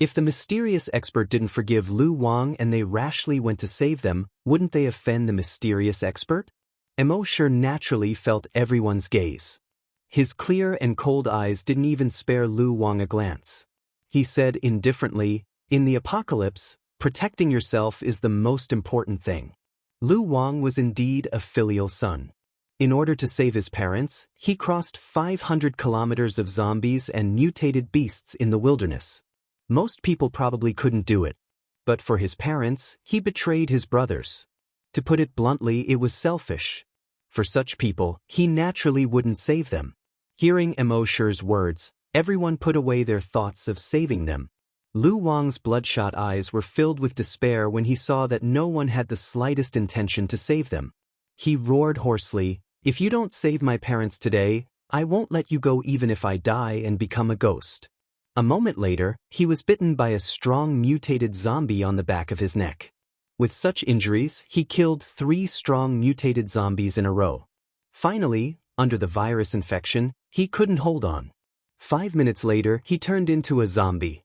If the mysterious expert didn't forgive Lu Wang and they rashly went to save them, wouldn't they offend the mysterious expert? Immortal naturally felt everyone's gaze. His clear and cold eyes didn't even spare Lu Wang a glance. He said indifferently, "In the apocalypse, protecting yourself is the most important thing." Lu Wang was indeed a filial son. In order to save his parents, he crossed 500 kilometers of zombies and mutated beasts in the wilderness. Most people probably couldn't do it. But for his parents, he betrayed his brothers. To put it bluntly, it was selfish. For such people, he naturally wouldn't save them. Hearing Immortal's words, everyone put away their thoughts of saving them. Lu Wang's bloodshot eyes were filled with despair when he saw that no one had the slightest intention to save them. He roared hoarsely, "If you don't save my parents today, I won't let you go even if I die and become a ghost." A moment later, he was bitten by a strong mutated zombie on the back of his neck. With such injuries, he killed 3 strong mutated zombies in a row. Finally, under the virus infection, he couldn't hold on. 5 minutes later, he turned into a zombie.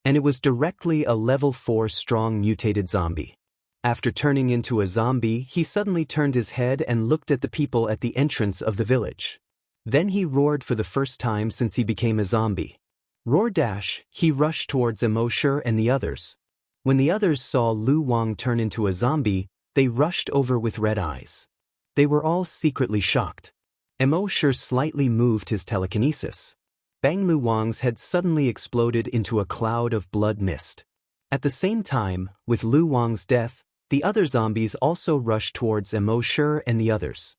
And it was directly a level 4 strong mutated zombie. After turning into a zombie, he suddenly turned his head and looked at the people at the entrance of the village. Then he roared for the first time since he became a zombie. Roar dash, he rushed towards Immortal and the others. When the others saw Lu Wang turn into a zombie, they rushed over with red eyes. They were all secretly shocked. Immortal slightly moved his telekinesis. Bang! Lu Wang's head suddenly exploded into a cloud of blood mist. At the same time, with Lu Wang's death, the other zombies also rushed towards Immortal and the others.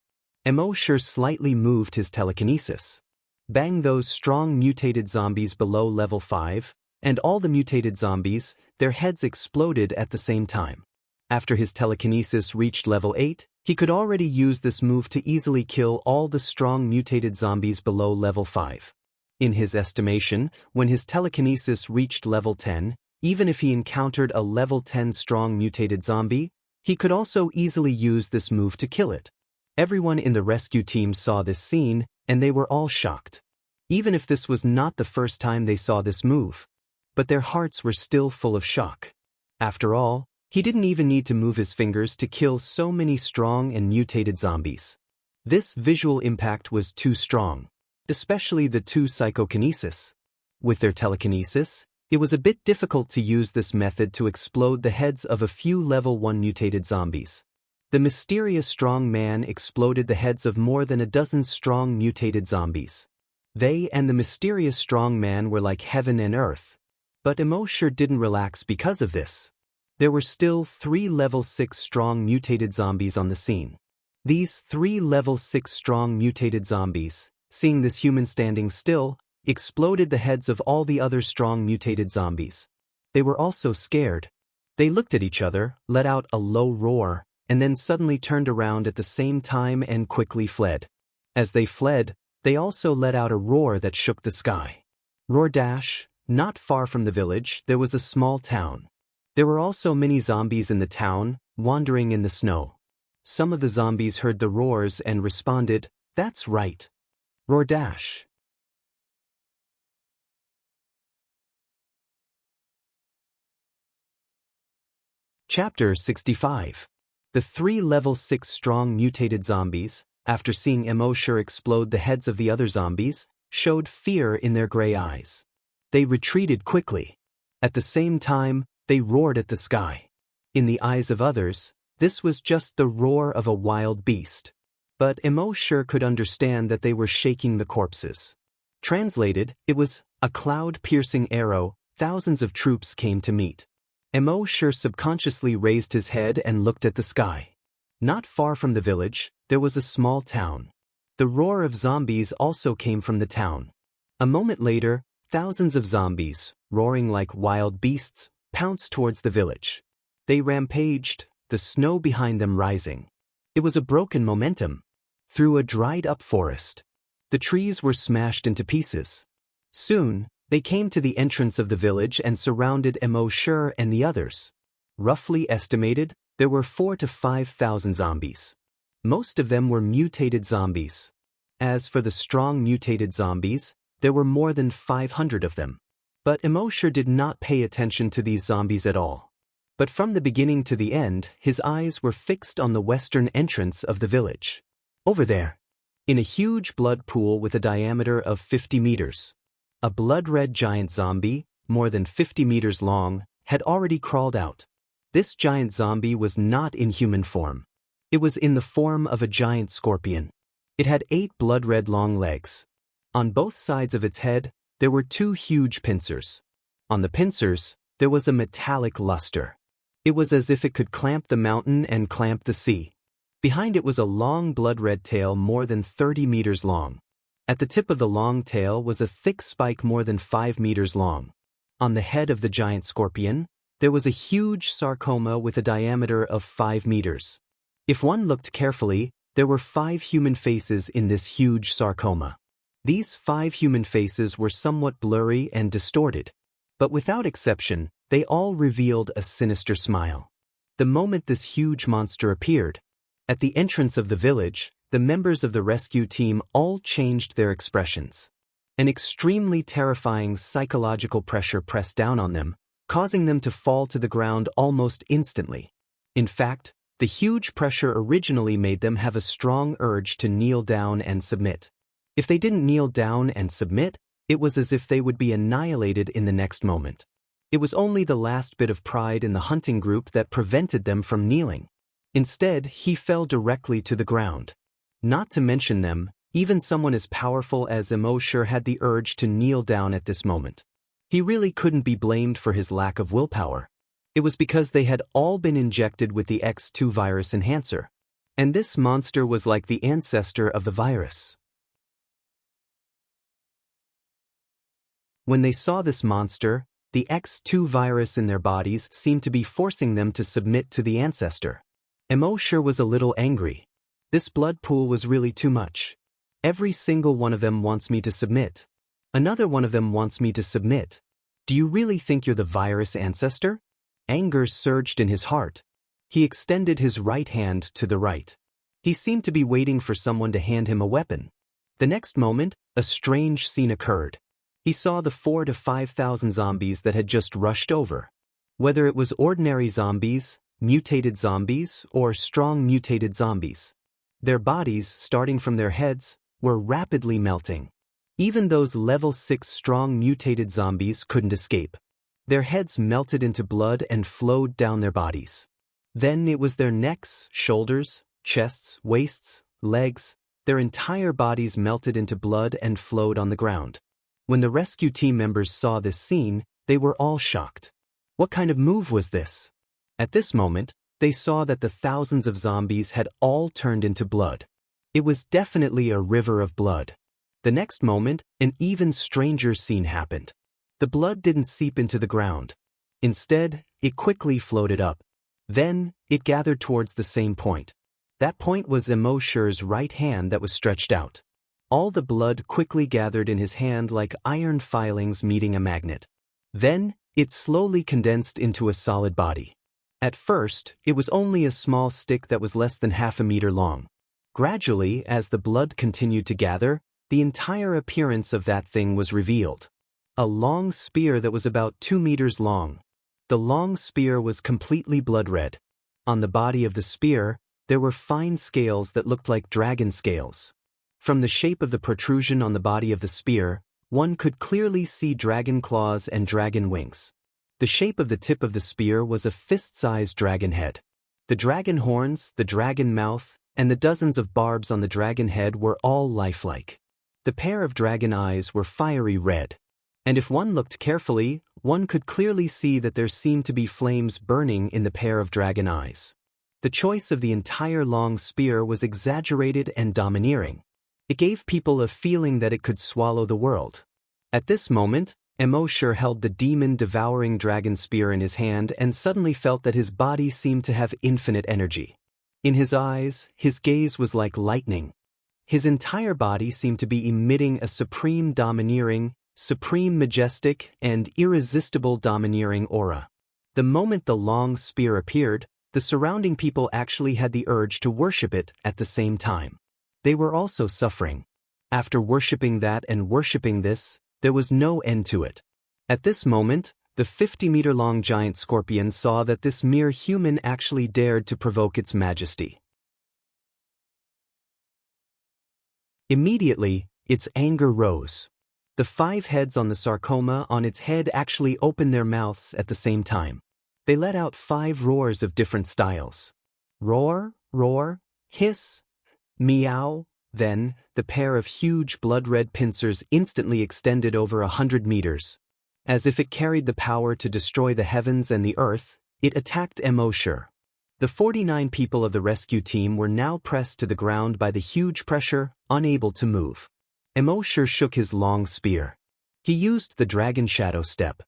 Immortal slightly moved his telekinesis. Bang! Those strong mutated zombies below level 5, and all the mutated zombies, their heads exploded at the same time. After his telekinesis reached level 8, he could already use this move to easily kill all the strong mutated zombies below level 5. In his estimation, when his telekinesis reached level 10, even if he encountered a level 10 strong mutated zombie, he could also easily use this move to kill it. Everyone in the rescue team saw this scene, and they were all shocked. Even if this was not the first time they saw this move. But their hearts were still full of shock. After all, he didn't even need to move his fingers to kill so many strong and mutated zombies. This visual impact was too strong, especially the 2 psychokinesis. With their telekinesis, it was a bit difficult to use this method to explode the heads of a few level 1 mutated zombies. The mysterious strong man exploded the heads of more than a dozen strong mutated zombies. They and the mysterious strong man were like heaven and earth. But Immortal didn't relax because of this. There were still 3 level 6 strong mutated zombies on the scene. These 3 level 6 strong mutated zombies, seeing this human standing still, exploded the heads of all the other strong mutated zombies. They were also scared. They looked at each other, let out a low roar, and then suddenly turned around at the same time and quickly fled. As they fled, they also let out a roar that shook the sky. Roar dash, not far from the village, there was a small town. There were also many zombies in the town, wandering in the snow. Some of the zombies heard the roars and responded, "That's right. Roar dash." Chapter 65. The 3 level 6 strong mutated zombies, after seeing Immortal explode the heads of the other zombies, showed fear in their gray eyes. They retreated quickly. At the same time, they roared at the sky. In the eyes of others, this was just the roar of a wild beast. But Immortal could understand that they were shaking the corpses. Translated, it was a cloud-piercing arrow. Thousands of troops came to meet. Immortal subconsciously raised his head and looked at the sky. Not far from the village, there was a small town. The roar of zombies also came from the town. A moment later, thousands of zombies, roaring like wild beasts, pounced towards the village. They rampaged, the snow behind them rising. It was a broken momentum. Through a dried-up forest. The trees were smashed into pieces. Soon, they came to the entrance of the village and surrounded Immortal and the others. Roughly estimated, there were 4,000 to 5,000 zombies. Most of them were mutated zombies. As for the strong mutated zombies, there were more than 500 of them. But Immortal did not pay attention to these zombies at all. But from the beginning to the end, his eyes were fixed on the western entrance of the village. Over there, in a huge blood pool with a diameter of 50 meters, a blood-red giant zombie, more than 50 meters long, had already crawled out. This giant zombie was not in human form. It was in the form of a giant scorpion. It had 8 blood-red long legs. On both sides of its head, there were 2 huge pincers. On the pincers, there was a metallic luster. It was as if it could clamp the mountain and clamp the sea. Behind it was a long blood-red tail more than 30 meters long. At the tip of the long tail was a thick spike more than 5 meters long. On the head of the giant scorpion, there was a huge sarcoma with a diameter of 5 meters. If one looked carefully, there were 5 human faces in this huge sarcoma. These 5 human faces were somewhat blurry and distorted. But without exception, they all revealed a sinister smile. The moment this huge monster appeared, at the entrance of the village, the members of the rescue team all changed their expressions. An extremely terrifying psychological pressure pressed down on them, causing them to fall to the ground almost instantly. In fact, the huge pressure originally made them have a strong urge to kneel down and submit. If they didn't kneel down and submit, it was as if they would be annihilated in the next moment. It was only the last bit of pride in the hunting group that prevented them from kneeling. Instead, he fell directly to the ground. Not to mention them, even someone as powerful as Immortal had the urge to kneel down at this moment. He really couldn't be blamed for his lack of willpower. It was because they had all been injected with the X2 virus enhancer. And this monster was like the ancestor of the virus. When they saw this monster, the X2 virus in their bodies seemed to be forcing them to submit to the ancestor. Immortal was a little angry. This blood pool was really too much. Every single one of them wants me to submit. Another one of them wants me to submit. Do you really think you're the virus ancestor? Anger surged in his heart. He extended his right hand to the right. He seemed to be waiting for someone to hand him a weapon. The next moment, a strange scene occurred. He saw the 4,000 to 5,000 zombies that had just rushed over. Whether it was ordinary zombies, mutated zombies, or strong mutated zombies. Their bodies, starting from their heads, were rapidly melting. Even those level 6 strong mutated zombies couldn't escape. Their heads melted into blood and flowed down their bodies. Then it was their necks, shoulders, chests, waists, legs, their entire bodies melted into blood and flowed on the ground. When the rescue team members saw this scene, they were all shocked. What kind of move was this? At this moment, they saw that the thousands of zombies had all turned into blood. It was definitely a river of blood. The next moment, an even stranger scene happened. The blood didn't seep into the ground. Instead, it quickly floated up. Then, it gathered towards the same point. That point was Immortal's right hand that was stretched out. All the blood quickly gathered in his hand like iron filings meeting a magnet. Then, it slowly condensed into a solid body. At first, it was only a small stick that was less than half a meter long. Gradually, as the blood continued to gather, the entire appearance of that thing was revealed. A long spear that was about 2 meters long. The long spear was completely blood-red. On the body of the spear, there were fine scales that looked like dragon scales. From the shape of the protrusion on the body of the spear, one could clearly see dragon claws and dragon wings. The shape of the tip of the spear was a fist-sized dragon head. The dragon horns, the dragon mouth, and the dozens of barbs on the dragon head were all lifelike. The pair of dragon eyes were fiery red. And if one looked carefully, one could clearly see that there seemed to be flames burning in the pair of dragon eyes. The choice of the entire long spear was exaggerated and domineering. It gave people a feeling that it could swallow the world. At this moment, Immortal held the demon-devouring dragon spear in his hand and suddenly felt that his body seemed to have infinite energy. In his eyes, his gaze was like lightning. His entire body seemed to be emitting a supreme domineering, supreme majestic, and irresistible domineering aura. The moment the long spear appeared, the surrounding people actually had the urge to worship it at the same time. They were also suffering. After worshipping that and worshipping this, there was no end to it. At this moment, the 50-meter-long giant scorpion saw that this mere human actually dared to provoke its majesty. Immediately, its anger rose. The 5 heads on the sarcoma on its head actually opened their mouths at the same time. They let out 5 roars of different styles. Roar, roar, hiss, meow. Then, the pair of huge blood-red pincers instantly extended over 100 meters. As if it carried the power to destroy the heavens and the earth, it attacked Immortal. The 49 people of the rescue team were now pressed to the ground by the huge pressure, unable to move. Immortal shook his long spear. He used the dragon shadow step.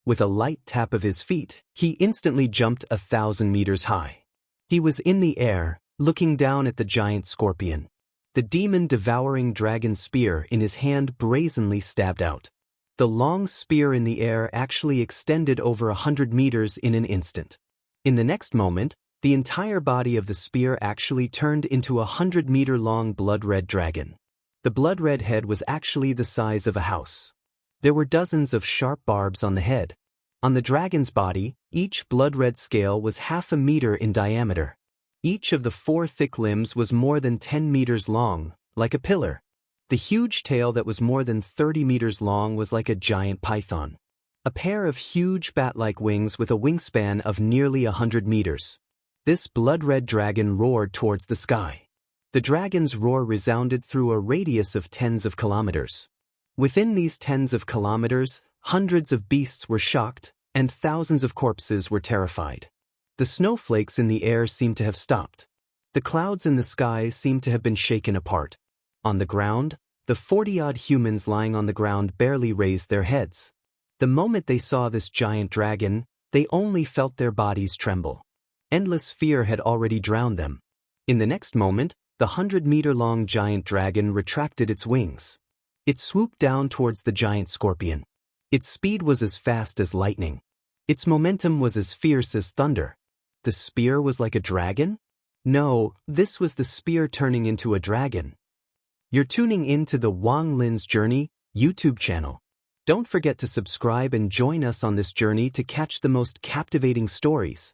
With a light tap of his feet, he instantly jumped 1,000 meters high. He was in the air, looking down at the giant scorpion. The demon-devouring dragon spear in his hand brazenly stabbed out. The long spear in the air actually extended over 100 meters in an instant. In the next moment, the entire body of the spear actually turned into a 100-meter-long blood-red dragon. The blood-red head was actually the size of a house. There were dozens of sharp barbs on the head. On the dragon's body, each blood-red scale was half a meter in diameter. Each of the 4 thick limbs was more than 10 meters long, like a pillar. The huge tail that was more than 30 meters long was like a giant python. A pair of huge bat-like wings with a wingspan of nearly 100 meters. This blood-red dragon roared towards the sky. The dragon's roar resounded through a radius of tens of kilometers. Within these tens of kilometers, hundreds of beasts were shocked, and thousands of corpses were terrified. The snowflakes in the air seemed to have stopped. The clouds in the sky seemed to have been shaken apart. On the ground, the 40-odd humans lying on the ground barely raised their heads. The moment they saw this giant dragon, they only felt their bodies tremble. Endless fear had already drowned them. In the next moment, the 100-meter-long giant dragon retracted its wings. It swooped down towards the giant scorpion. Its speed was as fast as lightning. Its momentum was as fierce as thunder. The spear was like a dragon? No, this was the spear turning into a dragon. You're tuning in to the Wang Lin's Journey YouTube channel. Don't forget to subscribe and join us on this journey to catch the most captivating stories.